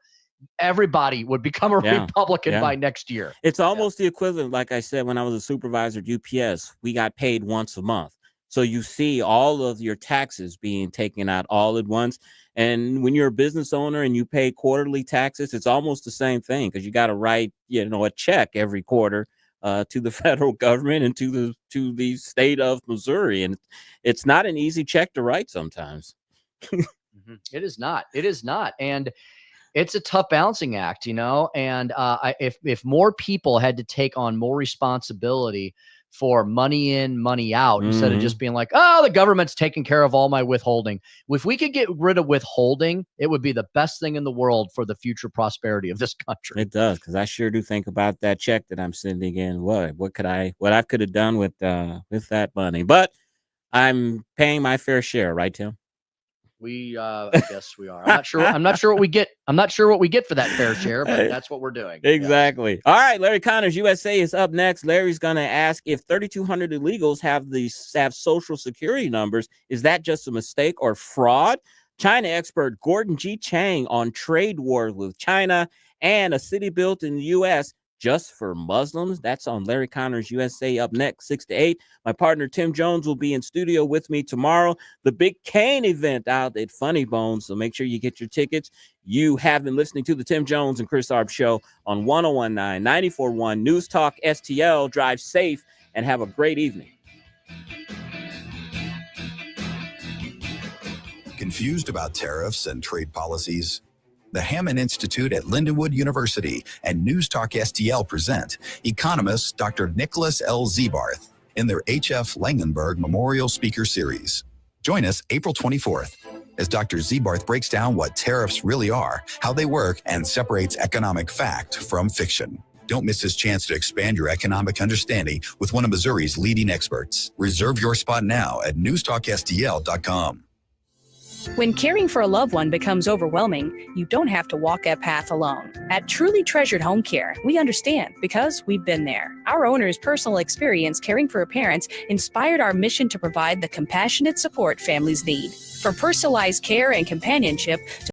[SPEAKER 24] everybody would become a Republican by next year.
[SPEAKER 23] It's almost the equivalent. Like I said, when I was a supervisor at UPS, we got paid once a month. So you see all of your taxes being taken out all at once. And when you're a business owner and you pay quarterly taxes, it's almost the same thing because you got to write, a check every quarter to the federal government and to the state of Missouri. And it's not an easy check to write sometimes.
[SPEAKER 24] It is not. It is not. And it's a tough balancing act, and if more people had to take on more responsibility for money in, money out, instead of just being like, oh, the government's taking care of all my withholding. If we could get rid of withholding, it would be the best thing in the world for the future prosperity of this country.
[SPEAKER 23] It does, because I sure do think about that check that I'm sending in. What I could have done with that money. But I'm paying my fair share, right, Tim?
[SPEAKER 24] I guess we are. I'm not sure what we get. I'm not sure what we get for that fair share, but that's what we're doing.
[SPEAKER 23] Exactly. All right, Larry Connors, USA is up next. Larry's going to ask if 3,200 illegals have social security numbers. Is that just a mistake or fraud? China expert Gordon G. Chang on trade war with China and a city built in the U.S. just for Muslims. That's on Larry Connors USA up next, 6 to 8. My partner Tim Jones will be in studio with me tomorrow. The Big Cane event out at Funny Bones, so make sure you get your tickets. You have been listening to the Tim Jones and Chris Arps show on 101.9, 94.1 News Talk STL. Drive safe and have a great evening.
[SPEAKER 5] Confused about tariffs and trade policies? The Hammond Institute at Lindenwood University and News Talk STL present economist Dr. Nicholas L. Zebarth in their H.F. Langenberg Memorial Speaker Series. Join us April 24th as Dr. Zebarth breaks down what tariffs really are, how they work, and separates economic fact from fiction. Don't miss this chance to expand your economic understanding with one of Missouri's leading experts. Reserve your spot now at newstalkstl.com.
[SPEAKER 16] When caring for a loved one becomes overwhelming, you don't have to walk that path alone. At Truly Treasured Home Care, we understand because we've been there. Our owner's personal experience caring for parents inspired our mission to provide the compassionate support families need. From personalized care and companionship to